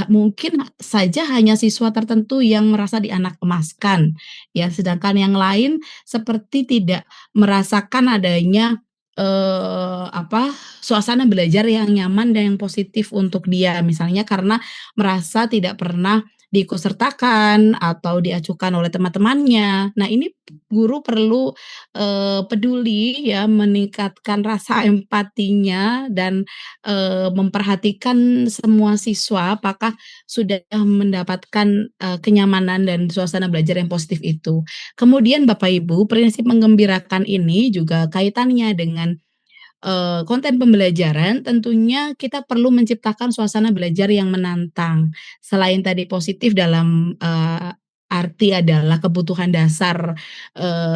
Mungkin saja hanya siswa tertentu yang merasa dianak-emaskan, ya, sedangkan yang lain seperti tidak merasakan adanya, suasana belajar yang nyaman dan yang positif untuk dia. Misalnya karena merasa tidak pernah diikutsertakan atau diacuhkan oleh teman-temannya. Nah, ini guru perlu peduli ya, meningkatkan rasa empatinya dan, memperhatikan semua siswa apakah sudah mendapatkan, kenyamanan dan suasana belajar yang positif itu. Kemudian Bapak Ibu, prinsip menggembirakan ini juga kaitannya dengan konten pembelajaran tentunya kita perlu menciptakan suasana belajar yang menantang. Selain tadi positif dalam, arti adalah kebutuhan dasar,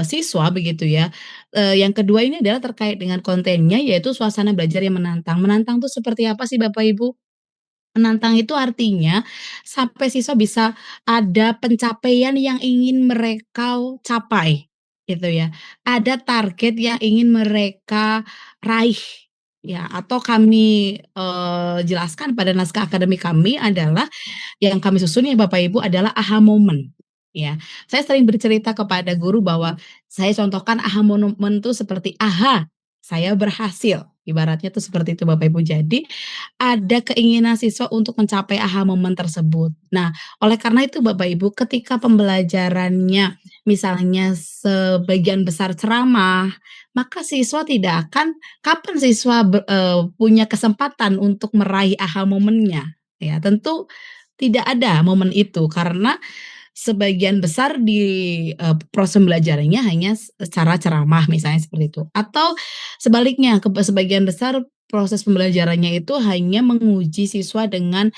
siswa begitu ya, yang kedua ini adalah terkait dengan kontennya yaitu suasana belajar yang menantang. Menantang tuh seperti apa sih Bapak Ibu? Menantang itu artinya sampai siswa bisa ada pencapaian yang ingin mereka capai, gitu ya. Ada target yang ingin mereka raih, ya, atau kami, jelaskan pada naskah akademik kami adalah yang kami susun ya Bapak Ibu adalah aha moment, ya. Saya sering bercerita kepada guru bahwa saya contohkan aha moment itu seperti, "Aha, saya berhasil." Ibaratnya tuh seperti itu Bapak Ibu. Jadi, ada keinginan siswa untuk mencapai aha moment tersebut. Nah, oleh karena itu Bapak Ibu ketika pembelajarannya misalnya sebagian besar ceramah, maka siswa tidak akan kapan siswa punya kesempatan untuk meraih aha momennya? Ya tentu tidak ada momen itu karena sebagian besar di, proses pembelajarannya hanya secara ceramah misalnya seperti itu. Atau sebaliknya sebagian besar proses pembelajarannya itu hanya menguji siswa dengan,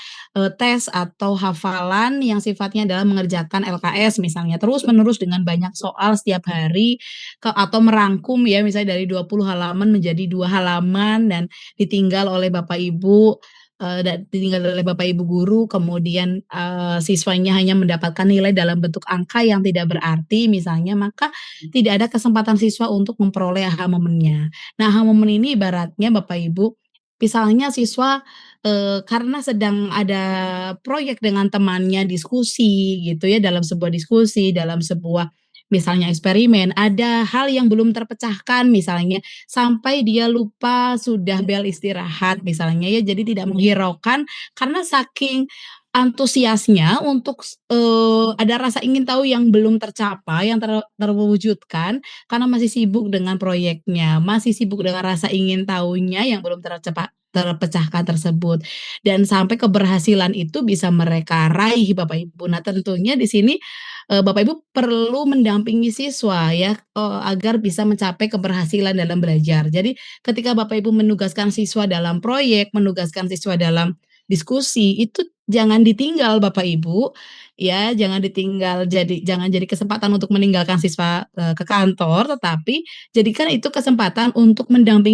tes atau hafalan yang sifatnya adalah mengerjakan LKS misalnya terus-menerus dengan banyak soal setiap hari atau merangkum ya misalnya dari 20 halaman menjadi 2 halaman dan ditinggal oleh Bapak Ibu, ditinggal oleh Bapak Ibu guru kemudian, siswanya hanya mendapatkan nilai dalam bentuk angka yang tidak berarti misalnya, maka tidak ada kesempatan siswa untuk memperoleh aha momennya. Nah, aha momen ini ibaratnya Bapak Ibu, misalnya siswa, karena sedang ada proyek dengan temannya diskusi gitu ya, dalam sebuah diskusi, dalam sebuah misalnya eksperimen, ada hal yang belum terpecahkan misalnya, sampai dia lupa sudah bel istirahat misalnya ya, jadi tidak menghiraukan karena saking antusiasnya untuk ada rasa ingin tahu yang belum tercapai, yang terwujudkan karena masih sibuk dengan proyeknya, masih sibuk dengan rasa ingin tahunya yang belum terpecahkan tersebut. Dan sampai keberhasilan itu bisa mereka raih Bapak Ibu. Nah, tentunya di sini Bapak Ibu perlu mendampingi siswa ya agar bisa mencapai keberhasilan dalam belajar. Jadi ketika Bapak Ibu menugaskan siswa dalam proyek, menugaskan siswa dalam diskusi, itu jangan ditinggal Bapak Ibu ya, jangan jadi kesempatan untuk meninggalkan siswa ke kantor, tetapi jadikan itu kesempatan untuk mendampingi